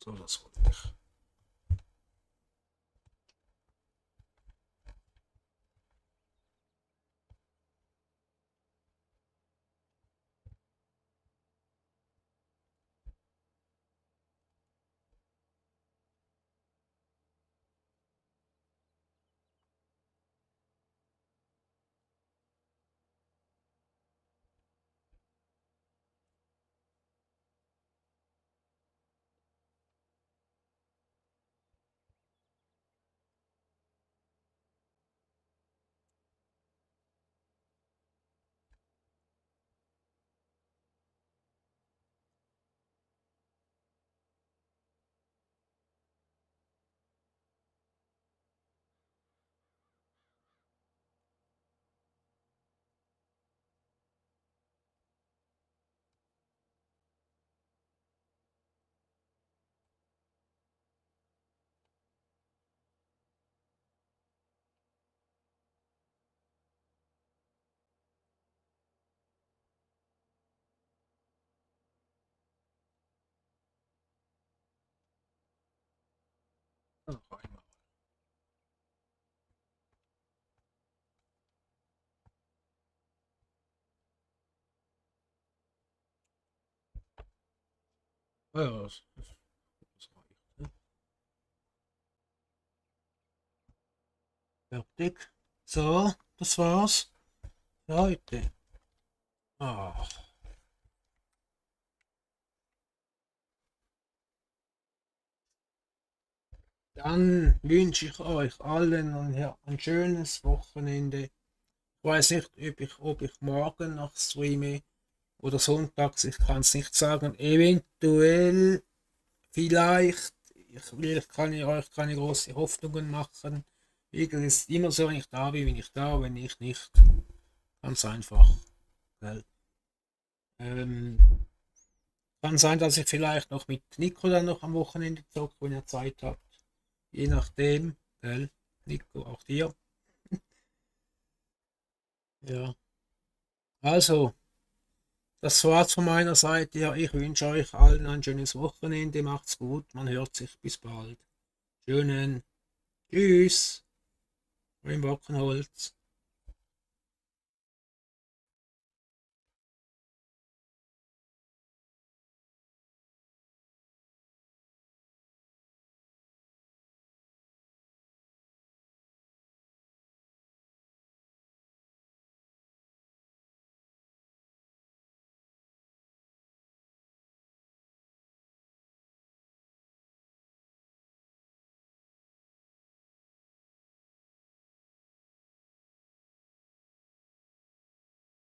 So, das wollte ich. Noch einmal. Ja, das reicht. Ne? Fertig. So, das war's. Für heute. Ah. Dann wünsche ich euch allen ein schönes Wochenende. Ich weiß nicht, ob ich morgen noch streame oder sonntags, ich kann es nicht sagen. Eventuell, vielleicht, kann ich euch keine großen Hoffnungen machen. Wie gesagt, es ist immer so, wenn ich da bin ich da, wenn ich nicht. Ganz einfach. Gell? Kann sein, dass ich vielleicht noch mit Nico dann noch am Wochenende zocke, wenn ihr Zeit habt. Je nachdem, gell? Nico, auch dir. Ja. Also, das war's von meiner Seite. Ja, ich wünsche euch allen ein schönes Wochenende. Macht's gut. Man hört sich. Bis bald. Schönen Tschüss. Im Bockenholz.